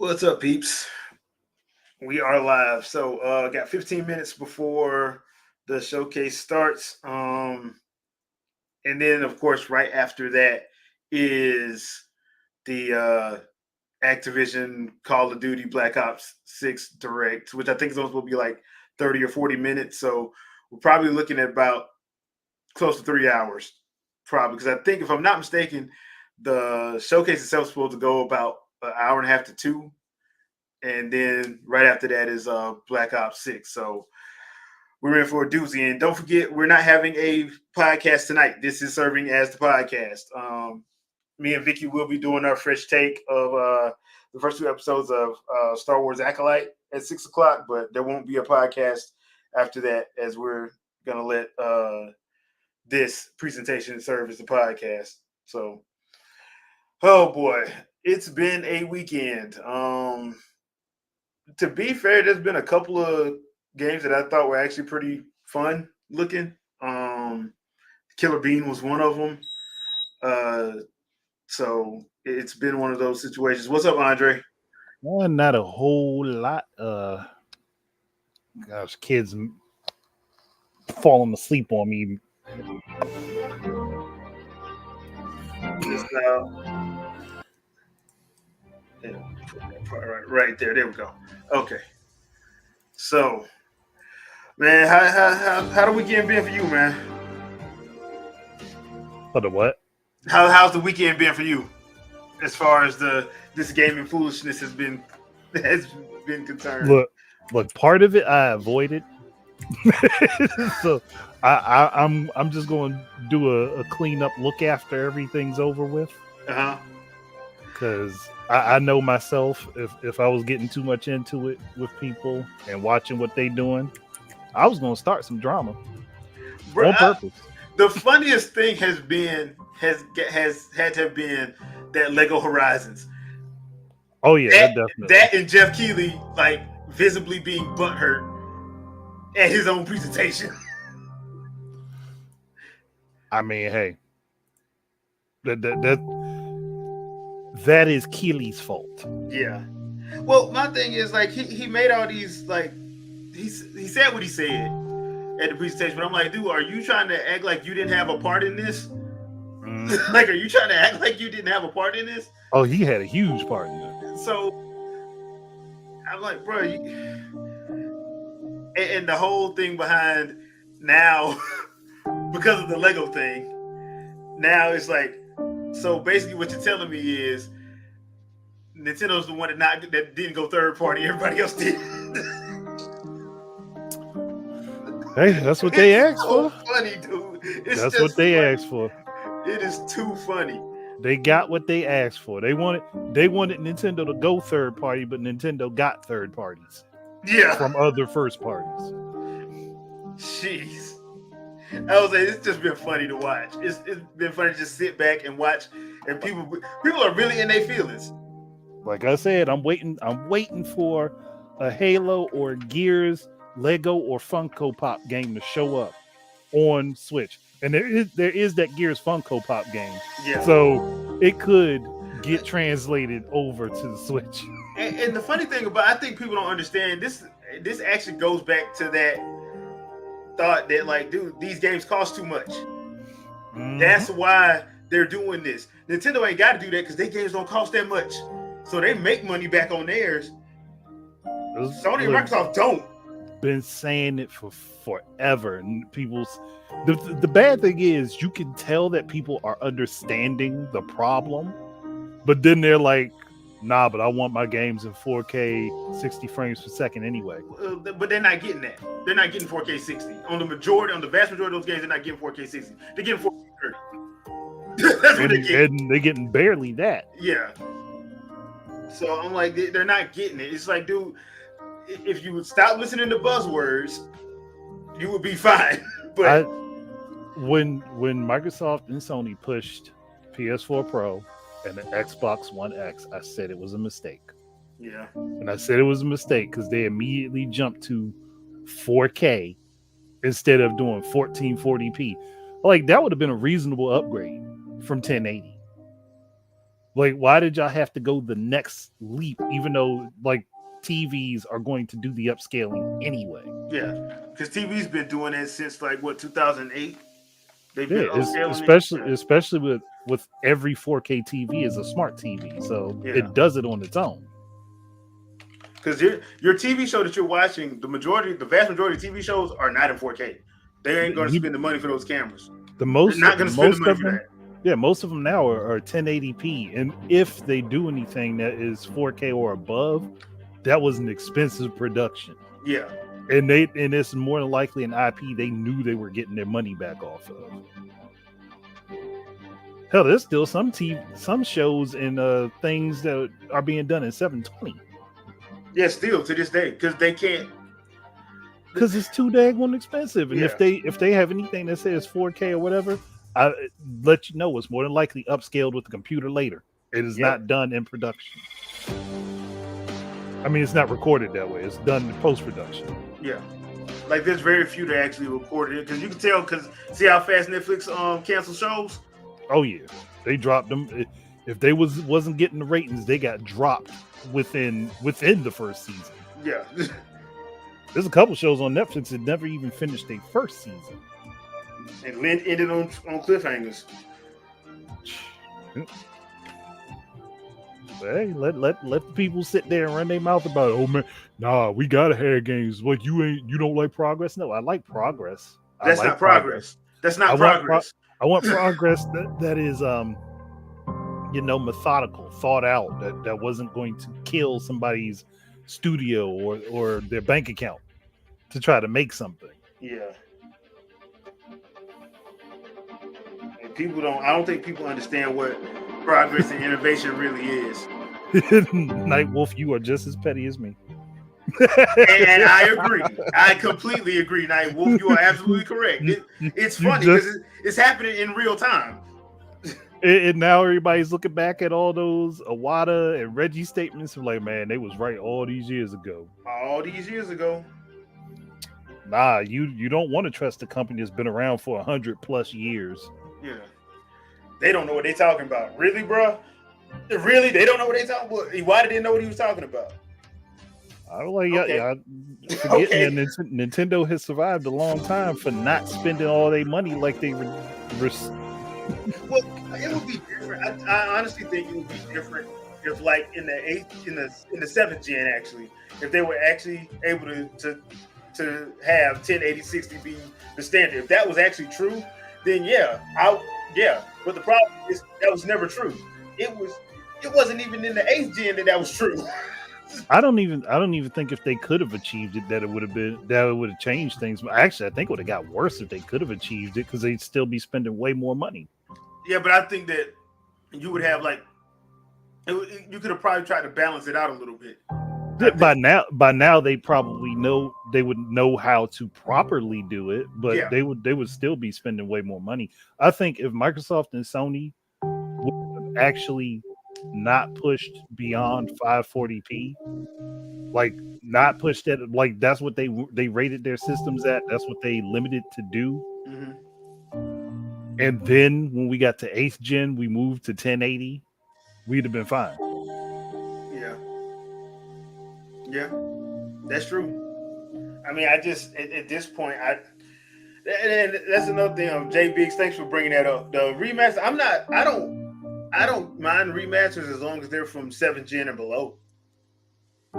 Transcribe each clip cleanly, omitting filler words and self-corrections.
What's up, peeps? We are live. So, got 15 minutes before the showcase starts. And then, of course, right after that is the Activision Call of Duty Black Ops 6 Direct, which I think is supposed to be like 30 or 40 minutes. So, we're probably looking at about close to 3 hours, probably. Because I think, if I'm not mistaken, the showcase itself is supposed to go about an hour and a half to two, and then right after that is Black Ops 6. So we're in for a doozy. And don't forget, we're not having a podcast tonight. This is serving as the podcast. Me and Vicky will be doing our fresh take of the first two episodes of Star Wars Acolyte at 6 o'clock, but there won't be a podcast after that, as we're gonna let this presentation serve as the podcast. So, oh boy, it's been a weekend. To be fair, there's been a couple of games that I thought were actually pretty fun looking. Killer Bean was one of them. Uh, so it's been one of those situations. What's up, Andre? Not a whole lot. Gosh, kids falling asleep on me. Just now, right there. There we go. Okay. So, man, how the weekend been for you, man? For the what? How's the weekend been for you, as far as this gaming foolishness has been concerned? Look. Part of it I avoided, so I'm just going to do a cleanup look after everything's over with. Because I know myself, if I was getting too much into it with people and watching what they doing, I was going to start some drama on purpose. The funniest thing has had to have been that Lego Horizons. Oh yeah, definitely. That and Jeff Keighley like visibly being butthurt at his own presentation. I mean, hey, that is Keeley's fault. Yeah. Well, my thing is like he made all these like he said what he said at the presentation, but I'm like, dude, are you trying to act like you didn't have a part in this? Like, are you trying to act like you didn't have a part in this? Oh, he had a huge part in it. So I'm like, bro, and the whole thing behind now because of the Lego thing. Now it's like, so basically, what you're telling me is Nintendo's the one that didn't go third party. Everybody else did. Hey, that's what they asked so for. Funny, dude. That's what they asked for. It is too funny. They got what they asked for. They wanted Nintendo to go third party, but Nintendo got third parties. Yeah. From other first parties. Jeez. I was like, it's just been funny to watch. It's been funny to just sit back and watch, and people are really in their feelings. Like I said, I'm waiting for a Halo or Gears, Lego or Funko Pop game to show up on Switch. And there is that Gears Funko Pop game. Yeah. So it could get translated over to the Switch. And the funny thing about, I think people don't understand this actually goes back to that thought that, like, dude, these games cost too much. Mm-hmm. That's why they're doing this. Nintendo ain't got to do that because their games don't cost that much. So they make money back on theirs. Sony and Microsoft don't. Been saying it for forever. And the bad thing is you can tell that people are understanding the problem, but then they're like, nah, but I want my games in 4K 60 frames per second anyway. But they're not getting that. They're not getting 4K 60. On the vast majority of those games, they're not getting 4K 60. They're getting 4K 30. That's what they're getting. And they're getting barely that. Yeah. So I'm like, they're not getting it. It's like, dude, if you would stop listening to buzzwords, you would be fine. But when Microsoft and Sony pushed PS4 Pro and the Xbox One X, I said it was a mistake. Yeah. And I said it was a mistake because they immediately jumped to 4K instead of doing 1440p. Like, that would have been a reasonable upgrade from 1080. Like, why did y'all have to go the next leap, even though like TVs are going to do the upscaling anyway? Yeah, because TV's been doing it since like what 2008. They've Yeah, been it's upscaling it. especially with every 4K TV is a smart TV, so Yeah, it does it on its own. because your TV show that you're watching, the vast majority of TV shows are not in 4K. They ain't going to You, spend the money for those cameras. the They're not going to spend the most money of for them, that. yeah, most of them now are 1080p, and if they do anything that is 4K or above, that was an expensive production. Yeah, And it's more than likely an IP they knew they were getting their money back off of. Hell, there's still some shows and things that are being done in 720 yeah, still to this day because they can't. because it's too daggone expensive. And Yeah, if they have anything that says 4K or whatever, I let you know it's more than likely upscaled with the computer later. It is yep, not done in production. I mean, it's not recorded that way. It's done in post production. yeah. Like there's very few that actually recorded it because you can tell because see how fast Netflix cancel shows. Oh yeah, they dropped them. If they wasn't getting the ratings, they got dropped within the first season. Yeah, There's a couple shows on Netflix that never even finished their first season. and Lynn ended on cliffhangers. Hey, let the people sit there and run their mouth about it. Oh man, nah, we gotta have games. What you don't like progress? No, I like progress. That's not progress. That's not progress. I want progress that is methodical, thought out, that wasn't going to kill somebody's studio or their bank account to try to make something. Yeah. And people don't. I don't think people understand what progress and innovation really is. Night Wolf, you are just as petty as me. And I agree. I completely agree, Night Wolf. You are absolutely correct. It's funny because it's happening in real time. And now everybody's looking back at all those Awada and Reggie statements and like, man, they was right all these years ago. All these years ago. Nah, you don't want to trust a company that's been around for 100+ years. Yeah. They don't know what they're talking about. Really, bro? Really? They don't know what they're talking about? Why did they know what he was talking about? I was like, Okay. yeah, forgetting that Nintendo has survived a long time for not spending all their money like they were. Well, it would be different. I honestly think it would be different if, like, in the 7th gen, actually, if they were actually able to have 1080-60 be the standard. If that was actually true, then yeah. But the problem is that was never true. It wasn't even in the 8th gen that was true. I don't even think if they could have achieved it that it would have changed things. Actually, I think it would have got worse if they could have achieved it because they'd still be spending way more money. Yeah, but I think that you would have you could have probably tried to balance it out a little bit. By now they probably would know how to properly do it, but Yeah. they would still be spending way more money. I think if Microsoft and Sony would have actually not pushed beyond 540p, like not pushed that, like that's what they rated their systems at, that's what they limited to do. Mm-hmm. And then when we got to 8th gen, we moved to 1080, we'd have been fine. Yeah, that's true. I mean, I just at this point, and that's another thing. Jay Biggs, thanks for bringing that up. The remaster, I don't mind remasters as long as they're from 7th gen and below.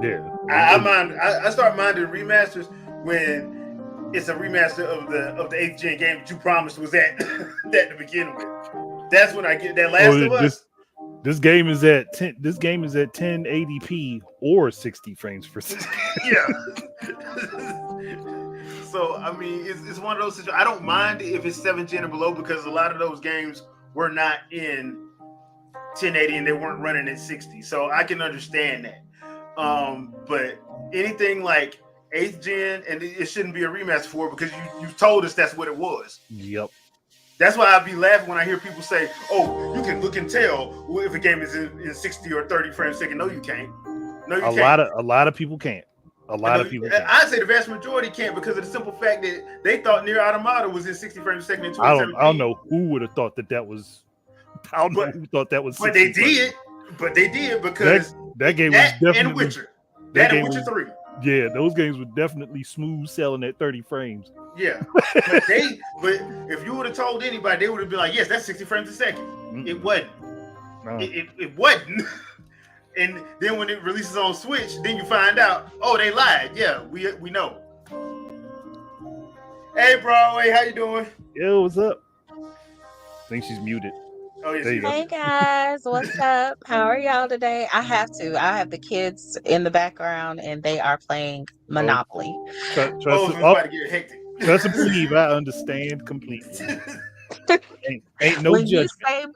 Yeah, I start minding remasters when it's a remaster of the 8th gen game that you promised was that to begin with. That's when I get that Last of Us. This game is at 1080p or 60 frames per second. Yeah. So I mean, it's one of those situations. I don't mind if it's 7th gen and below because a lot of those games were not in 1080 and they weren't running at 60. So I can understand that. But anything like 8th gen, and it shouldn't be a remaster for because you told us that's what it was. Yep. That's why I'd be laughing when I hear people say, "Oh, you can look and tell if a game is in 60 or 30 frames a second." No, you can't. No, you can't. A lot of people can't. I'd say the vast majority can't because of the simple fact that they thought Nier Automata was in 60 frames a second in 2017. I don't know who would have thought that was. I don't know who thought that was. But they did. But they did because that game was that definitely and Witcher. that That game and Witcher was 3. yeah. Those games were definitely smooth selling at 30 frames. Yeah. But if you would have told anybody, they would have been like, yes, that's 60 frames a second. It wasn't. No. It wasn't. And then when it releases on Switch, then you find out, oh, they lied. Yeah, we know. Hey, Broadway, how you doing? Yo, what's up? I think she's muted. Oh, yes, There you go. Hey guys, what's up? How are y'all today? I have the kids in the background and they are playing Monopoly. Trust Oh, it's about to get hectic. and believe. I understand completely. Ain't no When you judgment. say,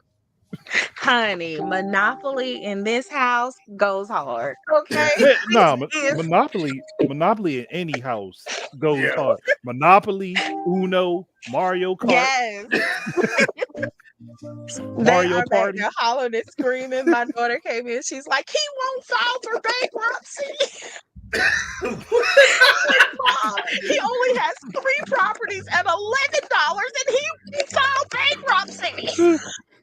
honey, Monopoly in this house goes hard. Okay? No, It is- Monopoly in any house goes Yeah. hard. Monopoly, Uno, Mario Kart, Yes. They Mario are back Party. there hollering and screaming. My daughter came in. She's like, he won't file for bankruptcy. Mom, he only has 3 properties at $11 and he filed bankruptcy.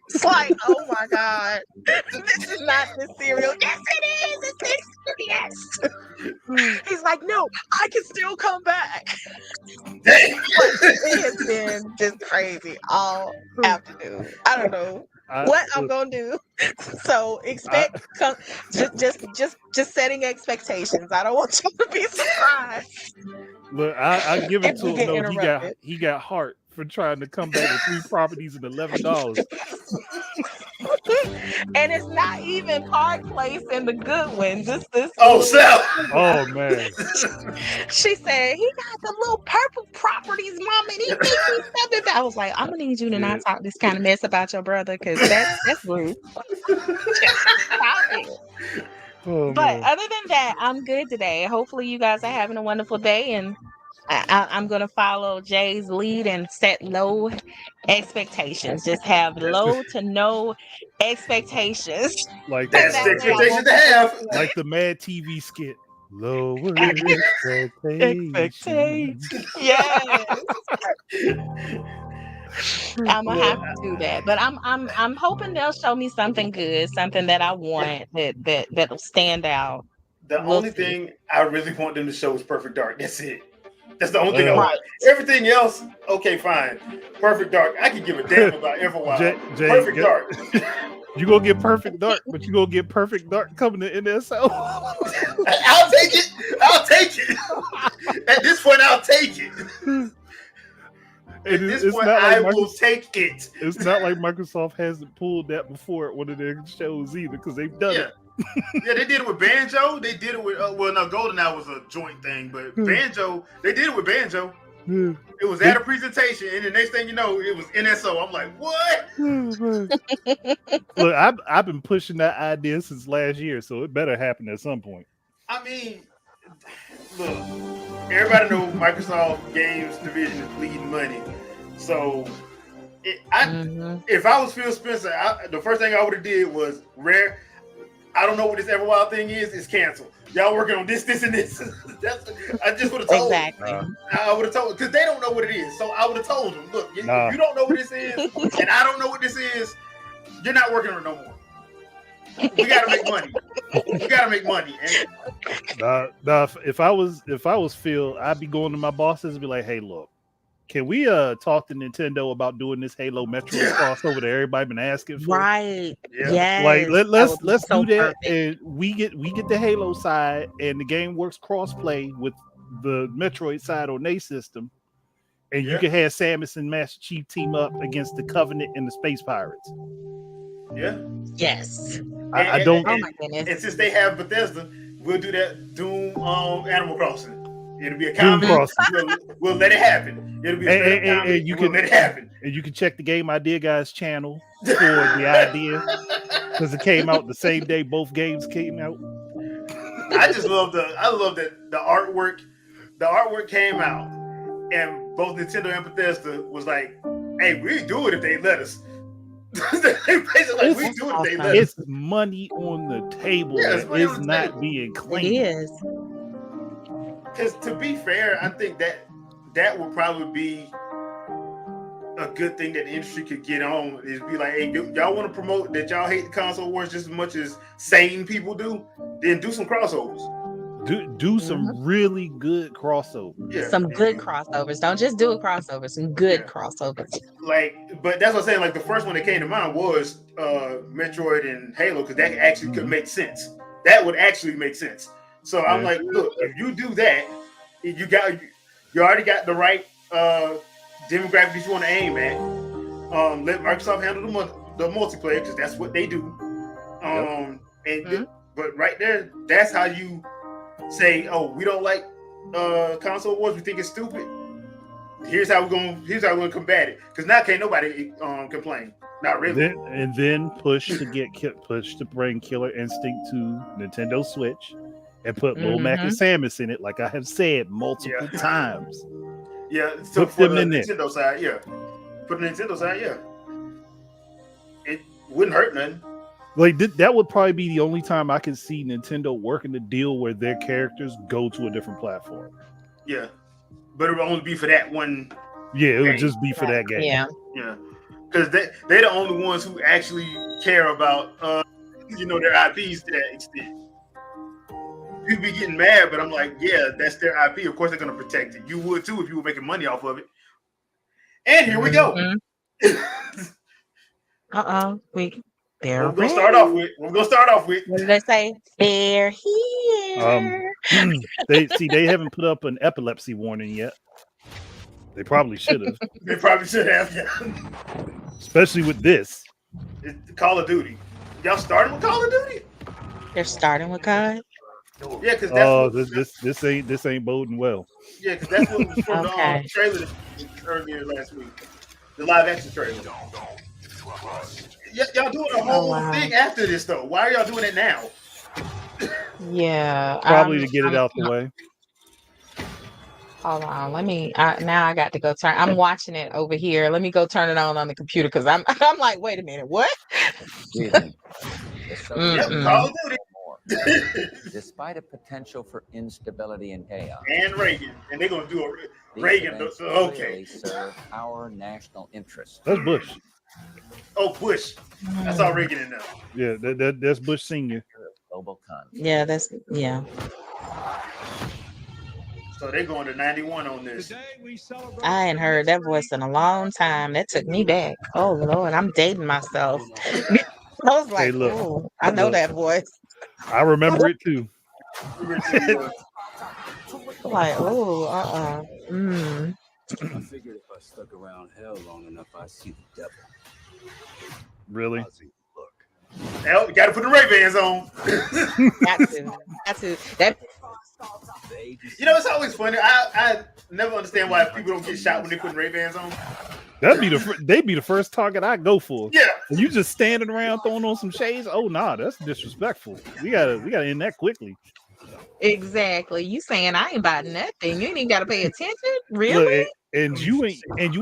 It's like, oh my God. This is not the cereal. Yes, it is. It's yes. He's like, no, I can still come back. It has been just crazy all afternoon. I don't know what I'm gonna do. So expect just setting expectations. I don't want you to be surprised. Look, I give it If to we him. get No, interrupted. he got heart for trying to come back with 3 properties and $11. And it's not even Park Place and the Goodwins. This Oh, Sal. Oh man. She said he got the little purple properties, mom, and he thinks he's something. I was like, I'm gonna need you to not talk this kind of mess about your brother because that's rude. Stop it. Oh, But man. other than that, I'm good today. Hopefully, you guys are having a wonderful day, and I'm gonna follow Jay's lead and set low expectations. Just have low to no expectations. Like That's That the way I expectation won't to be have. disappointed. like the Mad TV skit. Lower expectations. Yes. I'm gonna have to do that, but I'm hoping they'll show me something good, something that I want that'll stand out. The We'll only see. thing I really want them to show is Perfect Dark. That's it. That's the only thing I Right. want. Everything else, okay, fine. Perfect Dark. I can give a damn about Everwild. Jay, Perfect get- Dark. You gonna get Perfect Dark, but you gonna get Perfect Dark coming to NSO. I'll take it. I'll take it. At this point, I'll take it. At this point, I will take it. It's not like Microsoft hasn't pulled that before at one of their shows either, because they've done it. Yeah, they did it with Banjo. They did it with well, no, GoldenEye was a joint thing, but Banjo, they did it with Banjo. It was at a presentation, and the next thing you know, it was NSO. I'm like, what? Look, I've been pushing that idea since last year, so it better happen at some point. I mean, look, everybody knows Microsoft Games Division is bleeding money. So, if I was Phil Spencer, the first thing I would have did was Rare. I don't know what this Everwild thing is. It's canceled. Y'all working on this, and this. I just would have told them. I would have told them because they don't know what it is. So I would have told them, look, if you don't know what this is, and I don't know what this is, you're not working on it no more. We gotta make money. We gotta make money. If I was Phil, I'd be going to my bosses and be like, hey, look, can we talk to Nintendo about doing this Halo Metroid crossover that everybody been asking for? Right. Yeah. Yes. Like let's so do that, perfect. and we get the Halo side, and the game works crossplay with the Metroid side on their system, and you can have Samus and Master Chief team up against the Covenant and the Space Pirates. Yeah. Yes. I don't. Oh my goodness. And since they have Bethesda, we'll do that Doom Animal Crossing. It'll be a Doom comment. We'll let it happen. It'll be a straight up comment. And you we'll let it happen. And you can check the Game Idea Guys channel for the idea, because it came out the same day both games came out. I love that the artwork. The artwork came out, and both Nintendo and Bethesda was like, "Hey, we do it if they let us." Basically, like, we do it if they let us. It's money on the table that is not being claimed. It is. Because to be fair, I think that would probably be a good thing that the industry could get on is be like, hey, y'all want to promote that y'all hate the console wars just as much as sane people do? Then do some crossovers. Do some really good crossovers. Yeah. Some good crossovers. Don't just do a crossover. Some good crossovers. Like, but that's what I'm saying. Like, the first one that came to mind was Metroid and Halo, because that actually could make sense. That would actually make sense. So I'm like, look, if you do that, you already got the right demographic you want to aim at. Let Microsoft handle the multiplayer, because that's what they do. But right there, that's how you say, oh, we don't like console wars. We think it's stupid. Here's how we're gonna combat it. Because now can't nobody complain. Not really. Then push to bring Killer Instinct to Nintendo Switch, and put Lil Mac and Samus in it, like I have said multiple times. Yeah, so put for them the in Nintendo side, For the Nintendo side, it wouldn't hurt nothing. Like that would probably be the only time I can see Nintendo working the deal where their characters go to a different platform. Yeah, but it would only be for that one. Yeah, it would just be for that game. Yeah, because they're the only ones who actually care about their IPs to that extent. People be getting mad, but I'm like, yeah, that's their IP. Of course, they're gonna protect it. You would too if you were making money off of it. And here we go. We're gonna start off with. What did they say? They're here. They haven't put up an epilepsy warning yet. They probably should have. They probably should have, especially with this. It's Call of Duty. Y'all starting with Call of Duty? They're starting with COD. Yeah, because this ain't boding well. Yeah, because that's what was from the trailer earlier last week. The live action trailer. Y'all doing a whole thing after this though. Why are y'all doing it now? Yeah, probably to get it out the way. Hold on, let me. Now I got to go turn. I'm watching it over here. Let me go turn it on the computer because I'm like, wait a minute, what? Call of Duty. Despite a potential for instability and chaos. And Reagan. And they're going to do a Reagan. Okay. Serve our national interests. That's Bush. Oh, Bush. I saw Reagan in there. Yeah, that's Bush Sr. Global conflict. Yeah, So they're going to 91 on this. I ain't heard that voice in a long time. That took me back. Oh, Lord, I'm dating myself. I was like, oh, I know that voice. I remember it too. Like, oh, I figured if I stuck around hell long enough, I'd see the devil. Really? Hell, you got to put the Ray-Bans on. Got to. That. It's always funny. I never understand why people don't get shot when they put Ray-Bans on. They'd be the first target I go for. Yeah. And you just standing around throwing on some shades. Oh nah, that's disrespectful. We gotta end that quickly. Exactly. You saying I ain't buying that thing. You ain't even gotta pay attention. Really? Look, and you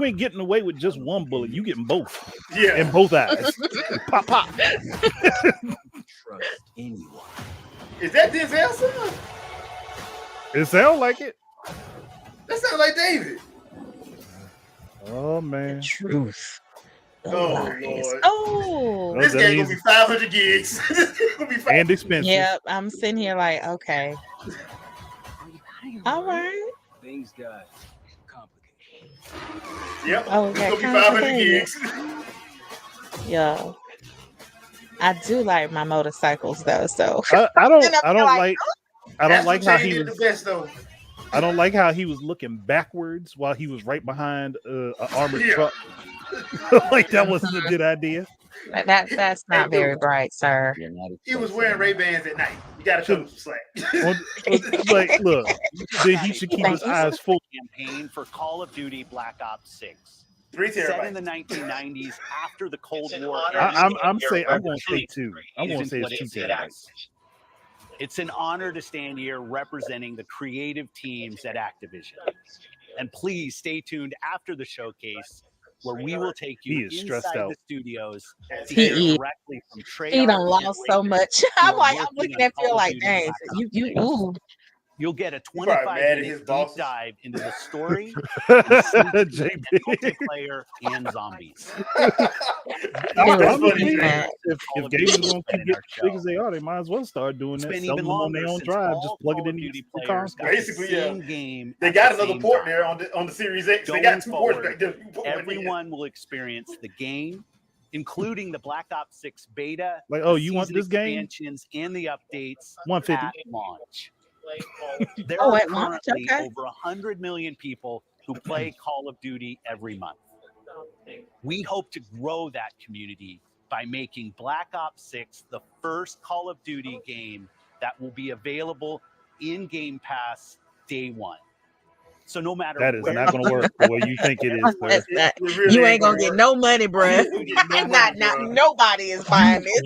ain't getting away with just one bullet. You getting both. Yeah. In both eyes. Pop. Trust anyone. Is that Denzel's son? It sounds like it. That sounds like David. Oh man. The truth. Lord. Oh. This game gonna be 500 gigs. And expensive. Yep. I'm sitting here like, okay. All right. Things got complicated. Yep. Oh, it's gonna be 500 gigs. Yeah. I do like my motorcycles though, so I don't like how he was the best though. I don't like how he was looking backwards while he was right behind an armored truck. Like that wasn't a good idea. That's not very bright, sir. He was wearing Ray-Bans at night. You gotta cut him some slack. Like, look, then he should keep his eyes full. Campaign for Call of Duty Black Ops 6. 3 terabytes. Set in the 1990s after the Cold War. I'm going to say 2. I'm going to say it's 2 terabytes. It's an honor to stand here representing the creative teams at Activision. And please stay tuned after the showcase where we will take you inside the studios to hear directly from Treyarch. He done lost so much. I'm looking at you like, dang, you You'll get a probably mad at 25-minute his deep bosses. dive into the story, JB. multiplayer, and zombies. That's funny. Honestly, Man. if gamers are going to keep getting as big as they are, they might as well start doing It's that. been Selling even them on longer their own since drive, all just plug Call it of in Duty the players console. got Basically, the yeah. same game. They at got the another same port time. there on the Series X. They Going got two ports forward, back there. You put one in. everyone will experience the game, including the Black Ops 6 beta, Like, the oh, you want season this game? expansions, and the updates 150. at launch. There Oh, are at launch, currently okay. over 100 million people who play Call of Duty every month. We hope to grow that community by making Black Ops 6 the first Call of Duty game that will be available in Game Pass day one. So no matter That is where not going to work the way you think it is, sir. That's not- It really you ain't gonna get work. no money, bruh. You get no not money, bro. nobody is buying this.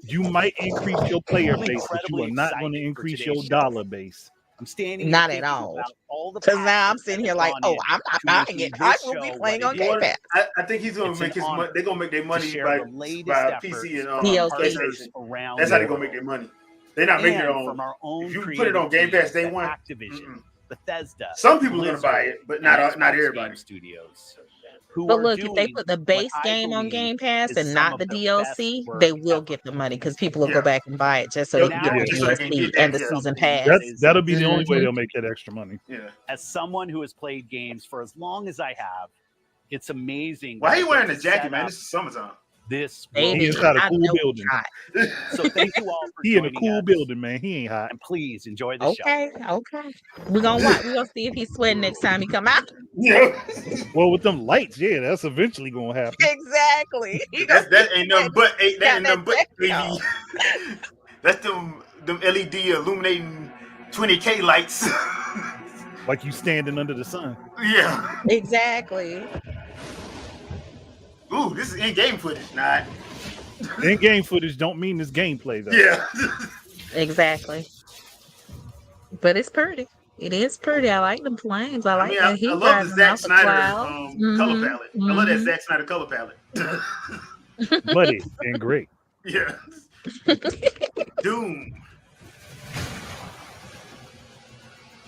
You might increase your player I'm base, but you incredibly are not going to excited for increase today's your show. dollar base. I'm standing Not here at thinking all. about all the Because now I'm passion sitting that here has like, gone oh, in I'm not to buying making it. I this will be show playing what on it Game is. Pass. I think he's gonna It's make an his money. honor They're gonna make their to money share by the latest PC and efforts DLC. PlayStation. around That's the how they're gonna make world. their money. They're not making it And on. from our own If you put it on creative Game Pass teams day at one, Activision, Bethesda, some people are gonna buy Blizzard, it, but and not Xbox everybody. Game Studios, who But are look, if they doing put the what base I game on believe Game Pass is and some not of the the best DLC, work they will ever. get the money because people will Yeah. go back and buy it just so They'll- they can Now get yeah, the just so they can DLC get and that, the yeah. season Something pass. that is That'll be the only way Mhm. they'll make that extra money. Yeah. As someone who has played games for as long as I have, it's amazing. Why that he I get wearing to the jacket, set man? up This is summertime. this Baby, He inside a I cool know building. it's hot. So thank you all for He in a joining cool us, building, man. He ain't hot. and please enjoy the show. Okay. We're gonna watch. We're gonna see if he's sweating next time he come out. Yeah. Well, with them lights, yeah, that's eventually gonna happen. Exactly. That ain't nothing but that Got ain't nothing but that AV. That's them LED illuminating 20K lights. Like you standing under the sun. Yeah. Exactly. Ooh, this is in-game footage. Nah. In-game footage don't mean this gameplay though. Yeah. Exactly. But it's pretty. It is pretty. I like the flames. I like mean, that heat I love the rising Zack off the Snyder clouds. color palette. I love that Zack Snyder color palette. Muddy and great. Yeah. Doom.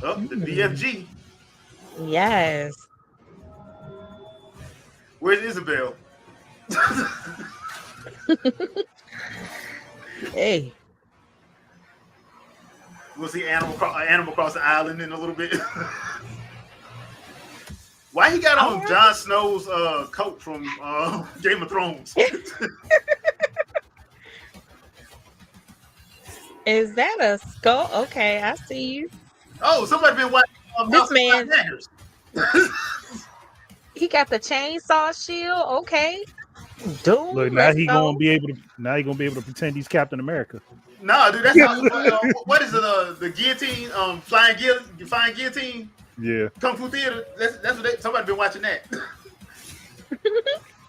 Oh, the BFG. Yes. Where's Isabel? Hey. We'll see Animal Cross the Island in a little bit. Why he got on Jon Snow's coat from Game of Thrones? Is that a skull? Okay, I see you. Oh, somebody been watching This man, Daggers. he got the chainsaw shield. Okay. Doom. Look, now he gonna be able to pretend he's Captain America. No, dude, that's how, what is it? The guillotine, flying guillotine. Yeah. Kung Fu Theater. That's what somebody been watching that.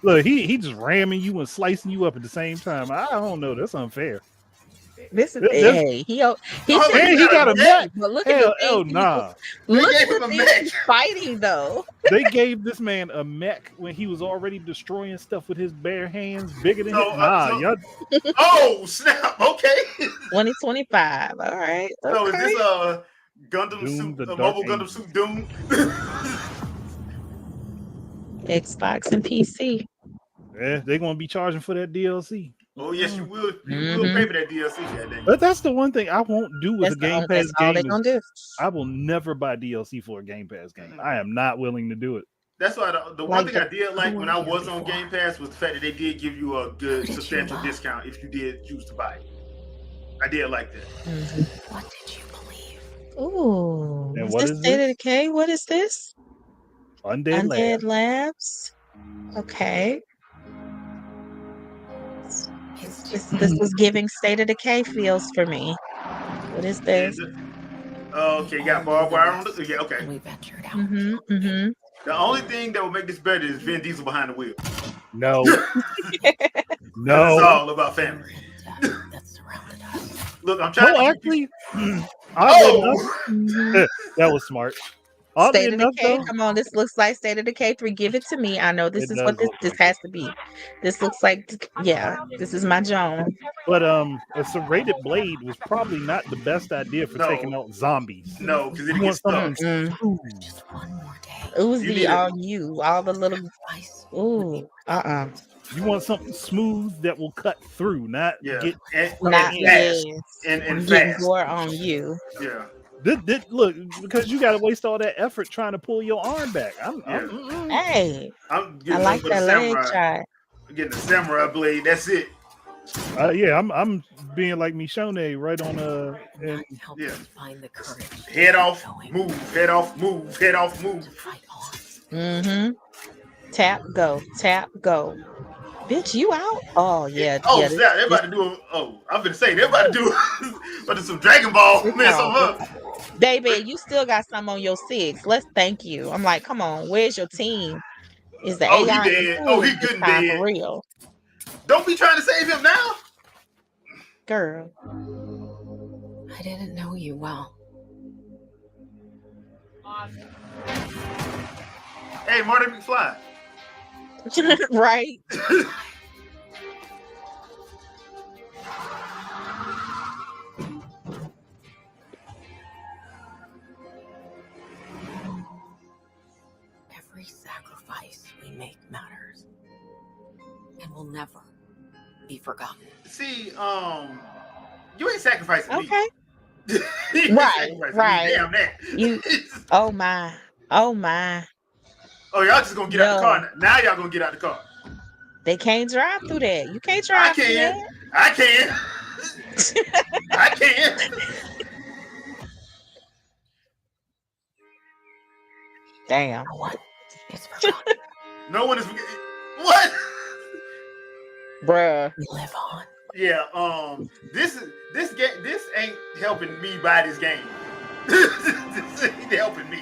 Look, he just ramming you and slicing you up at the same time. I don't know. That's unfair. This is This- he Oh, And he got a mech. But look Hell, at the hell things nah. Look They at gave the him a things mech. he's fighting though. They gave this man a mech when he was already destroying stuff with his bare hands bigger than So, him. Nah, y'all. Oh snap! Okay. 2025. All right. So is Okay. this Gundam Doom, suit, the a Dark mobile Gundam Angel. suit Doom? Xbox and PC. Yeah, they're gonna be charging for that DLC. Oh yes, you will. You will pay for that DLC, goddamn. But that's the one thing I won't do with That's a Game Pass that's all they're game. gonna do. I will never buy DLC for a Game Pass game. I am not willing to do it. That's why the one Like thing I the- did like when I was on Game Pass was the fact that they did give you a good substantial discount if you did choose to buy it. I did like that. What did you believe? Ooh. And Is what this is State of this? Decay? What is this? Undead Lab. Undead Labs. Okay. This was giving State of Decay feels for me. What is this? Okay, you got barbed wire on the yeah, okay. Mm-hmm. The only thing that would make this better is Vin Diesel behind the wheel. No. It's No. all about family. Look, I'm trying No, to actually, Oh! that was smart. Oddly State of enough, Decay. though, Come on, this looks like State of Decay 3. Give it to me. I know this it is what does look this like has to be. This looks like, yeah, this is my Joan. But a serrated blade was probably not the best idea for taking No. out zombies. No, because it You want gets stuck. something smooth. Just one more day. You Uzi need a- on you. All the little, Sacrifice. ooh, You want something smooth that will cut through, not Yeah. get. not and yes. fast. And Getting fast. gore on you. Yeah. Look, because you got to waste all that effort trying to pull your arm back. Hey, I'm I getting like for the that leg samurai. shot. I'm getting the samurai blade. That's it. Yeah, I'm being like Michonne right on and Help Yeah. us find the courage. Head off, Knowing move. Head off, move. Head off, to move. fight on. Mm-hmm. Tap, go. Tap, go. Bitch, you out? Oh, yeah. Oh, yeah, snap. They're about to do a. Oh, I'm going to say, they're about to do but it's some Dragon Ball. It's Man, all some good. Baby, you still got some on your 6. Let's thank you. I'm like, come on, where's your team? Is the Oh, he AI dead. Oh, he improved this good and time dead. for real? Don't be trying to save him now. Girl. I didn't know you well. Hey, Marty McFly. Right? Every sacrifice we make matters and will never be forgotten. See, you ain't sacrificing me. Okay. You ain't Right, sacrificing right. me. Damn that. You- Oh my. Oh my. Oh, y'all just gonna get out the car now. Y'all gonna get out the car. They can't drive through that. You can't I drive through can. that. I can. I can. Damn. No one is forgotten. No one is. What? Bruh. We live on. Yeah. This ain't helping me buy this game. This ain't helping me.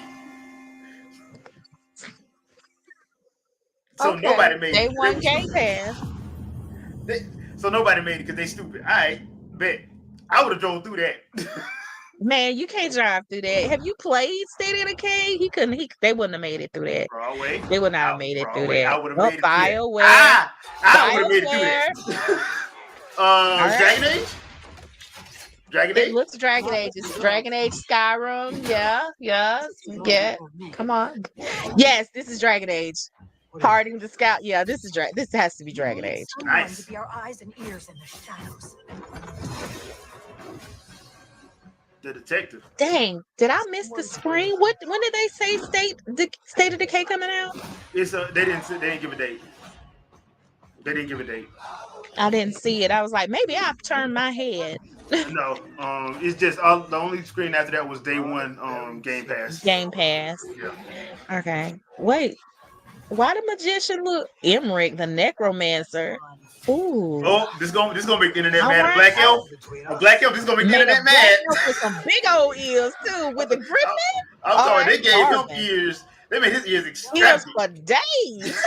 So Okay. nobody made Day it. one Game Pass. So nobody made it because they stupid. All right, bet. I would have drove through that. Man, you can't drive through that. Have you played State of Decay? They wouldn't have made it through that. Broadway. They would not have made it through that. I would have made it through that. BioWare. I would have made it through that. Dragon Age? Dragon It Age? looks Dragon Age. It's Dragon Age, Skyrim. Yeah. Come on. Yes, this is Dragon Age. Harding the Scout. Yeah, this has to be Dragon Age. Nice. To be our eyes and ears in the shadows. The detective. Dang, did I miss the spring? When did they say State of Decay coming out? It's they didn't give a date. They didn't give a date. I didn't see it. I was like, maybe I've turned my head. No, it's just the only screen after that was day one. Game Pass. Game Pass. Yeah. Okay. Wait. Why the magician look Emmerich, the necromancer? Ooh. Oh, this gonna make the internet All mad. right. A black elf. A black elf. This gonna make the Man, internet a mad. black elf with some big old ears too, with the griffin. I'm sorry, they that's gave him Marvin. ears. They made his ears Ears extravagant. for days.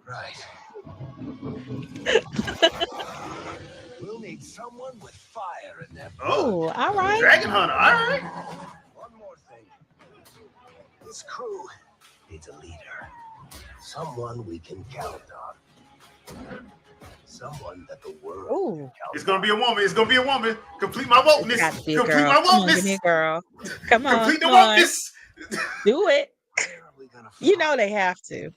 Right. We'll need someone with fire in them. Oh, Ooh, all right. Dragon Hunter. All right. One more thing. This crew needs a leader. Someone we can count on. Someone that the world Ooh. can count It's gonna be a woman. It's gonna be a woman. Complete my wokeness. Got to be a Complete girl. my Come on, give wokeness. me a girl. Come on. Complete the come on. wokeness. Do it. Where are we gonna You find know they have to.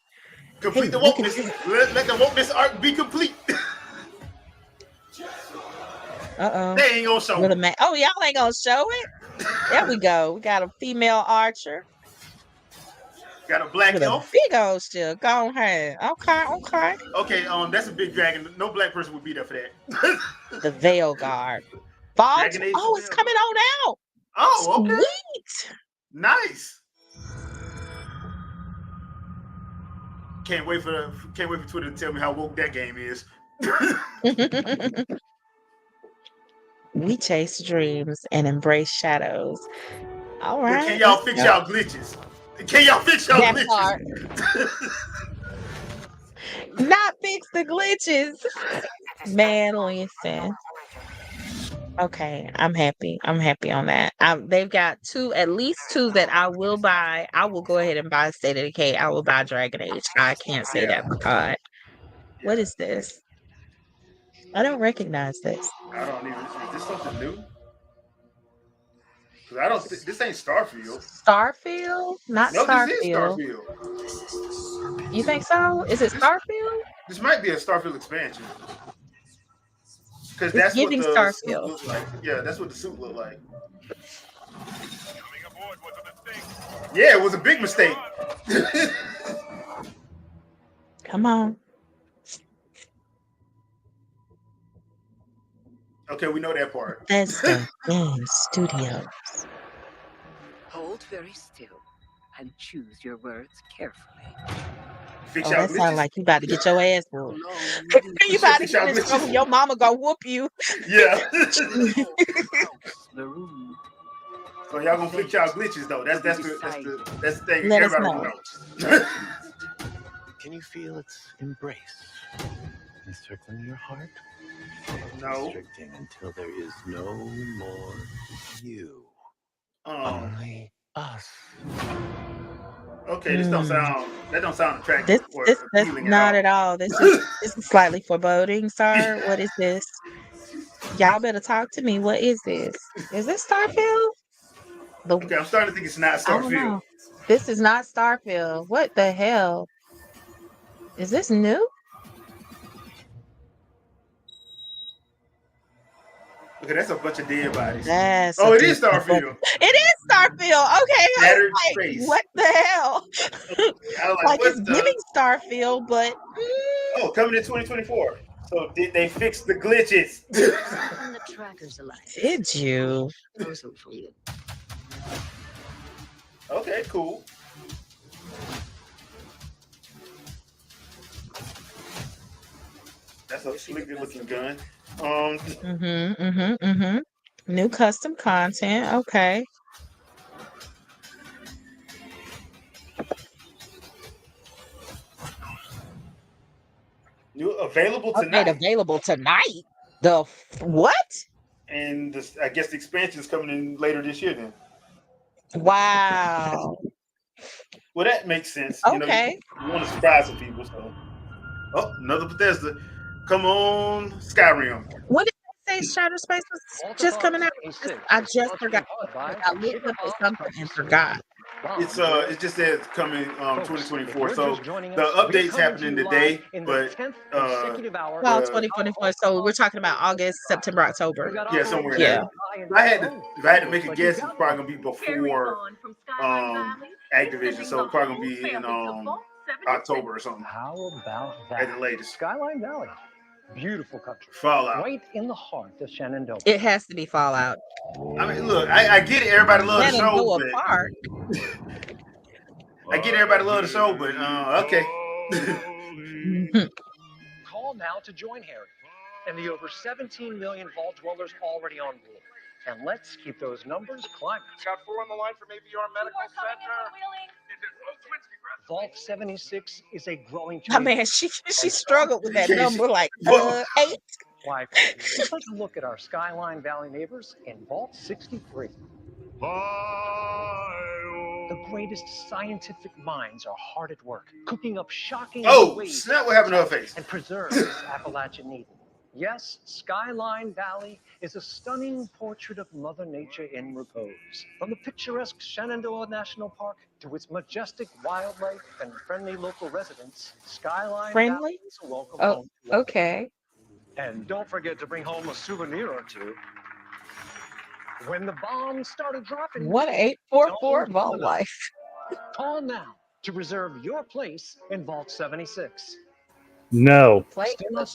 Complete the Hey, look at wokeness. Let the wokeness arc be complete. Uh-oh. They ain't gonna show With a it. man. Oh, y'all ain't gonna show it? There we go. We got a female archer Got a black with a elf. big old shield. Go ahead. Okay. Okay, that's a big dragon. No black person would be there for that. The Veil Guard. Fall. Dragon Age Oh, Veil it's coming on out. Oh, okay. Sweet. Nice. Can't wait for Twitter to tell me how woke that game is. We chase dreams and embrace shadows. All But right. can y'all fix y'all glitches? Can y'all fix y'all That glitches? part. Not fix the glitches. Man, listen. Okay, I'm happy. I'm happy on that. They've got at least two that I will buy. I will go ahead and buy State of Decay. I will buy Dragon Age. I can't say Yeah. that for God. What is this? I don't recognize this. I don't even. Is this something new? Because I don't. This ain't Starfield. Starfield? Not No, this is Starfield. Starfield. You think so? Is it This Starfield? this might be a Starfield expansion. Because It's that's what giving the suit Starfield. looked like. Yeah, that's what the suit looked like. Yeah, it was a big mistake. Come on. Okay, we know that part. Bethesda Game Studios. Hold very still and choose your words carefully. Fix Oh, y'all that sounds glitches. like you about to get your ass whooped. Long You about to Fix get y'all in glitches. trouble. Your mama gonna whoop you. Yeah. Maroon. So y'all gonna fix y'all glitches though. That's the thing. Let us Everybody know. knows. Can you feel its embrace encircling your heart? No. Restricting until there is no more you. Only us. Okay, this don't sound. That don't sound attractive This or that's appealing not at at all. This is slightly foreboding, sir. What is this? Y'all better talk to me. What is this? Is this Starfield? Okay, I'm starting to think it's not I don't Starfield. know. This is not Starfield. What the hell? Is this new? Okay, that's a bunch of dead bodies. That's Oh, a it is different bunch. Starfield. It is Starfield. Okay, I Shattered was like, space. what the hell? I was Like what it's the? giving Starfield, but Oh, coming in 2024. So did they fix the glitches? From the Trackers Alliance. did you? Proposal for you. Okay, cool. That's a slicker looking gun. New custom content. Okay. New available Update tonight. available tonight. The what? And this, I guess the expansion is coming in later this year then. Wow. Well, that makes sense. Okay. You want to surprise some people. So, oh, another Bethesda. Come on, Skyrim. What did they say Shattered Space was just coming out? I just forgot. I looked up at something and forgot. It's just that it's coming 2024. So the update's happening today, but Well, 2024. So we're talking about August, September, October. yeah, somewhere in Yeah. there. If I had to make a guess, it's probably gonna be before Activision. So it's probably gonna be in October or something. How about At that? the latest. Skyline Valley. Beautiful country. Fallout. Right in the heart of Shenandoah. It has to be Fallout. I mean, look, I get it. Everybody loves the show, Shenandoah but Park. I get everybody love the show, but okay. Call now to join Harry and the over 17 million vault dwellers already on board. And let's keep those numbers climbing. Got 4 on the line from ABR Medical Center. Vault 76 is a growing I community. mean, she struggled with that number like 8. Why? Just take a look at our Skyline Valley neighbors in Vault 63. The greatest scientific minds are hard at work, cooking up shocking ways snap! What happened to her face? and preserve this Appalachian Eden. Yes, Skyline Valley is a stunning portrait of Mother Nature in repose. From the picturesque Shenandoah National Park to its majestic wildlife and friendly local residents, Skyline Valley is a welcome home. Okay. And don't forget to bring home a souvenir or two. When the bombs started dropping, 1844 Vault Life. Call now to reserve your place in Vault 76. No.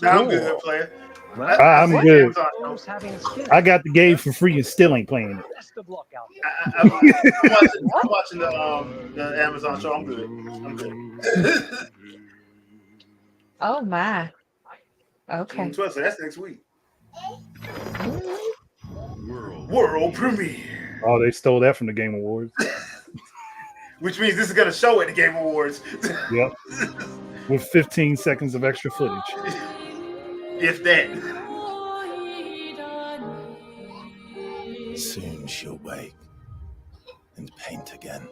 I'm good, player. I'm good. I got the game for free and still ain't playing it. Best of luck out I'm watching the Amazon show. I'm good. Oh my. Okay. 12, so that's next week. World premiere. Oh, they stole that from the Game Awards. Which means this is gonna show at the Game Awards. Yep. With 15 seconds of extra footage. If that. Soon she'll wake and paint again.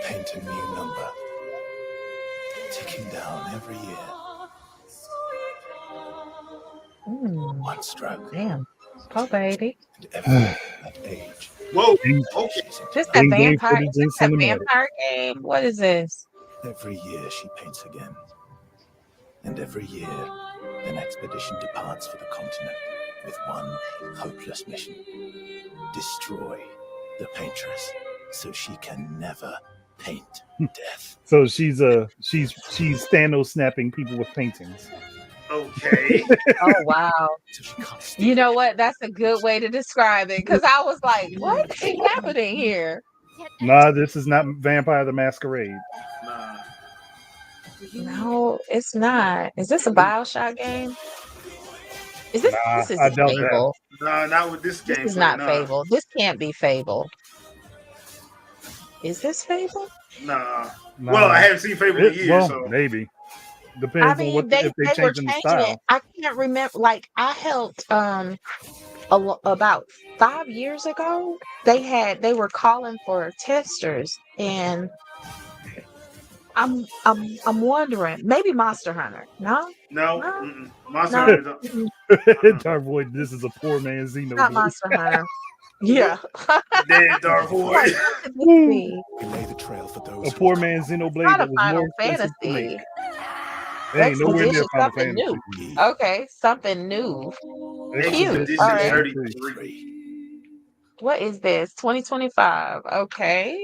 Paint a new number, ticking down every year. One stroke. Damn. Oh, baby. And every that age. Whoa. Okay. This that In-game vampire. footage Is and this that cinematic. vampire game? What is this? Every year she paints again. And every year, an expedition departs for the continent with one hopeless mission. Destroy the paintress so she can never paint death. So she's Thanos snapping people with paintings. Okay. Oh, wow. You know what? That's a good way to describe it. Because I was like, what is happening here? Nah, this is not Vampire the Masquerade. Nah. No, it's not. Is this a BioShock game? Is this? Nah, This is I doubt that. Fable. No, not with this This game. is not Fable. This can't be Fable. Is this Fable? Nah. Nah. Well, I haven't seen Fable in years, Well, so maybe. I Depends on mean, what they if they were change in the changing style. it. I can't remember. Like, I helped about 5 years ago. They were calling for testers, and I'm wondering, maybe Monster Hunter. No, no. no, Monster no, Hunter. Don't. Dark Void, this is a poor man's Xenoblade. not Monster Hunter. Yeah. Dead Dark Void. Like, what could this be? We lay the trail for those. A poor man's Xenoblade Not a that was Final more expensive to Fantasy. make. It ain't nowhere near Expedition, Final something Fantasy. new. Okay, something new. Cute. Expedition All right. 33. What is this? 2025. Okay.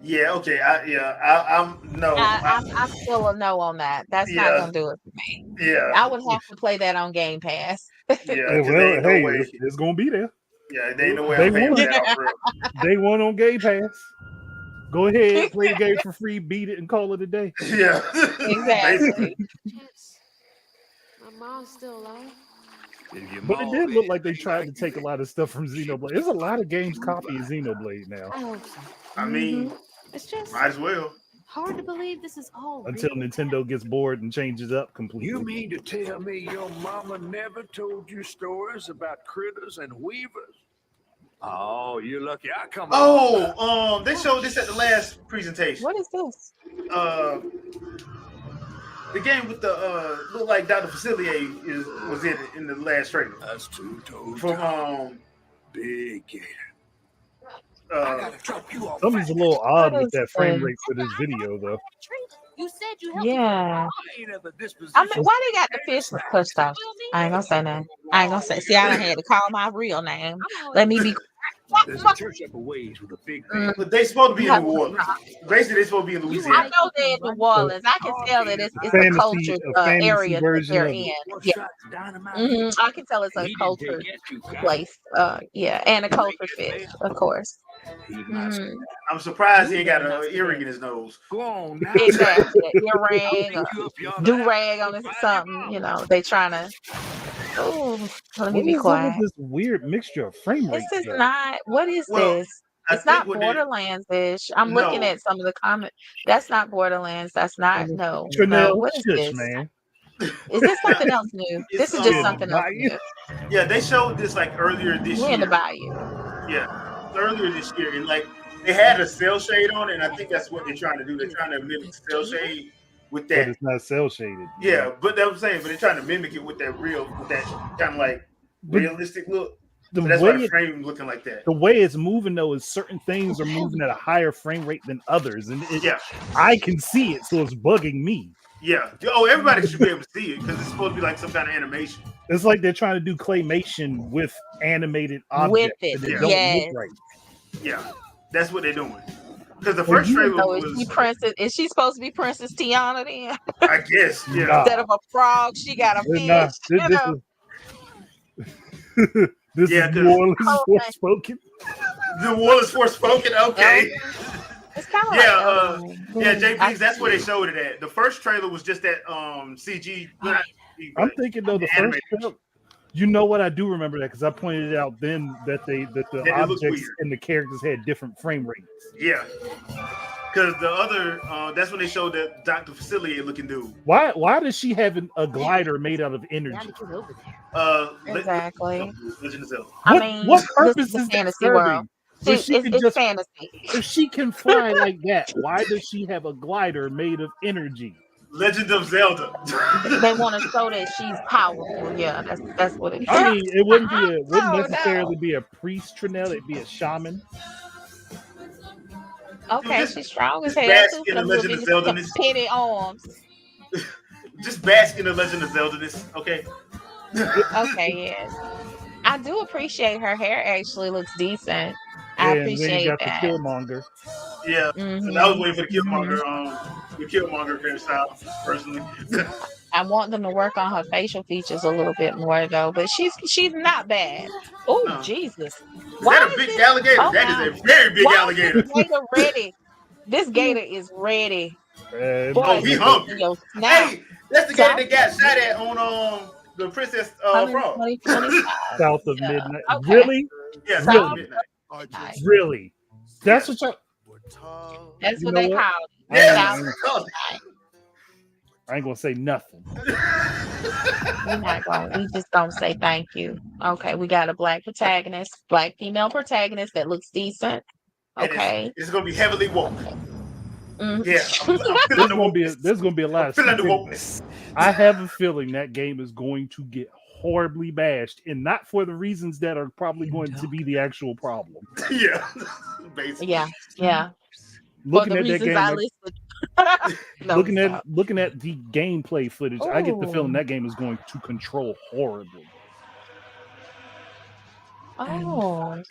Yeah. Okay. I'm no. I'm still a no on that. That's not gonna do it for me. Yeah. I would have to play that on Game Pass. Yeah. Well, There ain't no hey, way. it's gonna be there. Yeah. There ain't no way They I'm paying won. for that for real. They won on Game Pass. Go ahead, play the game for free, beat it, and call it a day. Yeah. Exactly. My mom's still alive. But it did look like they tried to take a lot of stuff from Xenoblade. There's a lot of games copying Xenoblade now. I hope so. I mean, It's just might as well. hard to believe this is all Until real. Nintendo gets bored and changes up completely. You mean to tell me your mama never told you stories about critters and weavers? Oh, you're lucky I come along. Oh, they showed this at the last presentation. What is this? The game with the look like Dr. Facilier was in the last trailer. That's two-toed. From Big Gator. I gotta drop you off. Something's a little odd What with is that frame this? rate for this video, though. You said you helped Yeah. I ain't ever disposition. I mean, why they got the fish pushed off? I ain't gonna say nothing. I ain't gonna say. See, I done had to call my real name. Let me be. There's a church up a ways with a big thing. But they supposed to be in New Orleans. Basically, they supposed to be in I Louisiana. know they're in New Orleans. I can tell that it's a Fantasy- cultured a fantasy area that version they're of it. in. Yeah. I can tell it's a cultured place. Yeah, and a cultured fish, of course. I'm surprised he ain't got an earring in his nose. Go on now. Exactly. An earring, do rag on it or something. You know, they trying to. Oh, let me What be is up quiet. with this weird mixture of frame rates? This is though? not. What is Well, this? I It's think not what they- Borderlands-ish. I'm looking No. at some of the comments. That's not Borderlands. That's not. No. Trinell, No. What is shush, this? man. Is this something else new? It's, This is just um, something else new. Yeah, they showed this like earlier this We're in the year. bayou. Yeah, earlier this year, and like they had a cell shade on it, and I think that's what they're trying to do. They're trying to mimic cell shade with But that. it's not cell shaded. Yeah, but that's what I'm saying. But they're trying to mimic it with that kind of like But realistic look. the So that's way why the it- frame looking like that. The way it's moving though is certain things are moving at a higher frame rate than others, and Yeah. I can see it, so it's bugging me. Yeah. Oh, everybody should be able to see it because it's supposed to be like some kind of animation. It's like they're trying to do claymation with animated objects, With it, and it don't yes. look right. Yeah, that's what they're doing. Because the Well, first you trailer So was, is she supposed to be Princess Tiana then? I guess, yeah. Nah. Instead of a frog, she got a fish. Nah, you this know? this Yeah, is 'cause- New Orleans Oh, Forspoken. The Wall is Forspoken. Okay. It's kind of Yeah, like yeah, JP's. That's where they showed it at. The first trailer was just that CG. I'm thinking though the first animated. trailer, You know what? I do remember that because I pointed out then that the That it looked objects weird. and the characters had different frame rates. Yeah. Because the other, that's when they showed that Dr. Facilier looking dude. Why does she have a glider made out of energy? Exactly. Legend of Zelda. I mean, What this purpose is the is that fantasy world. serving? It's fantasy. If she can fly like that, why does she have a glider made of energy? Legend of Zelda. They want to show that she's powerful. Yeah, that's what it is. I mean, it wouldn't necessarily be a priest, Trinell. It'd be a shaman. Okay, she's strong as just hell bask too. in For the them Legend little of bitty Zelda-ness. penny arms. Just bask in the Legend of Zelda-ness, okay? Okay, yes. I do appreciate her hair. Actually, looks decent. I And then you appreciate got that. the Killmonger. Yeah, and I was waiting for the Killmonger hairstyle, personally. I want them to work on her facial features a little bit more though, but she's not bad. Oh No. Jesus! Is that a big alligator? Oh, That wow. is a very big Why alligator. is this gator ready? This gator is ready. Oh, he hungry. Your snap. Hey, that's the gator that got shot at on the Princess Frog. 125. South of midnight. Okay. Really? Yeah, Really? South of midnight. Really? That's what y'all. That's You what know they what? call it. Yeah, South man. of midnight. I ain't gonna say nothing. We're not going. We just don't say thank you. Okay, we got a black female protagonist that looks decent. And Okay. it's gonna be heavily woke. Mhm. Yeah, I'm feeling the wokeness. There's gonna be a lot of Feeling the stupidity. wokeness. I have a feeling that game is going to get horribly bashed, and not for the reasons that are probably going to be the actual problem. Yeah, basically. Yeah. Looking For the at that reasons game, I listed. No, looking at the gameplay footage, I get the feeling Ooh. that game is going to control horribly. Oh.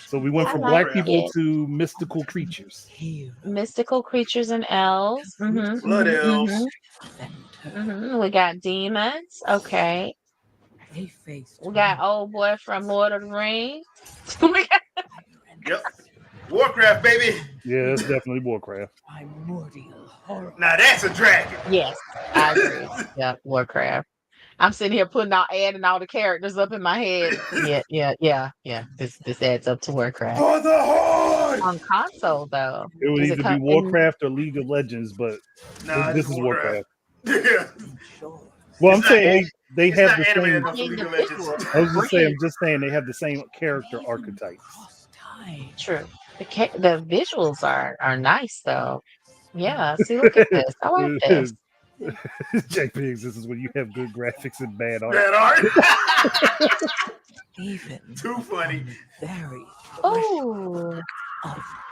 So we went I from like black people it. to mystical creatures. Mystical creatures and elves. Blood elves. We got demons. Okay. We got old boy from Lord of the Rings. Yep. Warcraft, baby. Yeah, it's definitely Warcraft. Now that's a dragon. Yes, I agree. Yeah, Warcraft. I'm sitting here adding all the characters up in my head. Yeah. This adds up to Warcraft. For the Horde! On console though. It would Does either come be Warcraft or League of Legends, but Nah, this it's is Warcraft. Yeah. Well, I'm It's saying not- they it's have not the animated same. enough for League of Legends. I was just saying they have the same character archetypes. True. The visuals are nice though. Yeah. See, look at this. I like this. Jack Pigs, this is when you have good graphics and bad art. Bad art. Too funny. Oh.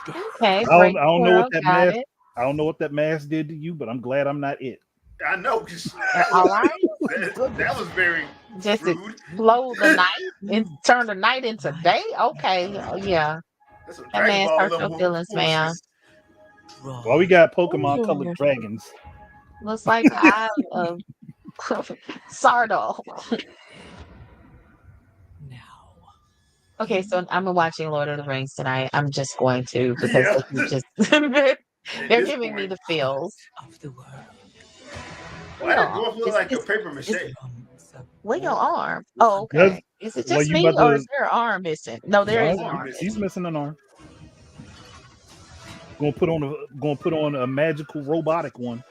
Okay. I don't know what that got mask. it. I don't know what that mask did to you, but I'm glad I'm not it. I know. 'Cause All right. that was very Just rude. explode the night and turn the night into day. Okay. Oh, yeah. That's some That Dragon man's Ball hurt your level feelings, man. foolishness. Well, we got Pokemon Ooh. colored dragons. Looks like the eye of Sardo. Okay, so I'm watching Lord of the Rings tonight. I'm just going to because Yeah. they just they're giving me the feels. Why did Dwarf look like a paper mache? Where your arm? Oh, okay. That's- Is it well, just you me about or to- is there an arm missing? No, there is an No, arm. he's missing an arm. Gonna put on a magical robotic one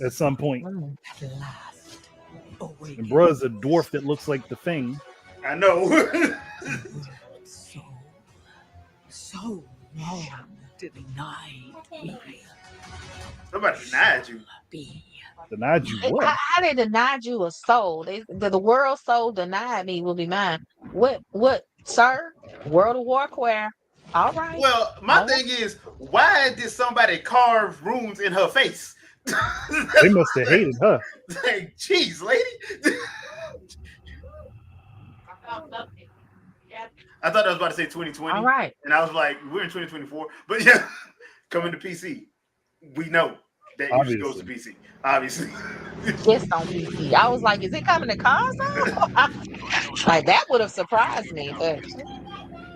at some point. Mm. And bruh's a dwarf that looks like the Thing. I know. So long denied me. Somebody denied you. Denied you what? How they denied you a soul? The world soul denied me will be mine. What, sir? World of Warcraft. All right. Well, my thing is, why did somebody carve runes in her face? They must have hated her. Like, jeez, lady. I thought I was about to say 2020. All right. And I was like, we're in 2024. But yeah, coming to PC. We know that usually goes to PC. Obviously. Just on PC. I was like, is it coming to console? Like, that would have surprised me. But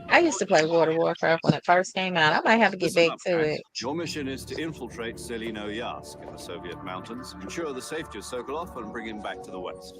I used to play World of Warcraft when it first came out. I might have to get back to it. Your mission is to infiltrate Selino Yask in the Soviet mountains, ensure the safety of Sokolov, and bring him back to the West.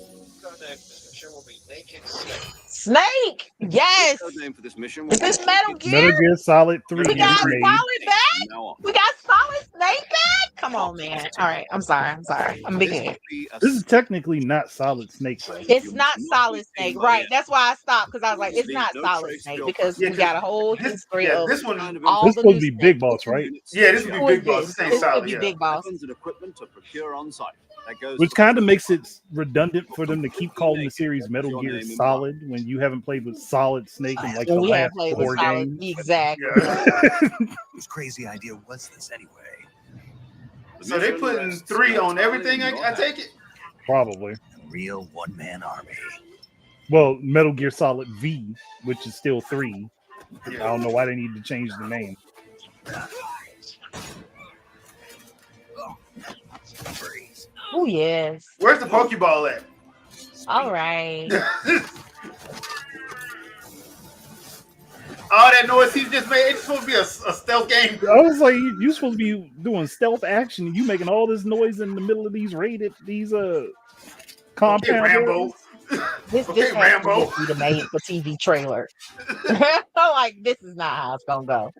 Snake! Yes! The name for this mission Is this Metal Gear? Metal Gear Solid 3. We got is made. Solid back? We got Solid Snake back? Come on, man. All right, I'm sorry. I'm beginning. This is technically not Solid Snake, though. It's not Solid Snake, right? That's why I stopped, because I was like, it's not Solid Snake, because we got a whole history of this one. all This the supposed new to be Big Boss, right? Yeah, this would be Big Boss. This ain't This would Solid. be Yeah. Big Boss. Weapons and equipment to procure on site. That goes Which kind of makes it redundant for them to keep calling the series Metal Gear Solid when you haven't played with Solid Snake in like the We last haven't played with 4 Solid. games. Exactly. Whose crazy idea was this anyway? So they putting 3 on everything. I take it. Probably. A real one-man army. Well, Metal Gear Solid V, which is still 3. I don't know why they need to change the name. Oh, yes. Where's the Pokeball at? All right. All that noise he just made, it's supposed to be a stealth game. I was like, you supposed to be doing stealth action. You making all this noise in the middle of these compound. Okay, Rambo. This Okay, has Rambo. to be the made for TV trailer. I'm like, this is not how it's gonna go.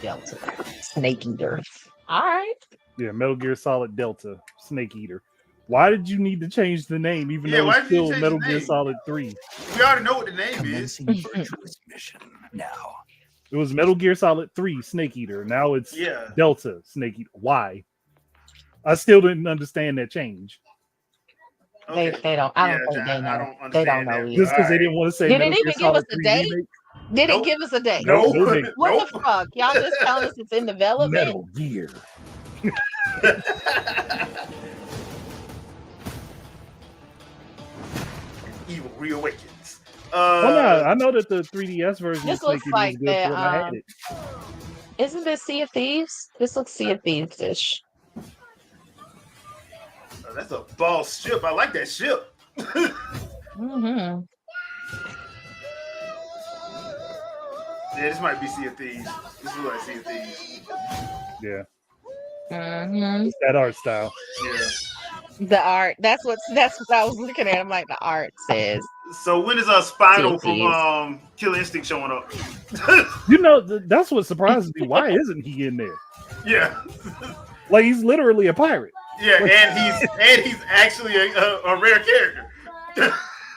Delta Snake Eater. All right. Yeah, Metal Gear Solid Delta Snake Eater. Why did you need to change the name, even Yeah, though why it's did you still change Metal the Gear name? Solid 3? We already know what the name is. Virtuous mission now. It was Metal Gear Solid 3 Snake Eater. Now it's Delta Snake Eater. Why? I still didn't understand that change. They don't. I don't think they know. They don't know either. Just because they didn't want to say Did it Metal even Gear give Solid us a 3 date? remake. Did it give us a date? Nope. No date. What the fuck? Y'all just telling us it's in development? Metal Gear. Evil reawakens. Oh no, I know that the 3DS version This of Snake looks Eater like was good for when I had it. Isn't this Sea of Thieves? This looks Sea of Thieves-ish. That's a boss ship. I like that ship. Mm-hmm. Yeah, this might be Sea of Thieves. This is like Sea of Thieves. Yeah. Mm-hmm. It's that art style. Yeah. The art. That's what I was looking at. I'm like, the art says. So when is Spinal Sea of from Killer Instinct showing up? You know, that's what surprises me. Why isn't he in there? Yeah. Like he's literally a pirate. Yeah, and he's actually a rare character.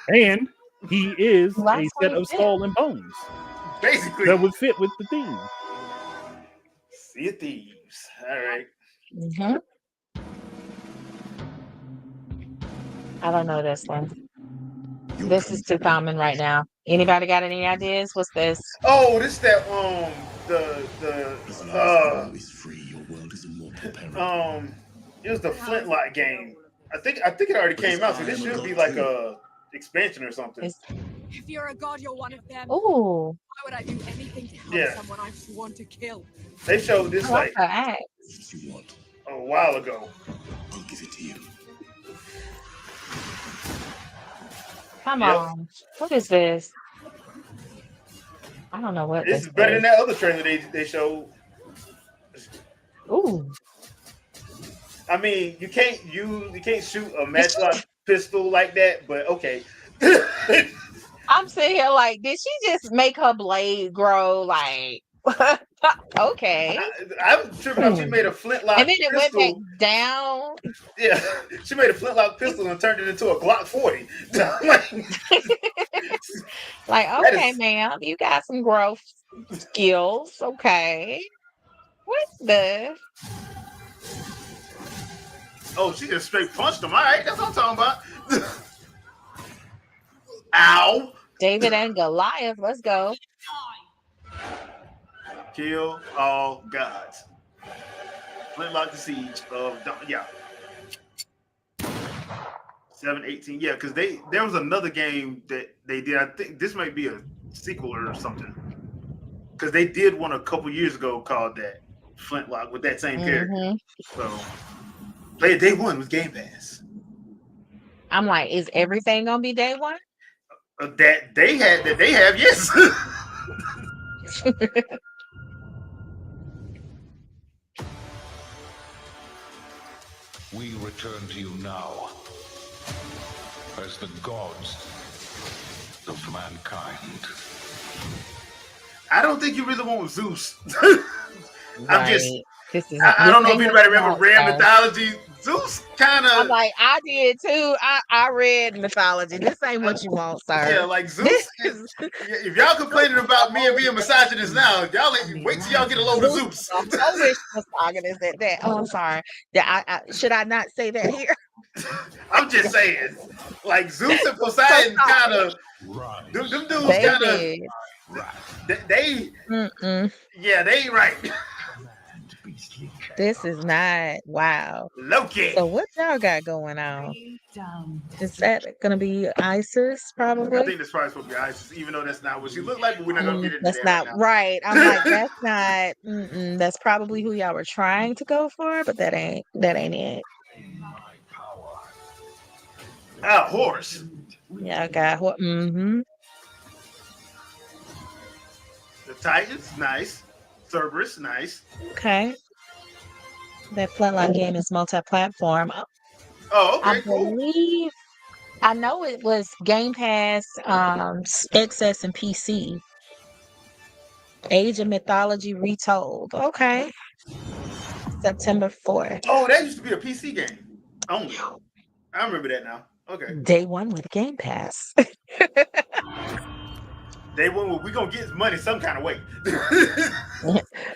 And he is Last a set one of fit. skull and bones Basically. that would fit with the theme. Sea of Thieves. All right. Mm-hmm. I don't know this one. This is too common right now. Anybody got any ideas? What's this? Oh, this that it was the Flintlock game. I think it already came out, so this should be like a expansion or something. If you're a god, you're one of them. Ooh. Why would I do anything to help Yeah. someone I've sworn to kill? They showed this I like like her act. a while ago. I'll give it to you. Come Yep. on. What is this? I don't know what This this is better is. than that other trailer they showed. Ooh. I mean, you can't shoot a matchlock pistol like that, but okay. I'm sitting here like, did she just make her blade grow? Like, okay. I'm tripping out. She made a flintlock And then it went pistol. back down. Yeah, she made a flintlock pistol and turned it into a Glock 40. Like, That okay, is- ma'am, you got some growth skills. Okay. What the? Oh, she just straight punched him. All right, that's what I'm talking about. Ow! David and Goliath. Let's go. Kill all gods. Flintlock the Siege of yeah. 7/18. Yeah, because there was another game that they did. I think this might be a sequel or something. Because they did one a couple years ago called that Flintlock with that same character. So play it day one with Game Pass. I'm like, is everything gonna be day one? That they have, yes. We return to you now as the gods of mankind. I don't think you really want Zeus. I'm just. Right. I don't know if ain't anybody what you remember want, Ram sir. mythology. Zeus kind I'm of. like, I did too. I read mythology. This ain't what you want, sir. Yeah, like Zeus. If y'all complaining about me and being misogynist now, y'all wait till y'all get a load of Zeus. Always misogynist at that. Oh, I'm sorry. Yeah, should I not say that here? I'm just saying, like Zeus and Poseidon kind of. Them dudes kind of. They. Yeah, they ain't right. This is not wow. Loki. So what y'all got going on? Is that gonna be ISIS? Probably. I think that's probably supposed to be ISIS, even though that's not what she looked like. But we're not gonna get into That's that not right now. right. I'm like, that's not. That's probably who y'all were trying to go for, but that ain't it. Horse. Yeah, I got what? The Titans, nice. Cerberus, nice. Okay. That Flatline game is multi-platform. Oh, okay, I believe. I know it was Game Pass, XS, and PC. Age of Mythology Retold. Okay. September 4th. Oh, that used to be a PC game only. I remember that now. Okay. Day one with Game Pass. Day one, we're going to get money some kind of way.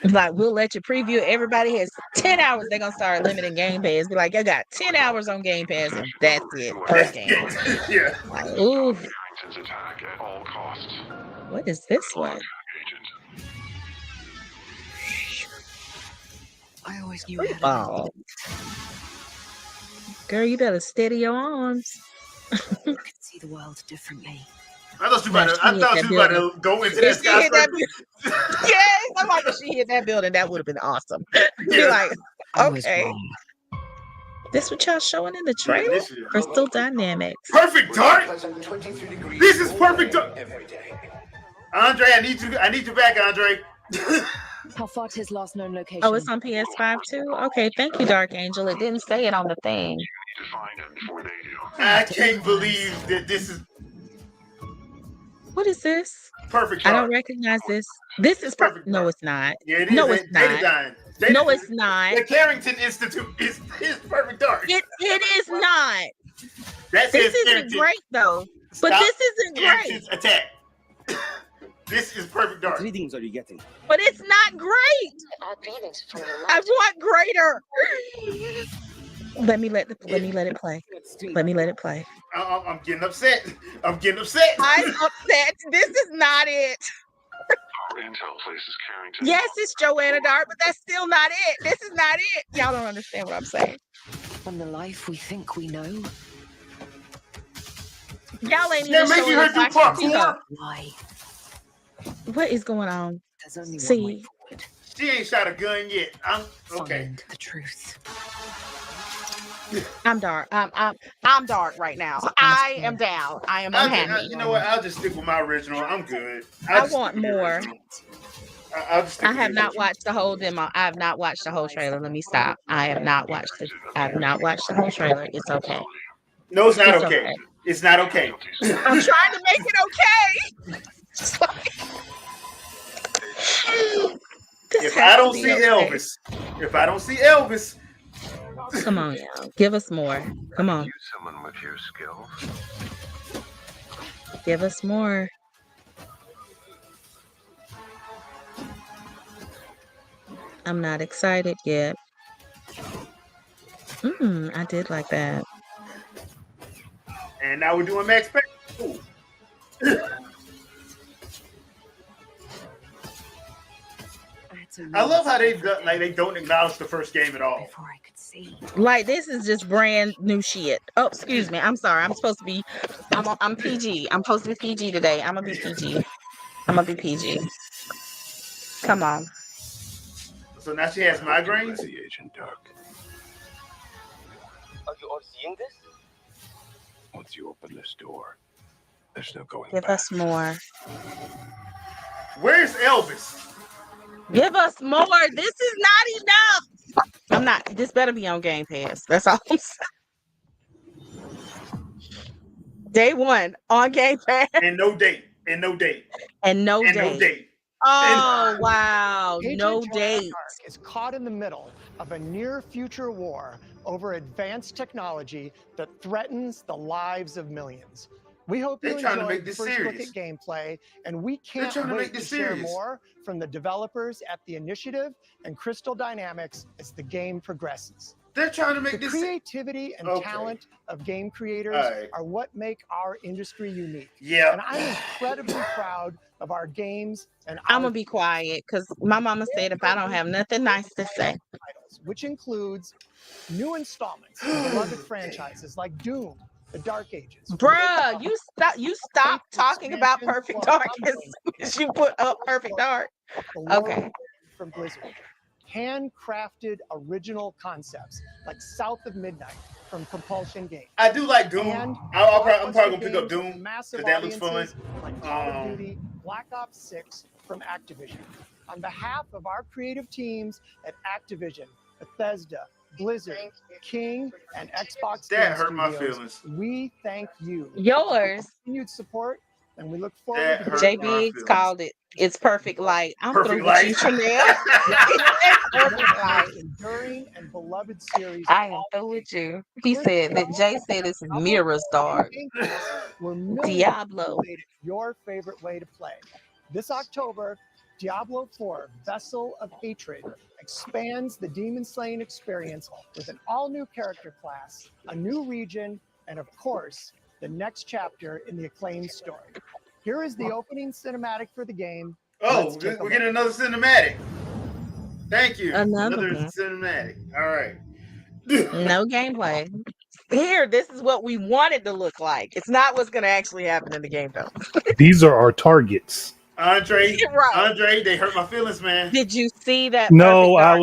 Like, we'll let you preview. Everybody has 10 hours. They're going to start limiting Game Pass. Be like, you got 10 hours on Game Pass, and that's it. Per game. Yeah. Like, ooh. What is this one? I always knew Free ball. Girl, you better steady your arms. I could see the world differently. I thought you about to go into that skyscraper. Yes, I'm like, if she hit that building, that would have been awesome. Be like, okay. This what y'all showing in the trailer? Crystal Dynamics. Perfect dark. This is perfect dark. Andre, I need you back, Andre. How far to his last known location? Oh, it's on PS5 too? Okay, thank you, Dark Angel. It didn't say it on the thing. I can't believe that this is. What is this? Perfect dark. dark. I don't recognize this. This is perfect. No, it's not. Yeah, it is. No, it's not. No, it's not. The Carrington Institute is perfect dark. It is not. This isn't great though. But this isn't great. Attack. This is perfect dark. What readings are you getting? But it's not great. I want greater. Let me let it play. Let me let it play. I'm getting upset. I'm upset. This is not it. Yes, it's Joanna Dark, but that's still not it. This is not it. Y'all don't understand what I'm saying. On the life we think we know. Y'all ain't even They're making her do parkour. Why? What is going on? There's only See, one way forward. She ain't shot a gun yet. I'm okay. Find the truth. I'm dark. I'm dark right now. I am down. I am unhappy. You know what? I'll just stick with my original. I'm good. I want more. I have not watched the whole demo. I have not watched the whole trailer. Let me stop. I have not watched the whole trailer. It's okay. No, it's not okay. It's not okay. I'm trying to make it okay. If I don't see Elvis, come on, y'all. Give us more. Come on. Someone with your skills. Give us more. I'm not excited yet. I did like that. And now we're doing Max Payne. I love how they don't acknowledge the first game at all. Before I could see. Like, this is just brand new shit. Oh, excuse me. I'm sorry. I'm supposed to be. I'm PG. I'm supposed to be PG today. I'm gonna be PG. Come on. So now she has migraines. Agent Dark. Are you all seeing this? Once you open this door, There's no going Give back. us more. Where's Elvis? Give us more. This is not enough. I'm not. This better be on Game Pass. That's all I'm saying. Day one on Game Pass. And no date. And no date. And no And date. no date. Oh, wow. Agent No Joanna date. Dark is caught in the middle of a near-future war over advanced technology that threatens the lives of millions. We hope you They're trying to enjoyed make the this first look serious. at gameplay, and we can't trying to wait make to this share serious. more from the developers at the initiative and Crystal Dynamics as the game progresses. They're trying to make The this creativity and Okay. talent of game creators Alright. are what make our industry unique. Yeah. And I'm incredibly proud of our games and I'm our going to be quiet because my mama said if I don't have nothing nice to say. titles, which includes new installments of beloved franchises like Doom, The Dark Ages. Bruh, you stop talking about Perfect Dark as soon as you put up Perfect Dark. Okay. From Blizzard. Handcrafted original concepts like South of Midnight from Propulsion Games. I do like Doom. And I'm probably gonna pick up games with Doom massive because that looks fun. audiences like Call of Duty, Black Ops 6 from Activision. On behalf of our creative teams at Activision, Bethesda, Blizzard, King, and Xbox That Game hurt my Studios, feelings. we thank you. Yours. For continued support, and we look forward That to hurt J my Biggs feelings. called it. It's perfect light. I'm Perfect through with you, light. Chanel. It's perfect light. enduring and beloved series. I am through with you. He said that Jay said it's Mirror's Dark. Where millions Diablo. made it your favorite way to play. This October, Diablo 4 Vessel of Hatred expands the demon slaying experience with an all-new character class, a new region, and of course, the next chapter in the acclaimed story. Here is the opening cinematic for the game. Oh, we're getting another cinematic. Thank you. Another one. Cinematic. All right. No gameplay. Here, this is what we want it to look like. It's not what's going to actually happen in the game, though. These are our targets. Andre, Right. Andre, they hurt my feelings, man. Did you see that? No, Perfect I Dark?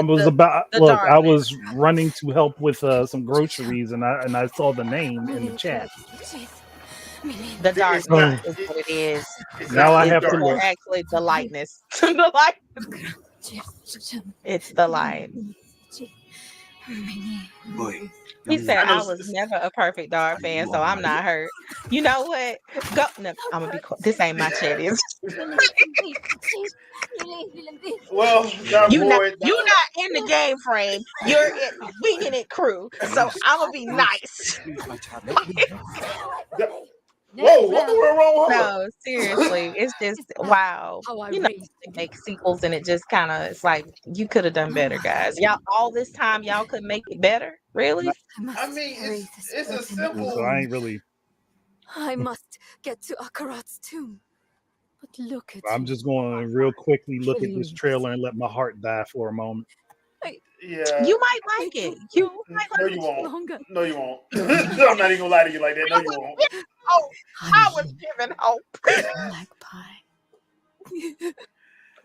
was The about the look, I darkness. was running to help with some groceries and I saw the name in the chat. The darkness not- is what it is. Now I It's have to the- look. Actually, the lightness. The light. It's the light. Boy. He said I was never a Perfect Dark fan, so I'm not hurt. You know what? Go. No, I'm gonna be. This ain't my chat. Is Well, you not in the game frame. You're winging it crew. So I'm gonna be nice. Whoa, what the world wrong with her? No, seriously, it's just wow. You know, they make sequels and it just kind of it's like you could have done better, guys. Y'all all this time y'all could make it better. Really? I mean, it's a simple. So I ain't really. I must get to Akarat's tomb. But look at I'm just going to real quickly look at this trailer and let my heart die for a moment. Yeah. You might like it. You might No, like you it. won't. No, you won't. I'm not even gonna lie to you like that. No, you won't. Oh, I was given hope.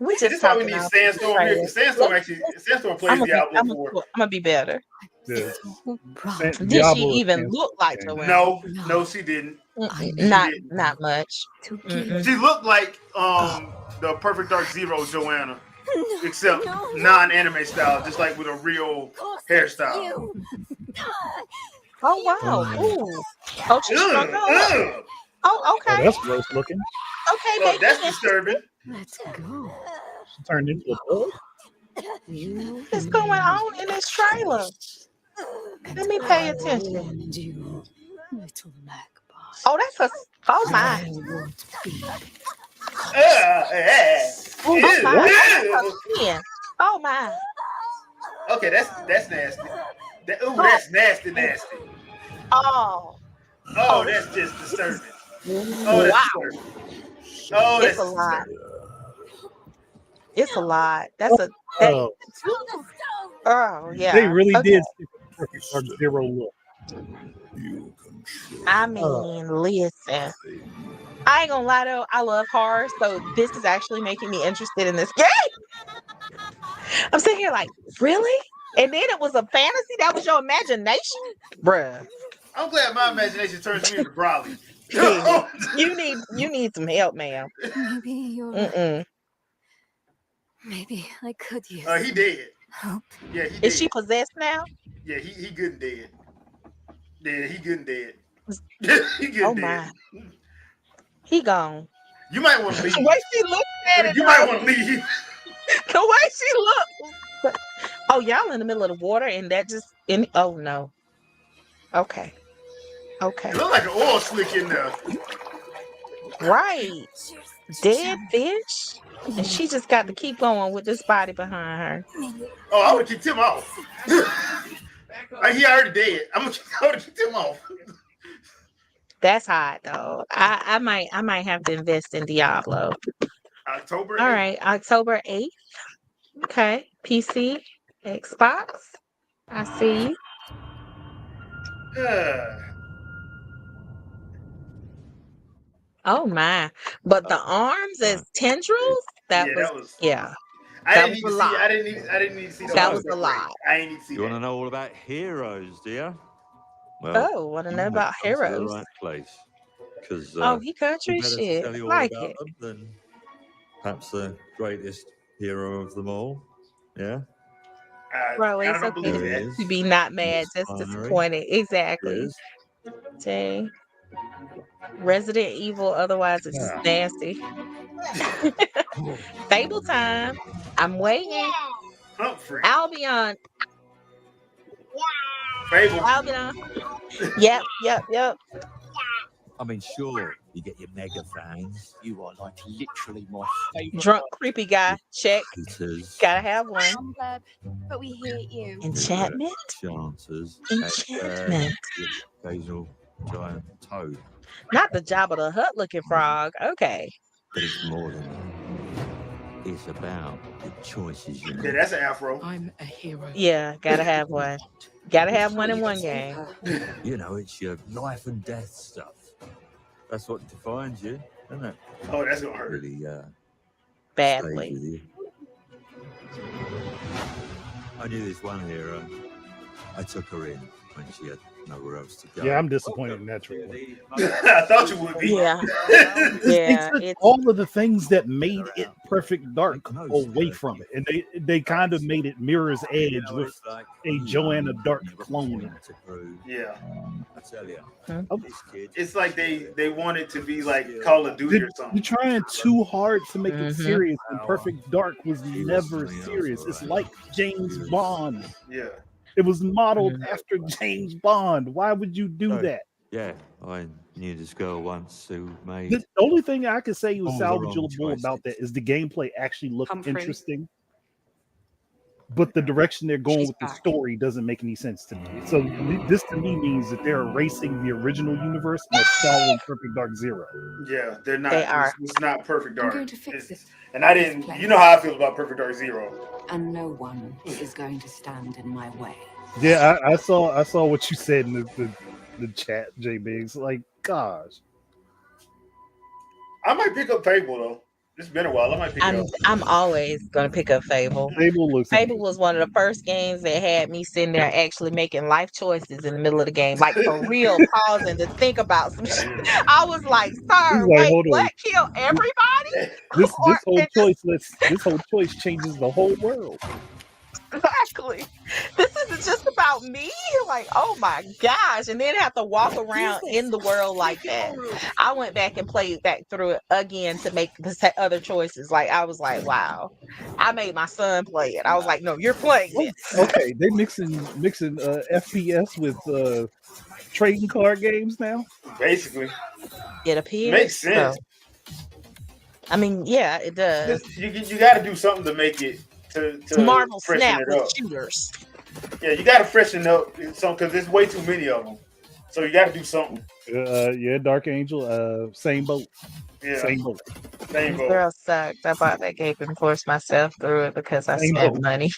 We just This is why we talking need out Sandstorm the here. trail. Sandstorm plays Diablo 4. I'm gonna be better. Yeah. Did she Diablo even is look like game. Joanna? No, she didn't. Not much. She looked like the Perfect Dark Zero Joanna, except non-anime style, just like with a real hairstyle. Oh wow! Ooh. Oh, she strung up. Oh, Oh, okay. that's gross looking. Okay, Oh, make that's it disturbing. Let's go. She turned into a bug. What's going on in this trailer? Let me pay attention. Little magpie. Oh, that's a. Oh my. Oh my. Yeah. Oh my. Okay, that's nasty. That's nasty. Oh. Oh, that's just disturbing. Oh, that's disturbing. Oh, It's that's a lot. disturbing. It's a lot. That's a. Oh, Oh yeah. they really Okay. did stick with Perfect Dark Zero look. I mean, listen. I ain't gonna lie though, I love horror, so this is actually making me interested in this game. I'm sitting here like, really? And then it was a fantasy? That was your imagination? Bruh. I'm glad my imagination turns me into Brawley. You need some help, ma'am. Maybe you're right. Mm-mm. Maybe I could use. He dead. Hope. Yeah, he dead. Is she possessed now? Yeah, he good and dead. Yeah, he good and dead. He good Oh and dead. my. He gone. You might want to leave. The way she looked at it, You might want to leave. the way she looked. Oh, y'all in the middle of the water, and that just oh no. Okay. It look like an oil slick in there. Right. Dead fish. And she just got to keep going with this body behind her. Oh, I would kick him off. He already dead. I would kick him off. That's hot though. I might have to invest in Diablo. October 8th. All right, October 8th. Okay. PC, Xbox. I see you. Oh my. But the arms as tendrils? That was yeah. I That didn't was need a to see. lot. I didn't need to see. That was a lot. I ain't need to see You want to that. know all about heroes, do you? Oh, want to know about come to the heroes? right place. Because Oh, he country better shit. to tell you all Like about it. them than perhaps the greatest hero of them all. Yeah. Bro, it's don't okay believe to that. be not mad, just Binary. disappointed. Exactly. Yes. Dang. Resident Evil, otherwise it's just nasty. Fable time. I'm waiting. Humphrey. Albion. Fable. Albion. Yep. I mean, sure, you get your mega fans. You are like literally my favorite. Drunk creepy guy. Check. Haters. Gotta have one. But we hate you. Enchantment. Chances. Enchantment. Occasional giant toad. Not the Jabba the Hutt looking frog. Okay. But it's more than that. It's about the choices you Yeah, make. that's an afro. I'm a hero. Yeah, gotta have one. Gotta have one in one game. You know, it's your life and death stuff. That's what defines you, isn't it? Oh, that's gonna hurt. Really, Badly. stays with you. I knew this one hero. I took her in when she had nowhere else to go. Yeah, I'm disappointed in that trailer. I thought you would be. Yeah. They Yeah. took It's all of the things that made it Perfect Dark away from it, and they kind of made it Mirror's Edge with a Joanna Dark clone. Yeah. I tell you, this kid. It's like they wanted to be like Call of Duty or something. You're trying too hard to make it serious, and Perfect Dark was never serious. It's like James Bond. Yeah. It was modeled after James Bond. Why would you do that? Yeah, I knew this girl once who made. The only thing I can say was all the wrong salvageable about that is the gameplay actually looked Humphrey. interesting, but the direction they're going with the story doesn't make any sense to me. So this to me means that they're erasing the original universe and they're following Perfect Dark Zero. Yeah, they're not. They are. It's not Perfect Dark. going to fix it. And I didn't. You know how I feel about Perfect Dark Zero. And no one is going to stand in my way. Yeah, I saw what you said in the chat, J Biggs. Like, gosh. I might pick up Fable though. It's been a while. I might pick it up. I'm always gonna pick up Fable. Fable was one of the first games that had me sitting there actually making life choices in the middle of the game, like for real, pausing to think about some shit. I was like, "Sir, He's like, wait, hold on. what? Kill everybody?" This whole choice changes the whole world. Exactly. This isn't just about me. Like, oh my gosh. And then have to walk around in the world like that. I went back and played back through it again to make the other choices. Like, I was like, wow. I made my son play it. I was like, no, you're playing it. Okay, they mixing FPS with trading card games now. Basically, it appears. Makes sense. So. I mean, yeah, it does. You got to do something to make it to Marvel freshen Snap it with up. shooters. Yeah, you got to freshen up some because there's way too many of them. So you got to do something. Yeah, Dark Angel, same boat. Yeah, Same boat. Same boat. Girl sucked. I bought that game and forced myself through it because I Same spent boat. money.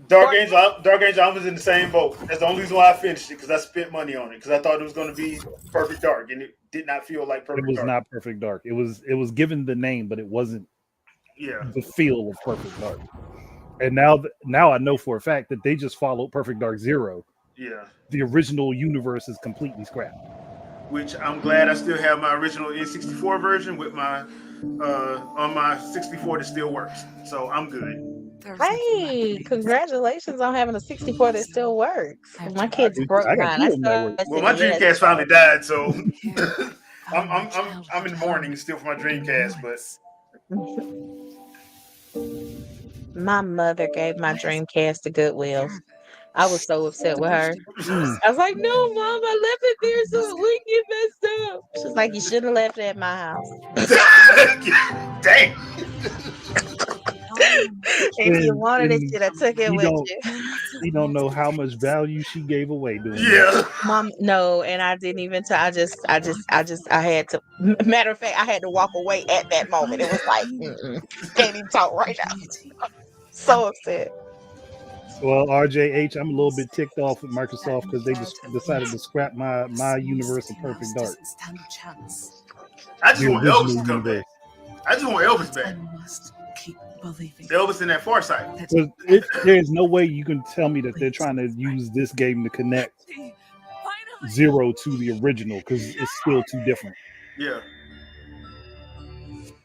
Dark Angel, I was in the same boat. That's the only reason why I finished it because I spent money on it because I thought it was going to be Perfect Dark and it did not feel like It Perfect was Dark. not Perfect Dark. It was given the name, but it wasn't Yeah, the feel of Perfect Dark. And now I know for a fact that they just followed Perfect Dark Zero. yeah. The original universe is completely scrapped. which I'm glad I still have my original N64 version with my on my 64 that still works. So I'm good. Hey, congratulations on having a 64 that still works. My kids broke I got mine. two I of them that still work. Well, invested my in yes. Dreamcast finally died, so I'm in the mourning still for my Dreamcast, but My mother gave my Dreamcast to Goodwill. I was so upset with her. I was like, "No, Mom, I left it there so we get messed up." She's like, "You shouldn't have left it at my house." Dang. If you wanted it, And should have took it you with don't you. you don't know how much value she gave away doing Yeah. that. Mom, no, and I didn't even tell. I had to. Matter of fact, I had to walk away at that moment. It was like, can't even talk right now. So upset. Well, RJH, I'm a little bit ticked off with Microsoft because they just decided to scrap my universe of Perfect Dark. I just The want original Elvis to come universe. back. I just want Elvis back. Elvis in that Far Side. There's no way you can tell me that they're trying to use this game to connect Zero to the original because it's still too different. Yeah.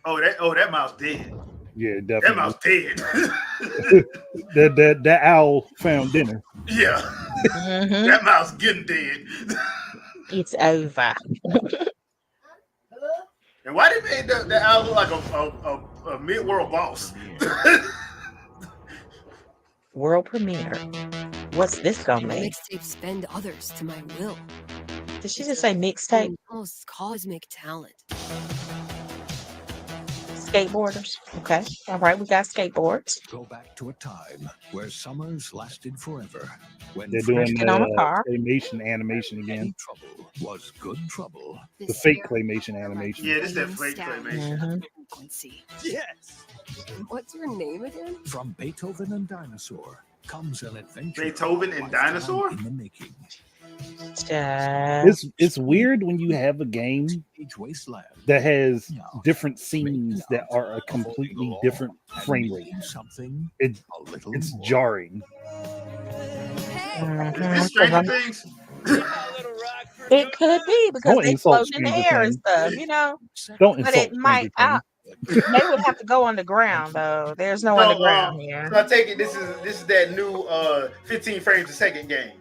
Oh, that mouse dead. Yeah, That definitely. mouse dead. that owl found dinner. Yeah. Mm-hmm. That mouse getting dead. It's over. And why they made that owl look like a mid-world boss? World premiere. What's this gonna be? Mixtapes bend others to my will. Did she just say mixtape? Most cosmic talent. Skateboarders. Okay. All right, we got skateboards. Go back to a time where summers lasted forever. When They're doing Drifting on a car. claymation animation again. trouble was good trouble. The fake claymation animation. Yeah, this is that fake claymation. Yes. What's your name again? From Beethoven and Dinosaur comes an adventure. Beethoven and Dinosaur? In the making. It's weird when you have a game that has different scenes that are a completely different frame rate. It's jarring. Is this Stranger Things? It could be because Don't they insult float in the Stranger air and Things. stuff, you know. Don't But insult it might. They would have to go underground though. There's no underground here. So I take it this is that new 15 frames a second game.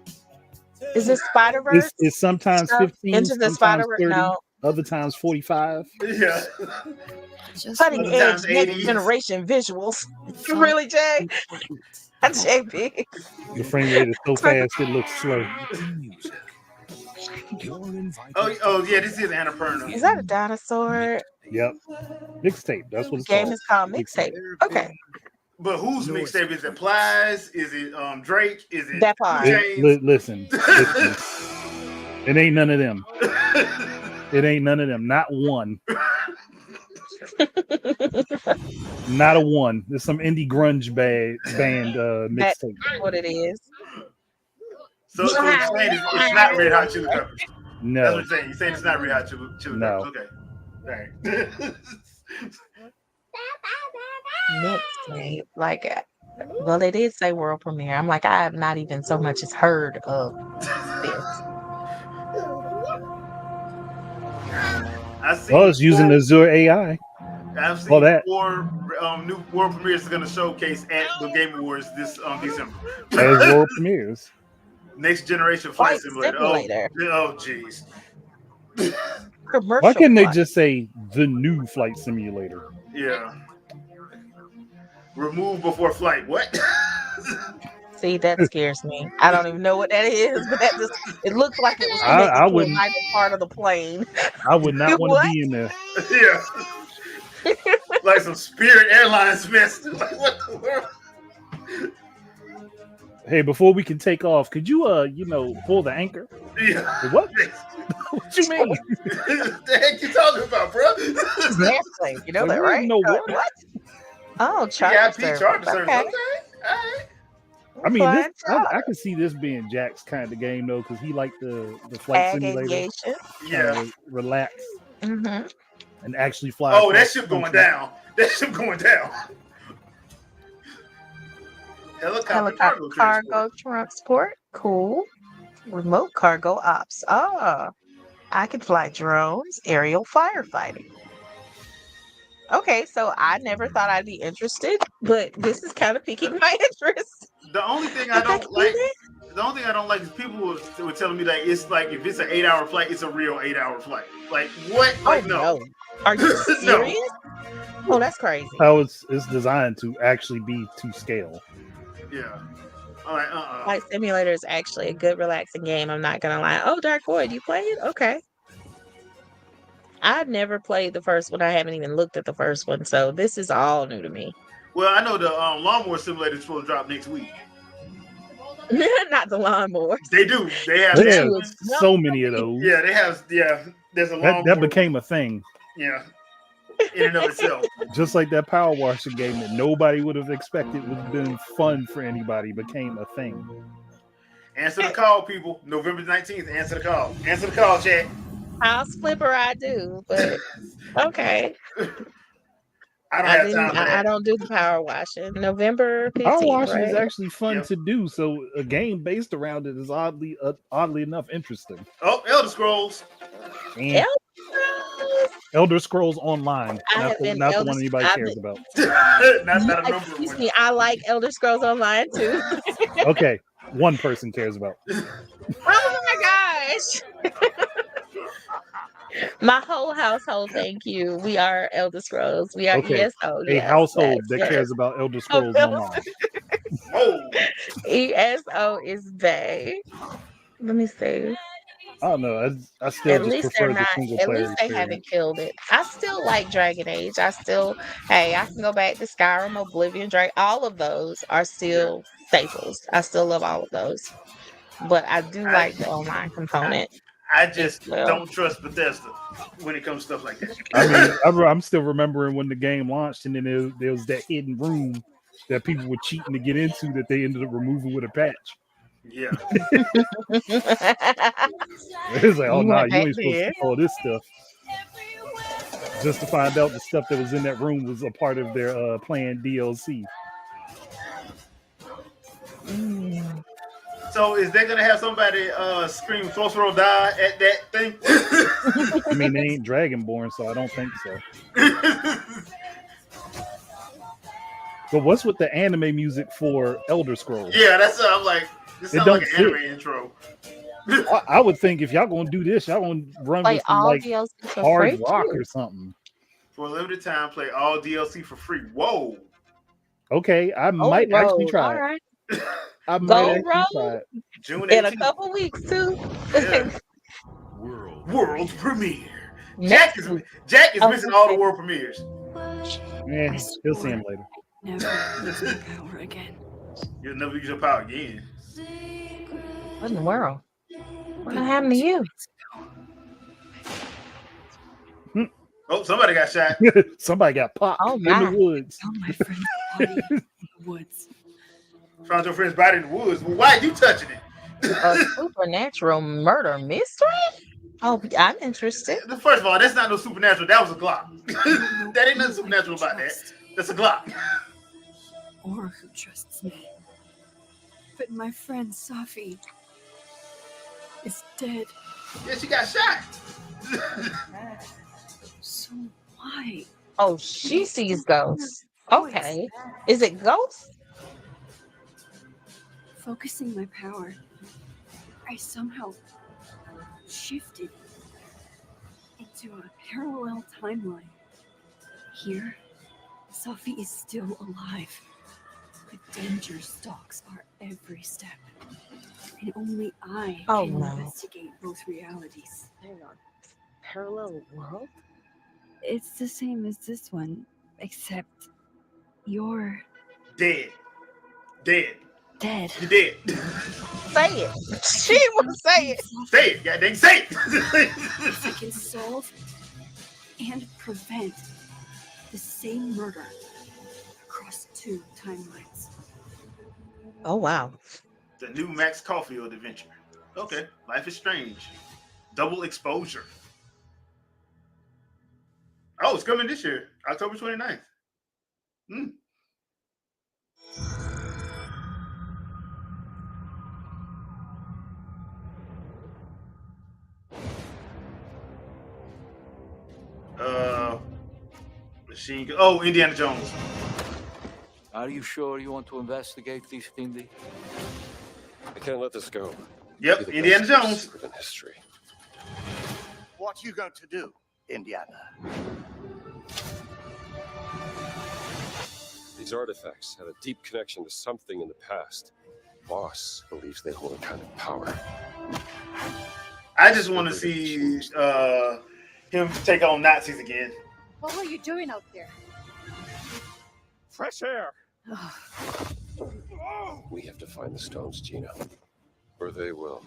Is this Spider-Verse? It's sometimes stuff? 15, Into the sometimes Spider-Verse? 30, No. other times 45. Yeah. Cutting edge Sometimes next 80s. generation visuals. Really, Jay? JP. The frame rate is so fast it looks slow. Oh yeah, this is Annapurna. Is that a dinosaur? Yep. Mixtape. That's what it's Game called. is called Mixtape. Okay. But whose mixtape is it? Plies? Is it Drake? Is it That part. Listen. It ain't none of them. It ain't none of them. Not one. Not a one. There's some indie grunge band That's mixtape. what it is. So it's saying it's not Red Hot Chili Peppers. No. That's what you're saying. You're saying it's not Red Hot Chili No. Peppers. Okay. All right. Mixtape. Like, well, they did say world premiere. I'm like, I have not even so much as heard of this. Well, it's using Azure AI. I've seen 4 new world premieres going to showcase at the Game Awards this December. As world premieres. Next generation flight simulator. Simulator. Oh, jeez. Why couldn't they just say the new flight simulator? Yeah. Remove before flight. What? See, that scares me. I don't even know what that is, but that just it looks like it was I connected to a wouldn't- vital part of the plane. I would not want What? to be in there. Yeah. Like some Spirit Airlines mess. Like, what the world? Hey, before we can take off, could you pull the anchor? Yeah. What? What you mean? What the heck you talking about, bro? Exactly. You know that, There right? is no water. What? Oh, VIP charter service. charter service. Okay. Okay. All right. I mean, Fun I can see this being Jack's kind of game though, because he liked the flight Ag simulator. aviation. Yeah. Relax Mm-hmm. and actually fly. Oh, that across ship the going country. down. That ship going down. Helicopter Cargo transport. Cool. Remote cargo ops. Ah. I can fly drones, aerial firefighting. Okay, so I never thought I'd be interested, but this is kind of piquing my interest. The only thing I don't like, is people were telling me that it's like if it's an 8-hour flight, it's a real 8-hour flight. Like what? Like no. Are you serious? No. Oh, that's crazy. How it's designed to actually be to scale. Yeah. All right. Flight Simulator is actually a good, relaxing game. I'm not gonna lie. Oh, Dark Void, you play it? Okay. I've never played the first one. I haven't even looked at the first one, so this is all new to me. Well, I know the lawnmower simulator is supposed to drop next week. Not the lawnmower. They do. They have so many of those. Yeah, they have. Yeah, there's a lawnmower. That became a thing. Yeah, in and of itself. Just like that power washing game that nobody would have expected would have been fun for anybody became a thing. Answer the call, people. November 19th. Answer the call. Answer the call, chat. House flipper, I do, but okay. I don't do the power washing. November 15th. Power washing right? is actually fun to do, so a game based around it is oddly enough interesting. Oh, Elder Scrolls. Elder Scrolls Online, not the one anybody cares about. Excuse me, I like Elder Scrolls Online too. Okay, one person cares about. Oh my gosh. My whole household, thank you. We are Elder Scrolls. We are ESO. A household that cares about Elder Scrolls Online. ESO is Bay. Let me see. I don't know. I still At least prefer they're the not. single At player least they haven't killed it. I still like Dragon Age. I can go back to Skyrim, Oblivion, Dragon. All of those are still staples. I still love all of those. But I do like the online component. I just don't trust Bethesda when it comes to stuff like that. I mean, I'm still remembering when the game launched, and then there was that hidden room that people were cheating to get into that they ended up removing with a patch. Yeah. It's like, oh no, you ain't supposed to see all this stuff. Just to find out the stuff that was in that room was a part of their planned DLC. So is they gonna have somebody scream "Sorcerer die" at that thing? I mean, they ain't Dragonborn, so I don't think so. But what's with the anime music for Elder Scrolls? Yeah, that's I'm like. This sounds like an anime intro. I would think if y'all gonna do this, y'all gonna run with some like hard rock or something. For a limited time, play all DLC for free. Whoa. Okay, I might actually try it. Right. I might actually try it. June 18th. In a couple weeks too. Yeah. World premiere. Jack is missing all the world premieres. Yeah, he'll see him later. Never use my power again. You'll never use your power again. What in the world? What happened to you? Oh, somebody got shot. Somebody got popped in the woods. Found my friend's body in the woods. Found your friend's body in the woods. Well, why are you touching it? A supernatural murder mystery? Oh, I'm interested. First of all, that's not no supernatural. That was a Glock. That ain't nothing supernatural about that. That's a Glock. Or who trusts me. But my friend Safi is dead. Yeah, she got shot. So why? Oh, she sees ghosts. Okay. Is it ghosts? Focusing my power, I somehow shifted into a parallel timeline. Here, Safi is still alive. But danger stalks our every step. And only I can investigate both realities. Hang on. Parallel world? It's the same as this one, except you're dead. Dead. You're dead. Say it. She will say it. Say it. Goddamn, say it. If I can solve and prevent the same murder across 2 timelines. Oh, wow. The new Max Caulfield adventure. Okay. Life is Strange. Double exposure. Oh, it's coming this year, October 29th. Machine gun. Oh, Indiana Jones. Are you sure you want to investigate these things? I can't let this go. Yep, Be the Indiana best Jones. secret in history. What you going to do, Indiana? These artifacts have a deep connection to something in the past. Boss believes they hold a kind of power. I just want to see him take on Nazis again. What were you doing out there? Fresh air. We have to find the stones, Gina. Or they will.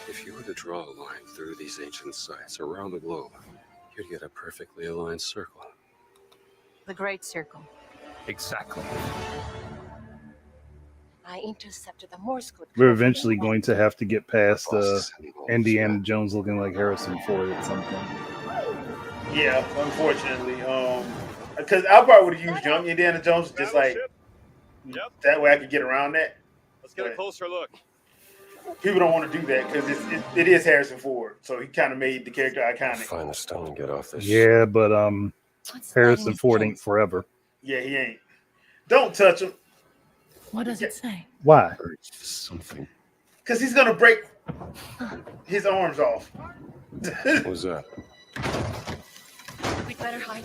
If you were to draw a line through these ancient sites around the globe, you'd get a perfectly aligned circle. The Great Circle. Exactly. I intercepted the Morse code. We're eventually going to have to get past Indiana Jones looking like Harrison Ford at some point. Yeah, unfortunately. Because I probably would have used young Indiana Jones just like that way I could get around that. Let's get a closer look. People don't want to do that because it is Harrison Ford, so he kind of made the character iconic. Find the stone and get off this. Yeah, but Harrison Ford ain't forever. Yeah, he ain't. Don't touch him. What does it say? Why? Something. Because he's gonna break his arms off. What was that? We'd better hide.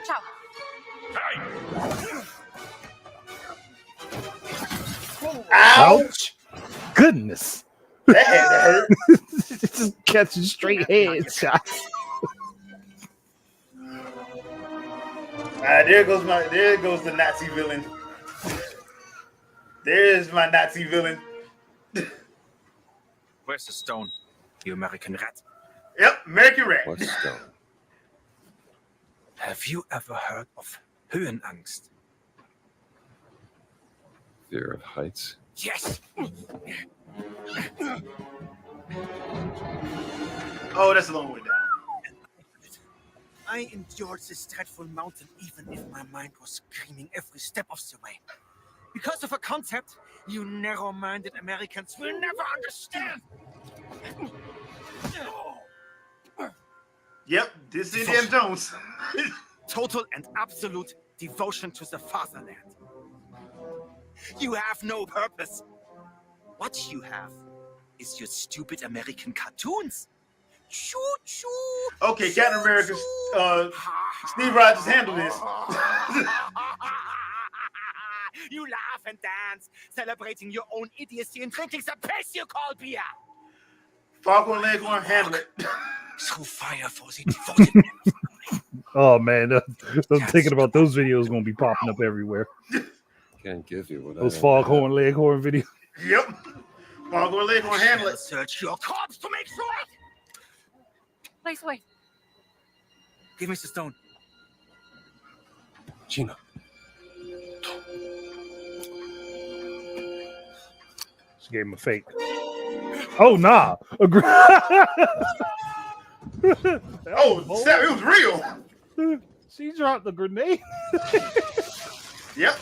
Ciao. Ouch! Goodness. That had to hurt. Just catching straight head shots. There goes the Nazi villain. There's my Nazi villain. Where's the stone, you American rat? Yep, American rat. What stone? Have you ever heard of Höhenangst? Fear of heights? Yes! Oh, that's a long way down. I endured this dreadful mountain even if my mind was screaming every step of the way. Because of a concept you narrow-minded Americans will never understand. Yep, this is Indiana Jones. Total and absolute devotion to the fatherland. You have no purpose. What you have is your stupid American cartoons. Choo-choo. Okay, Captain America, Steve Rogers handled this. You laugh and dance, celebrating your own idiocy and drinking the piss you call beer. Falcon and Leghorn handle it. Through fire for the devoted. Oh man, I'm thinking about those videos going to be popping up everywhere. Can't give you what Those I Foghorn Leghorn videos. Yep. Falcon and Leghorn handle it. Search your corpse to make sure. Please wait. Give me the stone. Gina. She gave him a fake. Oh nah. Oh, it was real. She dropped the grenade. Yep.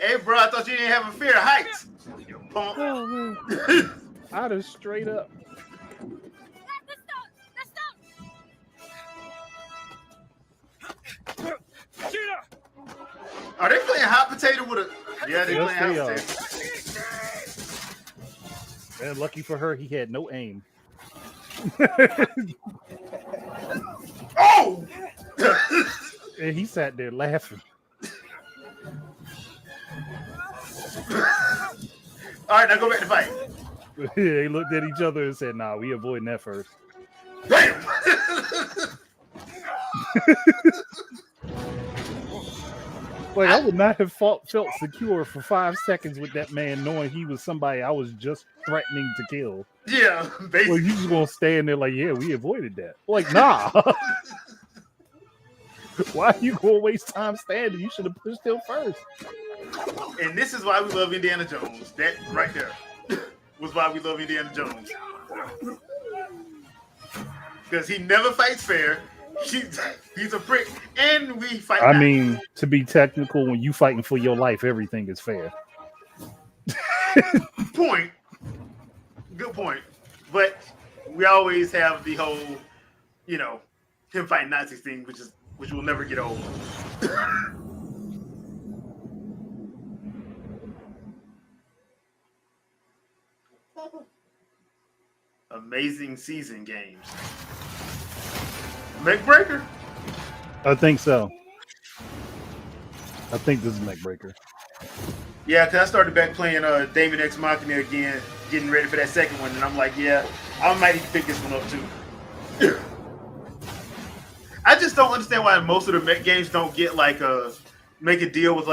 Hey, bro, I thought you didn't have a fear of heights. Punk. Oh man. I just straight up. Are they playing hot potato with a? Yeah, they're Yes, playing they hot are. potato. Man, lucky for her, he had no aim. Oh! And he sat there laughing. All right, now go back to fight. They looked at each other and said, "Nah, we avoiding that first." Damn! Like, I would not have felt secure for 5 seconds with that man, knowing he was somebody I was just threatening to kill. Yeah, basically. Well, you just gonna stand there like, yeah, we avoided that. Like, nah. Why are you gonna waste time standing? You should have pushed him first. And this is why we love Indiana Jones. That right there was why we love Indiana Jones. Because he never fights fair. He's a prick, and we fight. I back. mean, to be technical, when you fighting for your life, everything is fair. Point. Good point. But we always have the whole, him fighting Nazis thing, which will never get old. Amazing season games. Mech Breaker? I think so. I think this is Mech Breaker. Yeah, because I started back playing Daemon X Machina again, getting ready for that second one, and I'm like, yeah, I might need to pick this one up too. I just don't understand why most of the mech games don't get make a deal with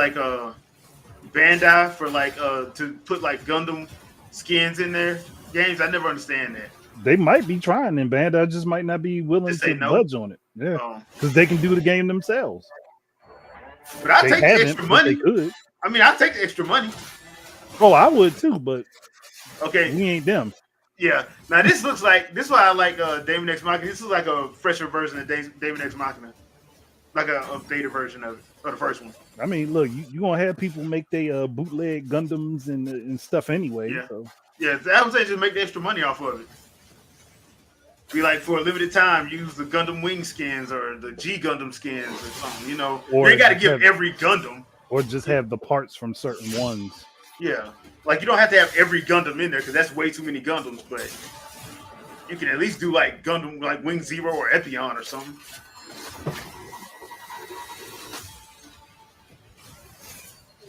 Bandai for to put Gundam skins in their games. I never understand that. They might be trying, and Bandai just might not be willing to budge on it. Yeah, because they can do the game themselves. But I take the extra money. They could. I mean, I take the extra money. Oh, I would too, but okay, we ain't them. Yeah. Now this looks like this is why I like Daemon X Machina. This is like a fresher version of Daemon X Machina, like a updated version of the first one. I mean, look, you gonna have people make their bootleg Gundams and stuff anyway. Yeah. So. Yeah, I would say just make the extra money off of it. Be like, for a limited time, use the Gundam Wing skins or the G Gundam skins or something. Or they got to give every Gundam. Or just have the parts from certain ones. Yeah, you don't have to have every Gundam in there because that's way too many Gundams. But you can at least do Gundam, Wing Zero or Epion or something.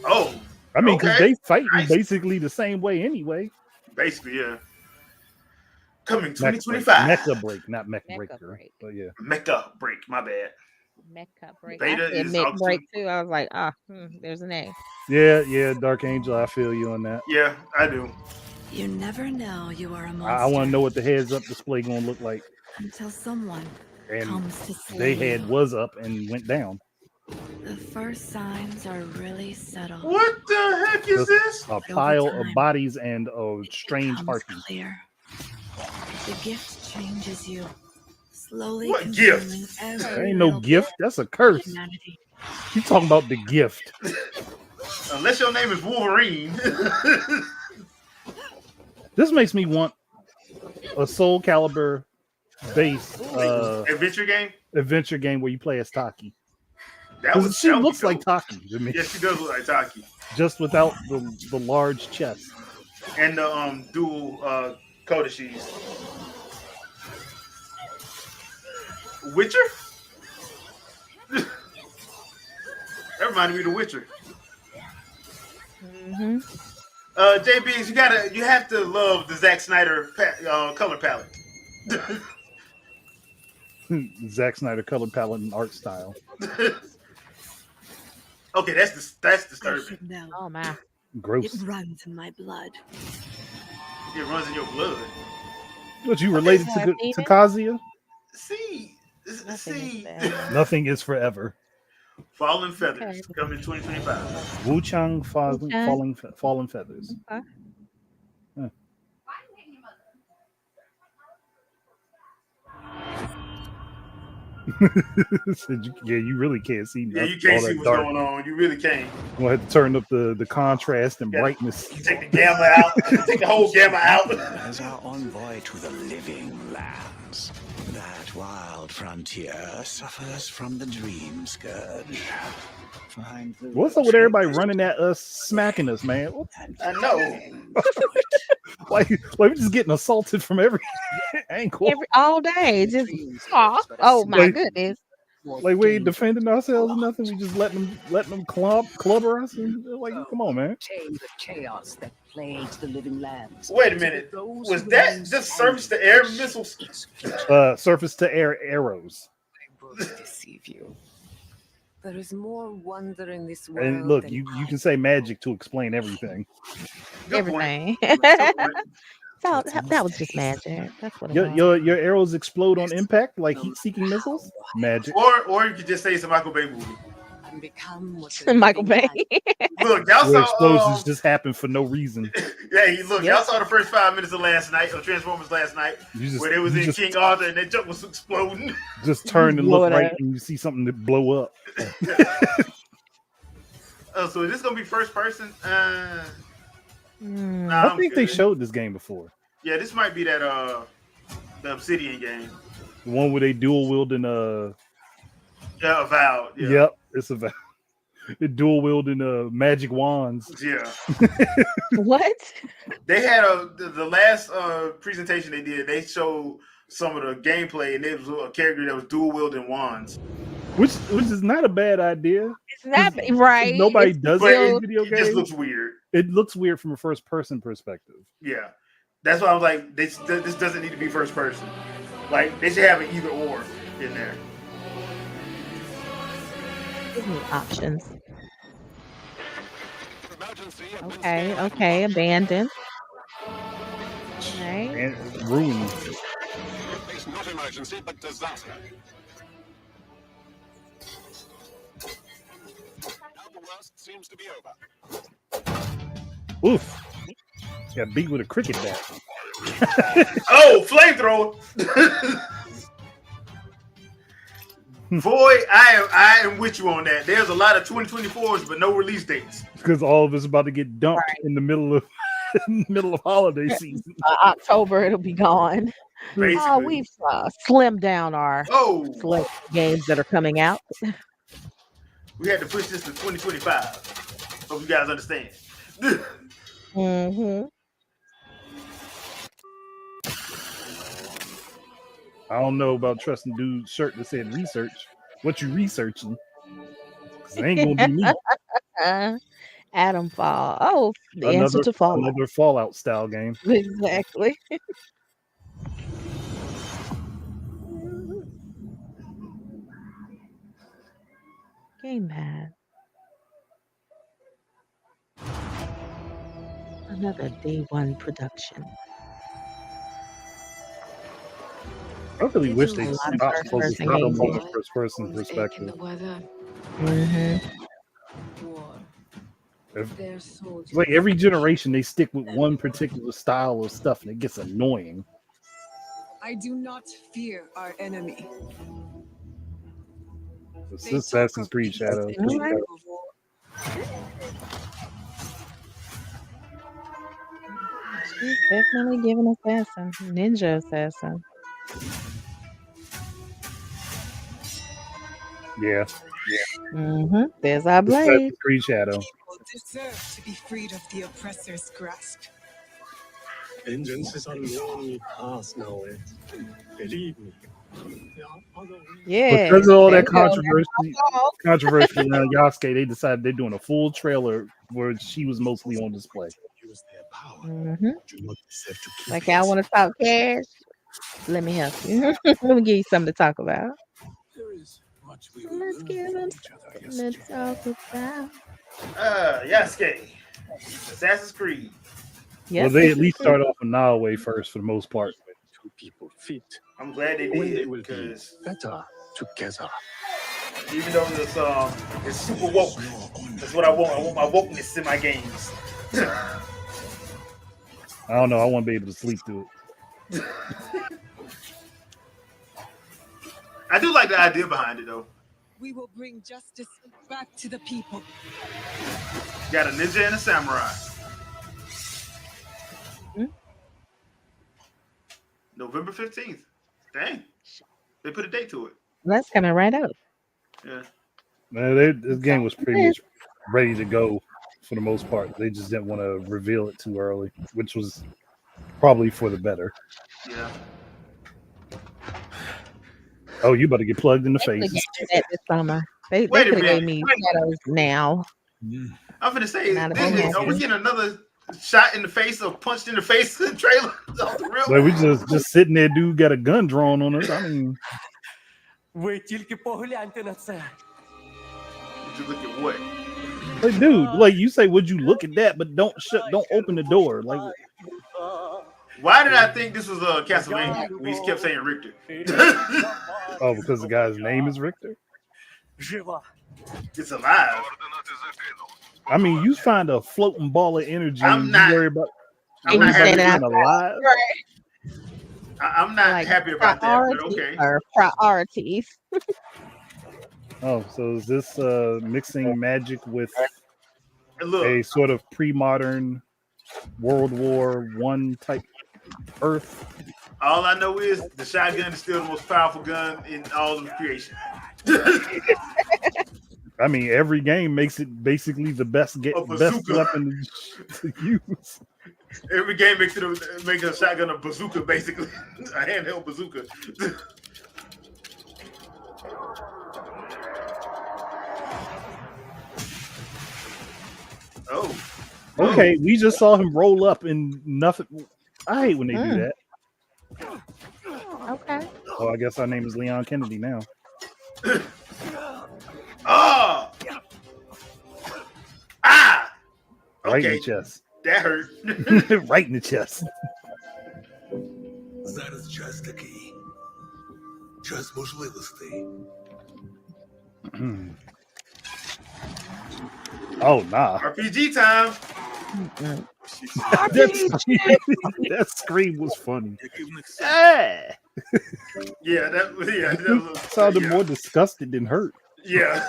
Oh, I mean, because they fighting basically the same way anyway. Basically, yeah. Coming 2025. Mecha Break, not Mecha Breaker. But yeah. Mecha Break, my bad. Mecha Break. Beta I said is Mech Break too. I was like, there's an A. Yeah, Dark Angel, I feel you on that. Yeah, I do. You never know you are a monster. I want to know what the heads-up display gonna look like. Until someone comes to slay they had you. was up and went down. The first signs are really subtle. What the heck is this? A pile of bodies and a strange heartbeat. Clear. The gift changes you. Slowly. What gift? There ain't no gift. That's a curse. Humanity. You talking about the gift? Unless your name is Wolverine. This makes me want a Soul Calibur base adventure game where you play as Taki. She looks like Taki to me. Yeah, she does look like Taki. Just without the large chest. And the dual codices. Witcher? That reminded me of The Witcher. Mm-hmm. JBs, you have to love the Zack Snyder color palette. Zack Snyder color palette and art style. Okay, that's disturbing. Oh man, gross. It runs in my blood. It runs in your blood. What, you related to Kazuya? See. Nothing is forever. Fallen Feathers coming in 2025. Wu Chang Fallen Feathers. Okay. Huh. You really can't see. Yeah, you can't see what's going on. You really can't. We'll have to turn up the contrast and brightness. Take the gamma out. Take the whole gamma out. As our envoy to the living lands, that wild frontier suffers from the dream scourge. What's up with everybody running at us, smacking us, man? I know. Like we're just getting assaulted from every angle. All day. Just oh my goodness. Like we ain't defending ourselves or nothing. We just letting them clubber us. And like, come on, man. Chains of chaos that plagues the living lands. Wait a minute. Was that just surface to air missiles? Surface to air arrows. Deceive you. There is more wonder in this world. And look, you can say magic to explain everything. Everything. That was just magic. That's what it was. Your arrows explode on impact like heat-seeking missiles. Magic. Or you could just say it's a Michael Bay movie. and become what Michael Bay. Look, y'all Where saw explosions just happen for no reason. Y'all saw the first 5 minutes of last night of Transformers last night, where they was in King Arthur and that junk was exploding. Just turn and Blow look it right, up. and you see something that blow up. So is this gonna be first person? I think they showed this game before. Yeah, this might be that the Obsidian game. The one where they dual wielding Yeah, Avowed. Yeah. Yep, it's a dual wielding magic wands. Yeah. What? They had the last presentation they did. They showed some of the gameplay, and there was a character that was dual wielding wands, which is not a bad idea. It's not right. Nobody It's does still- it in video games. It just looks weird. It looks weird from a first person perspective. Yeah, that's why I was like, this doesn't need to be first person. Like they should have an either or in there. Give me options. Okay, abandoned. Okay. And ruined. Face not emergency, but disaster. Now the worst seems to be over. Oof. Got beat with a cricket bat. Oh, flamethrower! Boy, I am with you on that. There's a lot of 2024s, but no release dates. Because all of us about to get dumped in the middle of holiday season. October, it'll be gone. Basically. We've slimmed down our select games that are coming out. We had to push this to 2025. Hope you guys understand. Mm-hmm. I don't know about trusting dude's shirt that said research. What you researching? Because it ain't gonna be me. Adam Fall. Oh, the answer to Fallout. Another Fallout style game. Exactly. Gamepad. Another day one production. I really wish they A lot of stopped first-person focusing games. on the first person perspective. Mm-hmm. It's like every generation they stick with one particular style of stuff and it gets annoying. I do not fear our enemy. This is Assassin's Creed Shadow. She's definitely giving assassin, ninja assassin. Yeah. Mm-hmm. There's our blade. Assassin's Creed Shadow. People deserve to be freed of the oppressor's grasp. Vengeance is a lonely path now, believe me. Yeah. Because of all that controversy around Yasuke, they decided they're doing a full trailer where she was mostly on display. Mm-hmm. Like, I want to talk cash. Let me help you. Let me give you something to talk about. Let's give them something to talk about. Yasuke. Assassin's Creed. Well, they at least start off in Norway first for the most part. Two people fit. I'm glad they When did they will be because better together. even though it's super woke, that's what I want. I want my wokeness in my games. I don't know. I want to be able to sleep through it. I do like the idea behind it though. We will bring justice back to the people. Got a ninja and a samurai. November 15th. Dang. They put a date to it. That's coming right up. Yeah. Man, this game was pretty much ready to go for the most part. They just didn't want to reveal it too early, which was probably for the better. Yeah. Oh, you better get plugged in the They face. could've did that this summer. They Wait a could have minute. gave me shadows now. I'm gonna say, Not a are bad we getting another shot in the face or punched in the face trailer off the real? Like we just sitting there, dude got a gun drawn on us. I mean, Ви тільки погляньте на це. Would you look at what? like, dude, like you say, would you look at that? But don't open the door. Like, Why did I think this was Castlevania? We kept saying Richter. oh, because the guy's name is Richter. It's alive. I mean, you find a floating ball of energy I'm and not- you worry about I'm not happy being about alive. I'm not Like happy about that, but priorities okay. or priorities. Oh, so is this mixing magic with Look. a sort of pre-modern World War I type Earth? All I know is the shotgun is still the most powerful gun in all of creation. I mean, every game makes it basically the best best weapon to use. Every game makes a shotgun a bazooka, basically. A handheld bazooka. Oh. Okay, we just saw him roll up and nothing. I hate when they do that. Okay. Oh, I guess our name is Leon Kennedy now. Ah! Ah! Right in Okay. the chest. That hurt. Right in the chest. Зараз час такий. Час можливостей. Oh, nah. RPG time. That scream was funny. Yeah. That sounded more disgusted than hurt. Yeah.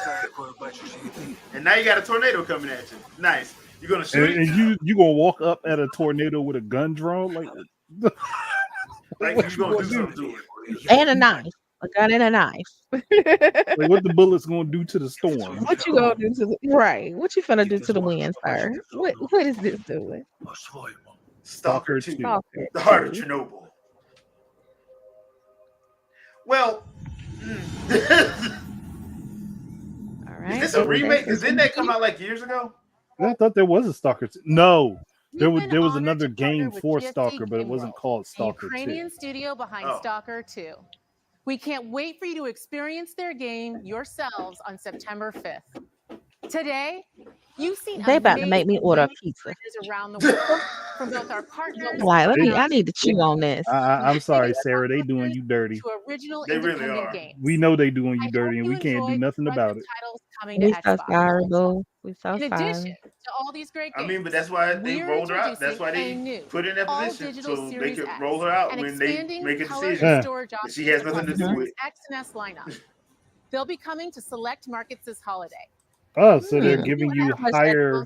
And now you got a tornado coming at you. Nice. You're gonna shoot it? And you gonna walk up at a tornado with a gun drawn? Like what you gonna do something to it? And a knife. A gun and a knife. Like what the bullets gonna do to the storm? What you gonna do to the right? What you finna do to the wind, sir? What is this doing? Stalker 2. Stalker The heart of 2. Chernobyl. Well, All right. is this a remake? Because didn't that come out like years ago? I thought there was a Stalker 2. No. There was another game for Stalker, but it wasn't called Stalker 2. Ukrainian studio behind Stalker 2. We can't wait for you to experience their game yourselves on September 5th. Today, you've seen They about to make me order a pizza. around the world from both our partners. Like, I need to chew on this. I'm sorry, Sarah. They doing you dirty. To original They really independent are. games. We know they doing you dirty, and we can't do nothing about it. Titles coming to We so Xbox. sorry, boo. We so In sorry. addition to all these great games, I mean, but that's why they we're rolled her out. That's why introducing a they new put her in that position all-digital so they Series could X roll her out and when they expanding make a color decision and storage that options she has nothing to across do the with. X and S lineup. They'll be coming to select markets this holiday. Oh, so they're giving you higher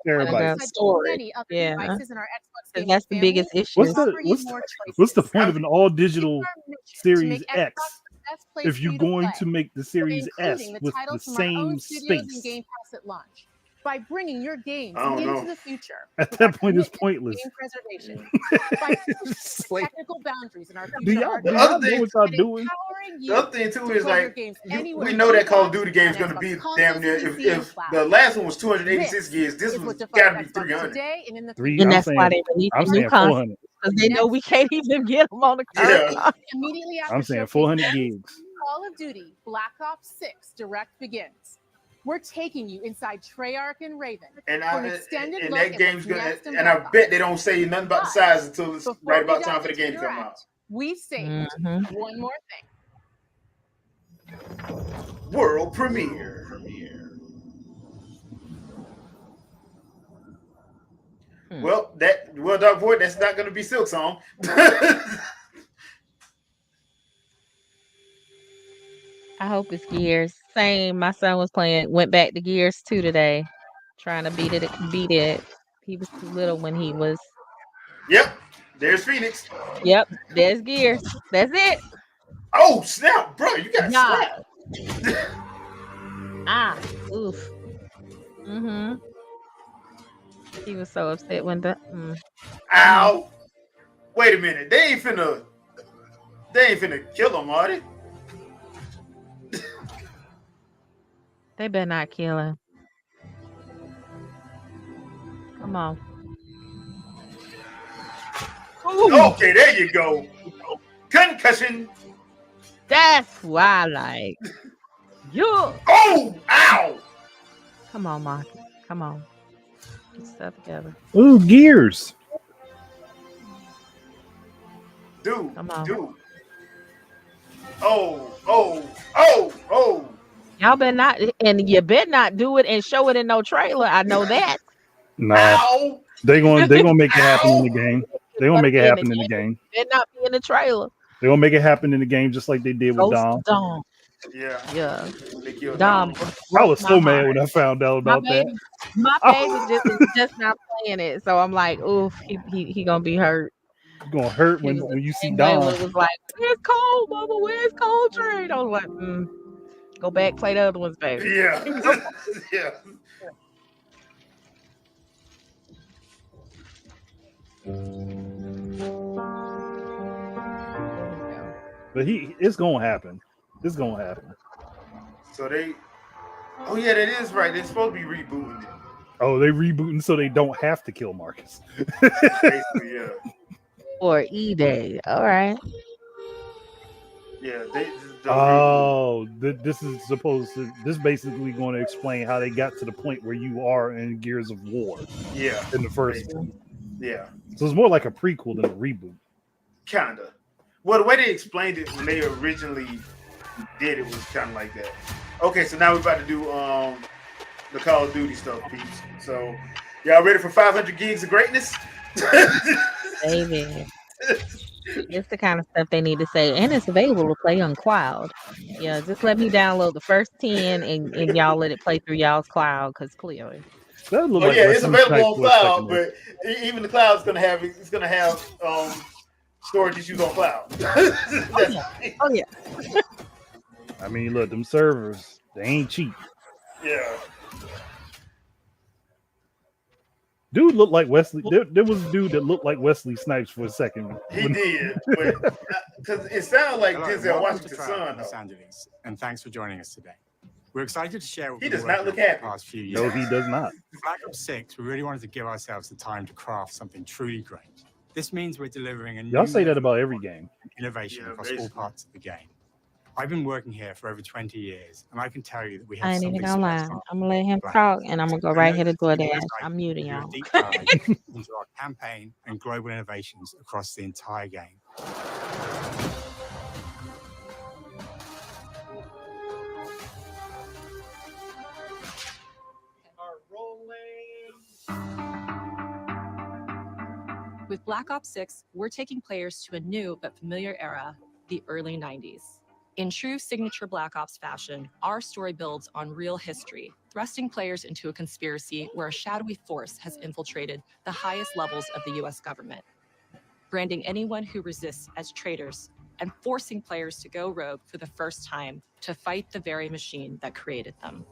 terabytes. Alongside many other Yeah. devices in our Xbox gaming That's the family, biggest issue. What's the point of an all digital Series make X Xbox the best place if for you're you to going play, to make the Series S including the with the titles from our own same studios and space? Game Pass at launch. By bringing your games I don't into know. the future, At that point, it's pointless. game preservation, by pushing technical boundaries in our Do future y'all hardware, know what y'all doing? empowering The you other thing too to is play your like games anywhere we you know that Call of want Duty game is on going to be Xbox damn near. consoles, PC, If and cloud. the last one was 286 gigs, this is one's what defines got to be Xbox 300. today and in the Three. And I'm that's saying, why they release I'm the new saying consoles 400. because they know we can't even get them on the current. Yeah. Immediately after I'm saying showcase 400 ends, gigs. Call of Duty Black Ops 6 Direct begins. We're taking you inside Treyarch and Raven And for an extended and look that at game's what's gonna, next in and I Black bet Ops. they don't say nothing about the size until it's Before right we about time dive for the into game to come Direct, out. We've saved one more thing. World premiere. Well, Dark Void, that's not going to be Silk Song. I hope it's Gears. Same. My son went back to Gears 2 today, trying to beat it. He was too little when he was. Yep. There's Phoenix. Yep. There's Gears. That's it. Oh snap, bro! You got God. slapped. Oof. He was so upset when the. Ow! Wait a minute. They ain't finna kill him, are they? They better not kill him. Come on. Ooh. Okay, there you go. Concussion. That's why I like you. Oh, ow! Come on, Marky. Come on. Get stuff together. Ooh, Gears. Dude. Come on. Dude. Oh. Y'all better not, and you better not do it and show it in no trailer. I know that. Nah, Ow! they gonna make it happen in Ow! the game. They gonna Better make it be in the happen in the game. game. Better not be in the trailer. They gonna make it happen in the game just like they did with Ghost Dom. Dom. Yeah. Yeah. They killed Dom Dom. I broke was my so mad heart. when I found out My about that. baby, my baby just not playing it. So I'm like, oof, he gonna be hurt. It's gonna hurt He was when you the see same way when Dom. it was like, where's Cole, Mama? Where's Coltrane? I was like, go back, play the other ones, baby. Yeah. Yeah. But it's gonna happen. It's gonna happen. So they. Oh yeah, that is right. They're supposed to be rebooting it. Oh, they rebooting so they don't have to kill Marcus. Basically, yeah. For E-Day. All right. Yeah. They. Oh, this is supposed to. This basically going to explain how they got to the point where you are in Gears of War. Yeah. In the first one. Yeah. So it's more like a prequel than a reboot. Kinda. Well, the way they explained it when they originally did it was kind of like that. Okay, so now we're about to do the Call of Duty stuff, peeps. So y'all ready for 500 gigs of greatness? Baby. It's the kind of stuff they need to say. And it's available to play on cloud. Yeah, just let me download the first 10 and y'all let it play through y'all's cloud, because clearly. That look Oh like yeah, it's Wesley available Snipes on for a cloud, second but even the cloud's gonna have storage issues on cloud. Oh yeah. I mean, look, them servers, they ain't cheap. Yeah. Dude looked like Wesley. There was a dude that looked like Wesley Snipes for a second. He did, but because it sounded like Hello, Denzel welcome to Washington's Trial son, in Los though. Angeles, and thanks for joining us today. We're excited to share what He we've does been not working look on for the happy. past few years. No, he does not. For Black Ops 6, we really wanted to give ourselves the time to craft something truly great. This means we're delivering a new Y'all say that level about of every game. innovation across all basically. parts of the game. I've been working here for over 20 years, and I can tell you that we have I ain't even something gonna lie. special. I'm gonna let him Black talk Ops and I'm gonna 6. go I right know here to that the team is DoorDash. excited I'm muting to do a y'all. deep dive into our campaign and global innovations across the entire game. With Black Ops 6, we're taking players to a new but familiar era, the early 90s. In true signature Black Ops fashion, our story builds on real history, thrusting players into a conspiracy where a shadowy force has infiltrated the highest levels of the US government, branding anyone who resists as traitors and forcing players to go rogue for the first time to fight the very machine that created them.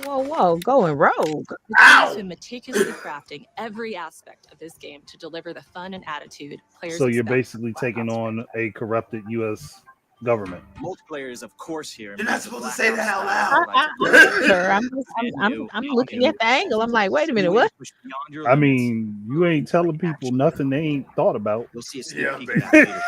Whoa, going rogue. The team has been meticulously crafting every aspect of this game to deliver the fun and attitude players So you're expect. basically taking on a corrupted U.S. government. Multiplayer is, of course, here. You're not supposed to say that out loud. I'm looking at the angle. I'm like, wait a minute, what? I mean, you ain't telling people nothing they ain't thought about. You'll see a sneak peek of that later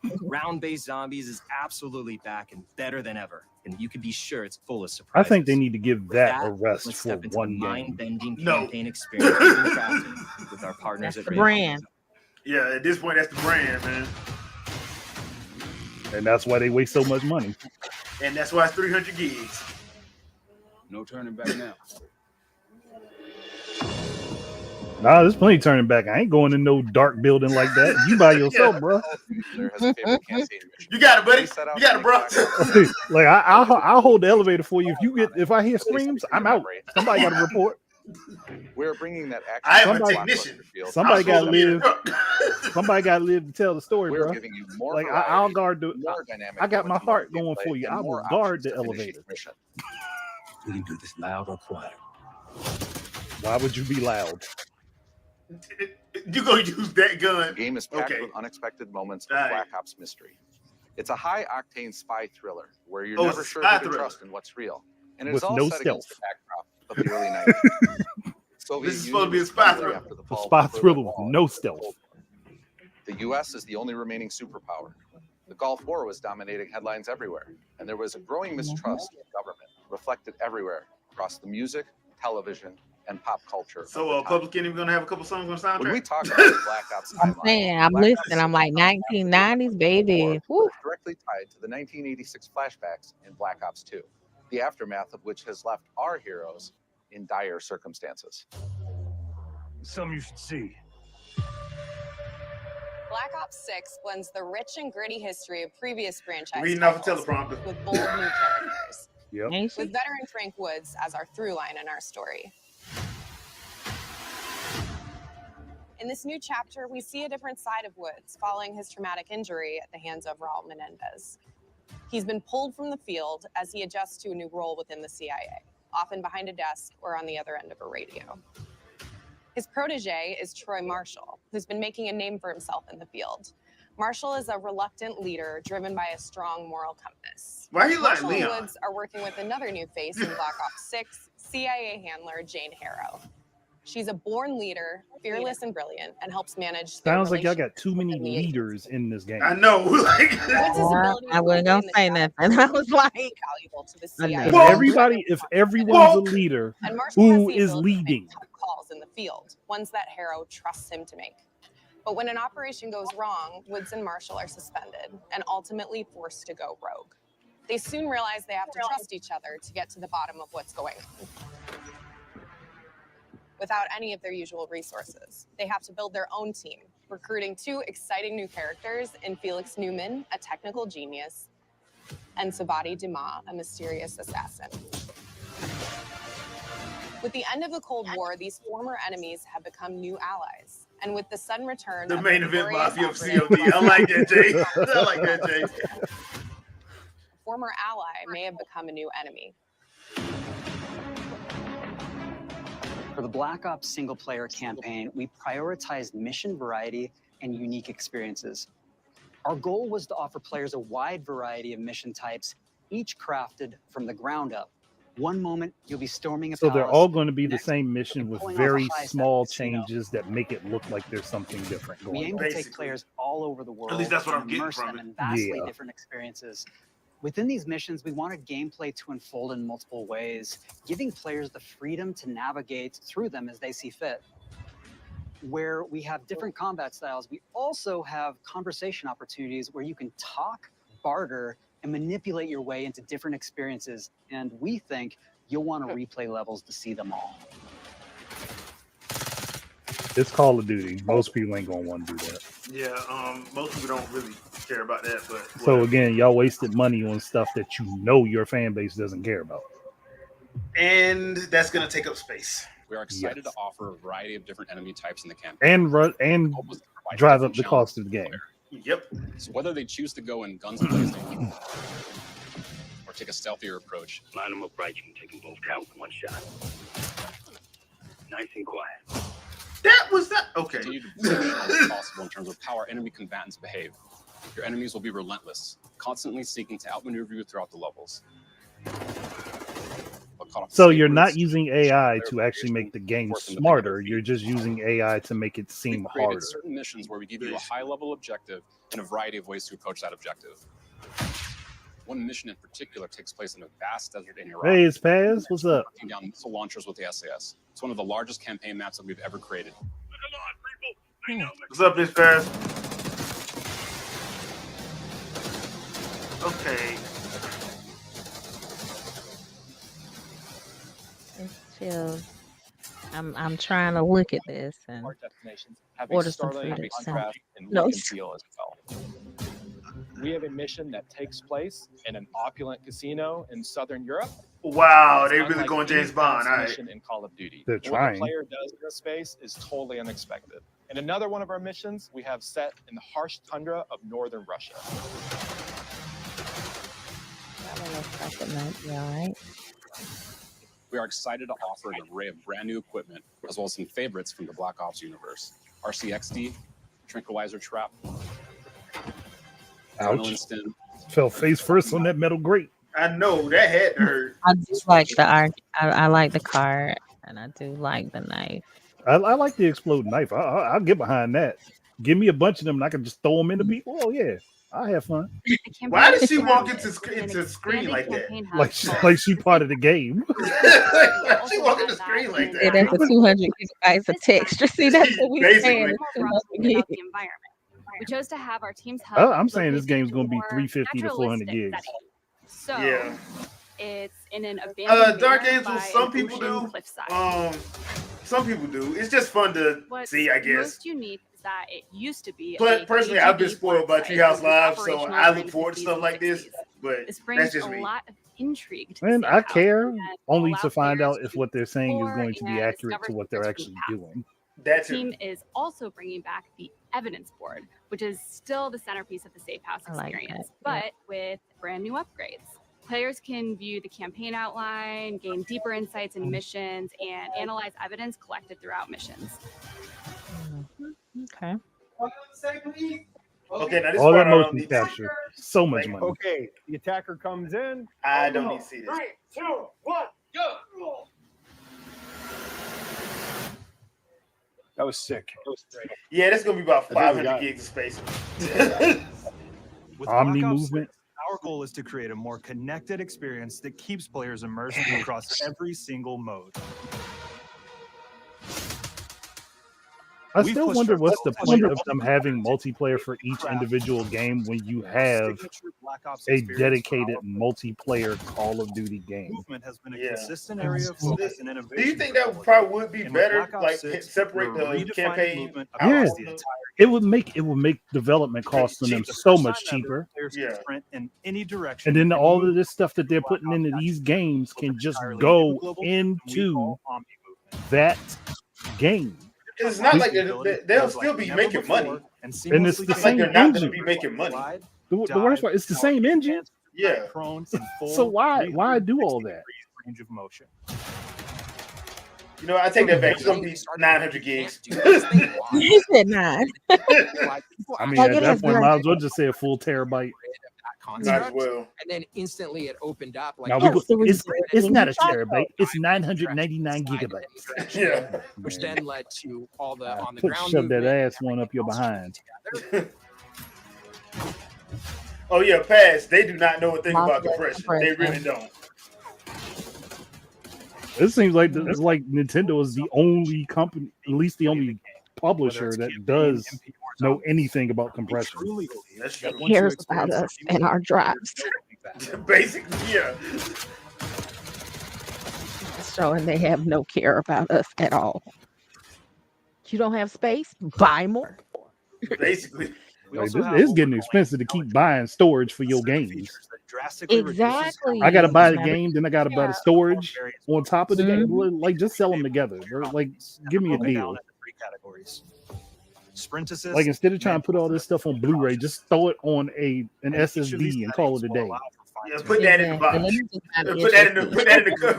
today. Round-based zombies is absolutely back and better than ever, and you can be sure it's full of I surprises. think they need to give that a Let's rest for step into one the game. mind-bending campaign experience we've been crafting with our partners That's at the Raven. brand. Yeah, at this point, that's the brand, man. And that's why they waste so much money. And that's why it's 300 gigs. No turning back now. Nah, there's plenty turning back. I ain't going in no dark building like that. You by yourself, bro. You got it, buddy. You got it, bro. Like I'll hold the elevator for you. If I hear screams, I'm out. Somebody got to report. We're bringing that action. I am a technician. Somebody got to live. Somebody got to live to tell the story, We're bro. giving you more Like variety, I'll guard the. more dynamic I got my moments heart in going gameplay, for you. and I will more guard options the to finish elevator. each mission. We can do this loud or quiet. Why would you be loud? You gonna use that gun? The game is packed Okay. with unexpected moments of Right. Black Ops mystery. It's a high-octane spy thriller where you're Oh, never it's a sure spy who to thriller. trust and what's real. And With it's all no set against the stealth. backdrop of the early 90s. Soviet This is Union supposed to be a was spy crumbling thriller. after the A fall of spy the Berlin thriller with Wall. no stealth. The U.S. is the only remaining superpower. The Gulf War was dominating headlines everywhere, and there was a growing mistrust of government reflected everywhere across the music, television, and pop culture. So, Public Enemy gonna have a couple songs on the soundtrack? When we talk about the Black Ops I'm timeline, saying, I'm Black Ops listening. I'm like 1990s, baby. Woo. is directly tied to the 1986 flashbacks in Black Ops 2. the aftermath of which has left our heroes in dire circumstances. Something you should see. Black Ops 6 blends the rich and gritty history of previous franchise Reading off a titles teleprompter. with bold new characters. Yep. With veteran Frank Woods as our through line in our story. In this new chapter, we see a different side of Woods following his traumatic injury at the hands of Raul Menendez. He's been pulled from the field as he adjusts to a new role within the CIA, often behind a desk or on the other end of a radio. His protege is Troy Marshall, who's been making a name for himself in the field. Marshall is a reluctant leader driven by a strong moral compass. Why he like Marshall Leon? and Woods are working with another new face in Black Ops 6, CIA handler Jane Harrow. She's a born leader, fearless and brilliant, and helps manage their Sounds like y'all got relationships too many within the agency. leaders in this game. I know. Woods' ability I wasn't gonna say nothing. I was like, valuable to the I CIA. know. If everyone's a leader, And Marshall has who the is ability to make leading? tough calls in the field, ones that Harrow trusts him to make. But when an operation goes wrong, Woods and Marshall are suspended and ultimately forced to go rogue. They soon realize they have to trust each other to get to the bottom of what's going on. Without any of their usual resources, they have to build their own team, recruiting two exciting new characters in Felix Newman, a technical genius, and Savati Dumas, a mysterious assassin. With the end of the Cold War, these former enemies have become new allies. And with the sudden return The of main event notorious mafia of operative COD. I like that, Jay. I like that, Jay. a former ally may have become a new enemy. For the Black Ops single-player campaign, we prioritized mission variety and unique experiences. Our goal was to offer players a wide variety of mission types, each crafted from the ground up. One moment, you'll be storming a So palace. they're all going to be the Next, same mission with pulling off a very heist at a small casino. changes that make it look like there's something different We going aim on. to take players all over the world least that's what I'm and getting immerse from them it. in vastly Yeah. different experiences. Within these missions, we wanted gameplay to unfold in multiple ways, giving players the freedom to navigate through them as they see fit. Where we have different combat styles, we also have conversation opportunities where you can talk, barter, and manipulate your way into different experiences. And we think you'll want to replay levels to see them all. It's Call of Duty. Most people ain't gonna want to do that. Yeah, most people don't really care about that, but So whatever. again, y'all wasted money on stuff that you know your fan base doesn't care about. And that's gonna take up space. We are excited to offer a variety of different enemy types in the campaign. And drive up the cost of the game. Yep. So whether they choose to go in guns blazing or take a stealthier approach, Line them up right, you can take them both down with one shot. Nice and quiet. That was that. Okay. continue to be as sharp as possible in terms of how our enemy combatants behave. Your enemies will be relentless, constantly seeking to outmaneuver you throughout the levels. So you're not using AI to actually make the game smarter. You're just using AI to make it seem We've created harder. certain missions where we give you a high-level objective and a variety of ways to approach that objective. One mission in particular takes place in a vast desert in Iraq. Hey, it's Paz. What's up? Knocking down missile launchers with the SAS. It's one of the largest campaign maps that we've ever created. What's up, Miss Paris? Okay. Chill. I'm trying to look at this and order some food. No, deal as well. We have a mission that takes place in an opulent casino in Southern Europe. Wow, It's they really unlike going any James Bond. past All right. mission in Call of Duty. They're What trying. the player does in this space is totally unexpected. In another one of our missions, we have set in the harsh tundra of northern Russia. that one looks like it might be all right. We are excited to offer an array of brand new equipment, as well as some favorites from the Black Ops universe. RCXD, Tranquilizer Trap, Adrenaline Ouch. Stim. Fell face first on that metal grate. I know that had to hurt. I just like the art. I like the card, and I do like the knife. I like the exploding knife. I'll get behind that. Give me a bunch of them and I can just throw them into people. Oh, yeah. I'll have fun. Why did she walk into the screen like that? Like she part of the game. She walked in the screen like Yeah, that. that's a 200 gigabytes of text. See, that's what we saying. Basically. It's 200 about the gigs. environment. We chose to have our teams hub I'm saying this located game's in going to be more 350 to 400 naturalistic gigs. setting. So Yeah. it's in an abandoned Dark manor Angel, by some an people ocean do. cliffside. Some people do. It's just fun to What's see, I guess. most unique is that it used to be But a personally, I've been KGB spoiled by work site Treehouse and was Live, so operational I during look the forward to 50s stuff and like this. 60s. But This that's brings just a me. lot of intrigue to And the I safe house, care and only will to allow find players out if what they're saying is explore going to be and accurate discover to what they're secrets from actually the past. doing. That's The team is also bringing back the evidence board, which is still the centerpiece of the Safe House experience, but with brand new upgrades. Players can view the campaign outline, gain deeper insights into missions, and analyze evidence collected throughout missions. Okay. Okay, now this All part that I don't motion need to see. capture, so much Like, money. Okay, the attacker comes in. I don't need to see this. 3, 2, 1, go! That was sick. Yeah, that's gonna be about I think we 500 got it. gigs of space. With Omni Black Ops movement. 6, our goal is to create a more connected experience that keeps players immersed across every single mode. I We've still pushed wonder our what's the goals point to of them having multiplayer for each individual game when you have signature Black Ops a experience for dedicated our multiplayer Call of Duty game. movement has been a Yeah. consistent area of focus and innovation. Do you think for that probably would be And with better? Black Ops Like 6, separate we're the redefining campaign movement out Yeah, across of the the entire it would make development costs on them cheaper. so First much time ever, cheaper. players can Yeah. sprint in any direction, And then and all move of this stuff that they're Black putting Ops into these games can just entirely new go global system we into call Omni movement. that game. Because it's not like The ability to they'll move still like be never making before money. and And it's seamlessly the It's not like same they're not going to engine. be making money. slide, The worst part, it's the same engine. Yeah. prone, and full So why do all that? range of motion. You know, I take that back. It's going to be 900 gigs. He said 9. I mean, Like, at it that has point, very- might as well just say a full terabyte. Might as well. And then instantly it opened up. Like Now we go, so when it's you- it's when not you a try- terabyte. It's 999 gigabytes. Yeah. which then led to all the on the Put ground shove that movement. ass one up your behind. Oh, yeah, Pass. They do not know a thing Lots about of compression. compression. They really don't. It seems like it's like Nintendo is the only company, at least the only publisher that does know anything about compression. That's That true. cares about us and our drives. Basically, yeah. Showing they have no care about us at all. You don't have space? Buy more. Basically. Like, it's getting expensive to keep buying storage for your games. Exactly. I gotta buy the game, then I gotta buy the storage on top of the game. Mm-hmm. Like, just sell them together. Or, like, give me a deal. Sprint Like, instead of trying to put all this stuff on Blu-ray, just throw it on an SSD and call it a day. Yeah, put that in the box. Exactly. Put that in the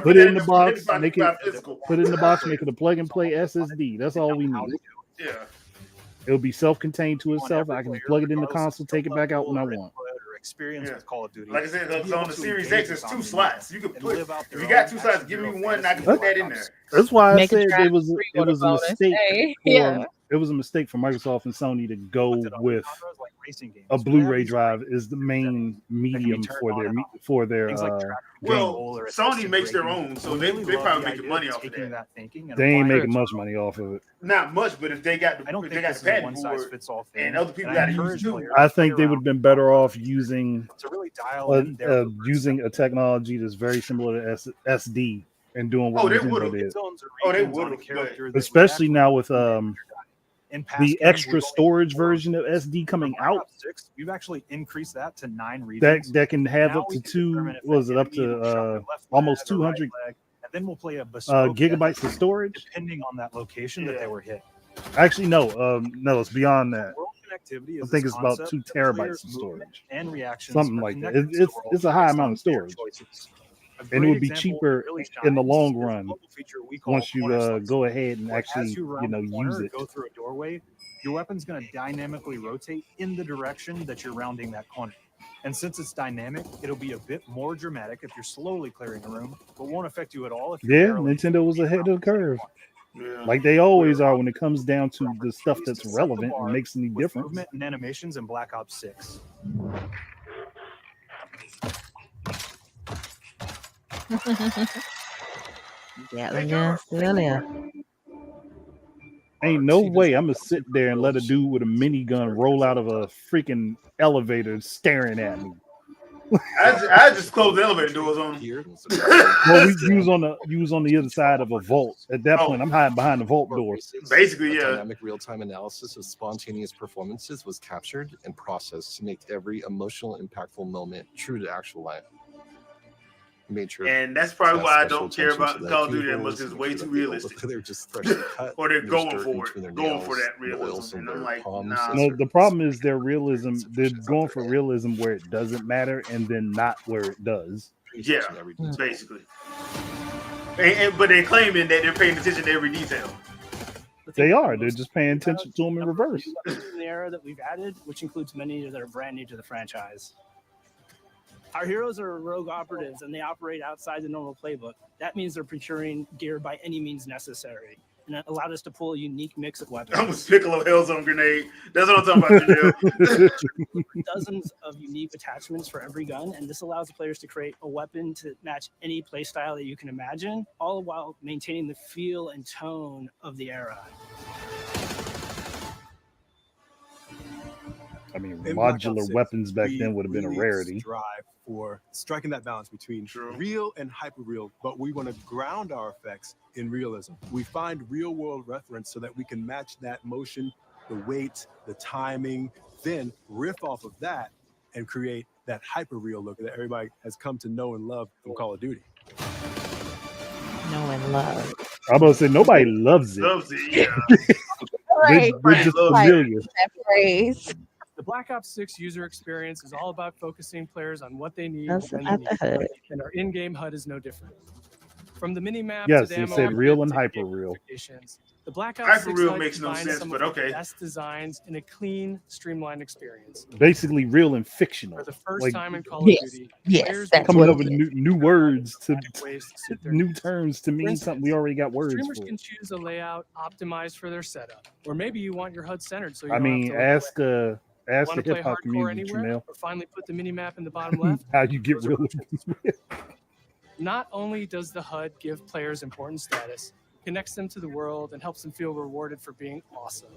Put it in the box, put make it it physical. put it in the box, make it a plug and play SSD. That's all we need. Yeah. It'll be self-contained to itself. I can plug it in the console, take it back out when I want. Experience with Call of Duty. Like I said, To be on able the to Series engage X, it's with 2 Omni slots. You can and put live out if their you got own 2 slots, action give me hero one and I can put that in there. That's why I Make a said drive it was a bonus, mistake. hey? For, Yeah. It was a mistake for Microsoft and Sony to go with a Blu-ray drive is the main medium for their Well, game. Sony makes their own, so they probably making money off of that. They ain't making much money off of it. Not much, but if they got the don't if they think got this the is a patent for one-size-fits-all it, thing, and other people and I got to use encourage too. players I think they would have been better off using to really dial in their using a technology that's very similar to SD and doing what Oh, they Nintendo would've. did. Oh, they would have. Especially now with in past the games, extra we've only storage version of SD coming Black out Ops 6, we've actually increased that to 9 that regions. that can have Now up we to can two determine if was that it up enemy will shove to their left almost leg or right 200 leg, and then we'll play a bespoke gigabytes death of storage. depending on that location that they were hit. Actually, no, it's beyond that. World connectivity is I think this it's about concept 2 that players' terabytes of movement storage, and reactions something are like that. connected to the world It's a high based amount on of their storage, choices. A and it great would be example cheaper that really in the shines long is a run global feature we call once you corner slice, go ahead and where actually as you round a use corner or it. go through a doorway, your weapon's going to dynamically rotate in the direction that you're rounding that corner. And since it's dynamic, it'll be a bit more dramatic if you're slowly clearing a room, but won't affect you at all if you're Yeah, barreling Nintendo was ahead of the curve, Yeah. like they always are when it comes down to the stuff that's relevant and makes any with difference. movement and animations in Black Ops 6. Yeah, still there. Ain't no way I'm gonna sit there and let a dude with a minigun roll out of a freaking elevator staring at me. I just closed the elevator doors on them. Well, we was on the other side of a vault. At that point, I'm hiding behind the vault doors. Basically, yeah. Dynamic real-time analysis of spontaneous performances was captured and processed to make every emotional, impactful moment true to actual life. Made sure, and that's probably why I don't care about Call of Duty that much. It's way too realistic. They're just freshly cut, or they're going for it, going for that realism. And I'm like, nah. No, the problem is their realism. They're going for realism where it doesn't matter, and then not where it does. Yeah, basically. But they're claiming that they're paying attention to every detail. They are. They're just paying attention to them in reverse. In the era that we've added, which includes many that are brand new to the franchise. Our heroes are rogue operatives, and they operate outside the normal playbook. That means they're procuring gear by any means necessary, and that allowed us to pull a unique mix of weapons. I'm a Piccolo Hellzone grenade. That's what I'm talking about, Janelle. Dozens of unique attachments for every gun, and this allows the players to create a weapon to match any playstyle that you can imagine, all while maintaining the feel and tone of the era. I mean, modular weapons back then would have been a rarity. Drive for striking that balance between real and hyper-real, but we want to ground our effects in realism. We find real-world reference so that we can match that motion, the weight, the timing, then riff off of that and create that hyper-real look that everybody has come to know and love from Call of Duty. Know and love. I'm about to say nobody loves it. Loves it, yeah. We're just familiar. That phrase. The Black Ops 6 user experience is all about focusing players on what they need That's when at they the need HUD. it. And our in-game HUD is no different. From the mini-map Yes, to the you ammo said real and to game hyper-real. applications, the Black Ops 6 Hyper-real HUD makes no combines sense, some but of the okay. best designs in a clean, streamlined experience. Basically, real and fictional. For the first Like, time in Call of Duty, players will coming up choose with new words to ways to suit their new needs. terms to For mean instance, something we already got words streamers for. can choose a layout optimized for their setup, or maybe you want your HUD centered so you I don't mean, have to look ask Want the to hip play hop hardcore community, anywhere, Janelle, or finally put the mini-map in the bottom left? how you get real. Not only does the HUD give players important status, it connects them to the world and helps them feel rewarded for being awesome.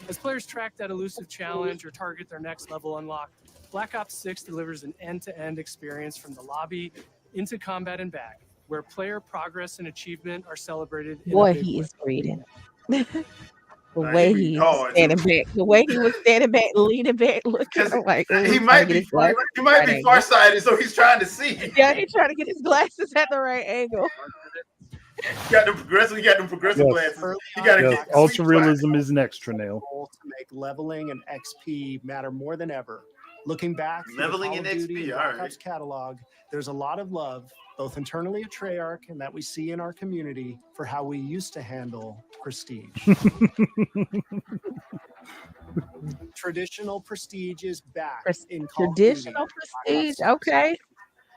As players track that elusive challenge or target their next level unlock, Black Ops 6 delivers an end-to-end experience from the lobby into combat and back, where player progress and achievement are celebrated. In Boy, a big he way. is reading. The Nah, way he be he's hard, standing too. back, the way he was standing back, leaning back, looking. I'm like, ooh, He he's might trying to get be his glasses he might at the be right angle. farsighted, so he's trying to see. Yeah, he's trying to get his glasses at the right angle. He got them progressive Yes. glasses. He got to Yes, get ultra realism is next, Tranel. To make leveling and XP matter more than ever. Looking back, through the Leveling Call and of Duty XP, and all Black right. Ops catalog, there's a lot of love, both internally at Treyarch and that we see in our community for how we used to handle prestige. Traditional prestige is back in Call of Duty. Traditional prestige, okay.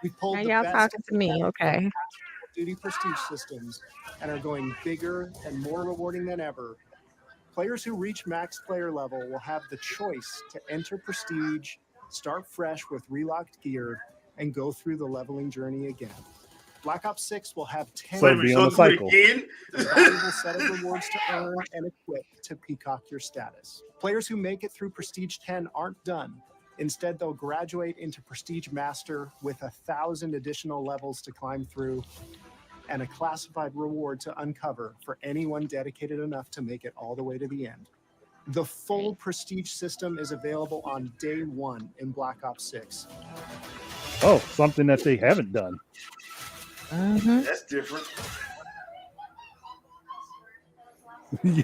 We pulled Now the y'all best talking to me, okay. Call of Duty prestige systems and are going bigger and more rewarding than ever. Players who reach max player level will have the choice to enter prestige, start fresh with relocked gear, and go through the leveling journey again. Black Ops 6 will have 10 So be on the cycle. a valuable set of rewards to earn and equip to peacock your status. Players who make it through Prestige 10 aren't done. Instead, they'll graduate into Prestige Master with 1,000 additional levels to climb through and a classified reward to uncover for anyone dedicated enough to make it all the way to the end. The full Prestige system is available on day one in Black Ops 6. Oh, something that they haven't done. That's different.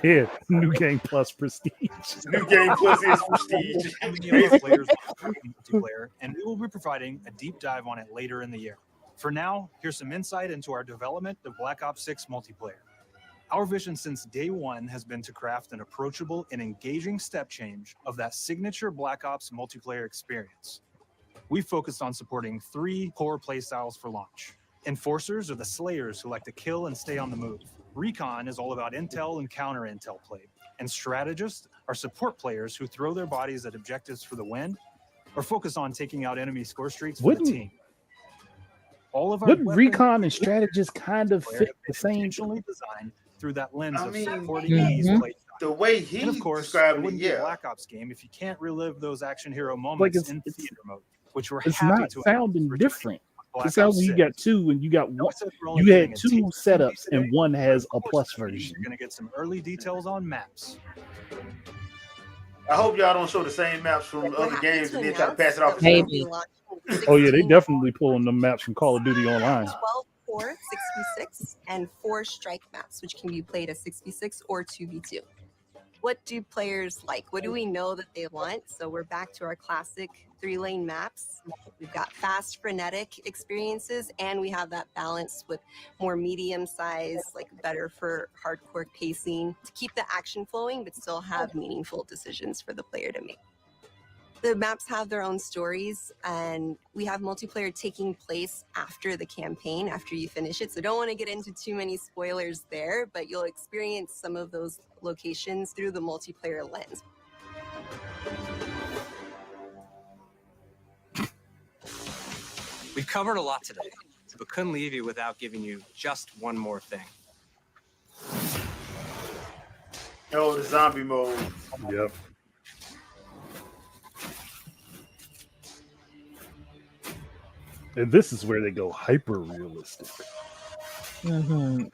Yeah, new game plus prestige. New game plus is prestige. And the other players multiplayer, and we will be providing a deep dive on it later in the year. For now, here's some insight into our development of Black Ops 6 multiplayer. Our vision since day one has been to craft an approachable and engaging step change of that signature Black Ops multiplayer experience. We focused on supporting 3 core playstyles for launch. Enforcers are the slayers who like to kill and stay on the move. Recon is all about intel and counter-intel play. And strategists are support players who throw their bodies at objectives for the win or focus on taking out enemy score streaks for the team. All of our Wouldn't weapons recon and strategists kind of fit the same? intentionally designed through that lens of supporting Mhm. these play. The way he And of course, described it it, wouldn't be a yeah. Black Ops game if you can't relive those action hero Like moments in theater mode. which we're It's happy not to sounding different. Black It sounds Ops like you 6. got two and you got one. You had two setups and one has a plus version. You're going to get some early details on maps. I hope y'all don't show the same maps from other games and then try to pass it off to Maybe. Oh yeah, they definitely pulling the maps from Call of Duty Online. 12 core 6v6 and 4 strike maps, which can be played as 6v6 or 2v2. What do players like? What do we know that they want? So we're back to our classic 3-lane maps. We've got fast, frenetic experiences, and we have that balance with more medium size, like better for hardcore pacing to keep the action flowing, but still have meaningful decisions for the player to make. The maps have their own stories, and we have multiplayer taking place after the campaign, after you finish it. So don't want to get into too many spoilers there, but you'll experience some of those locations through the multiplayer lens. We've covered a lot today, but couldn't leave you without giving you just one more thing. Oh, the zombie mode. Yep. And this is where they go hyper realistic. Round-based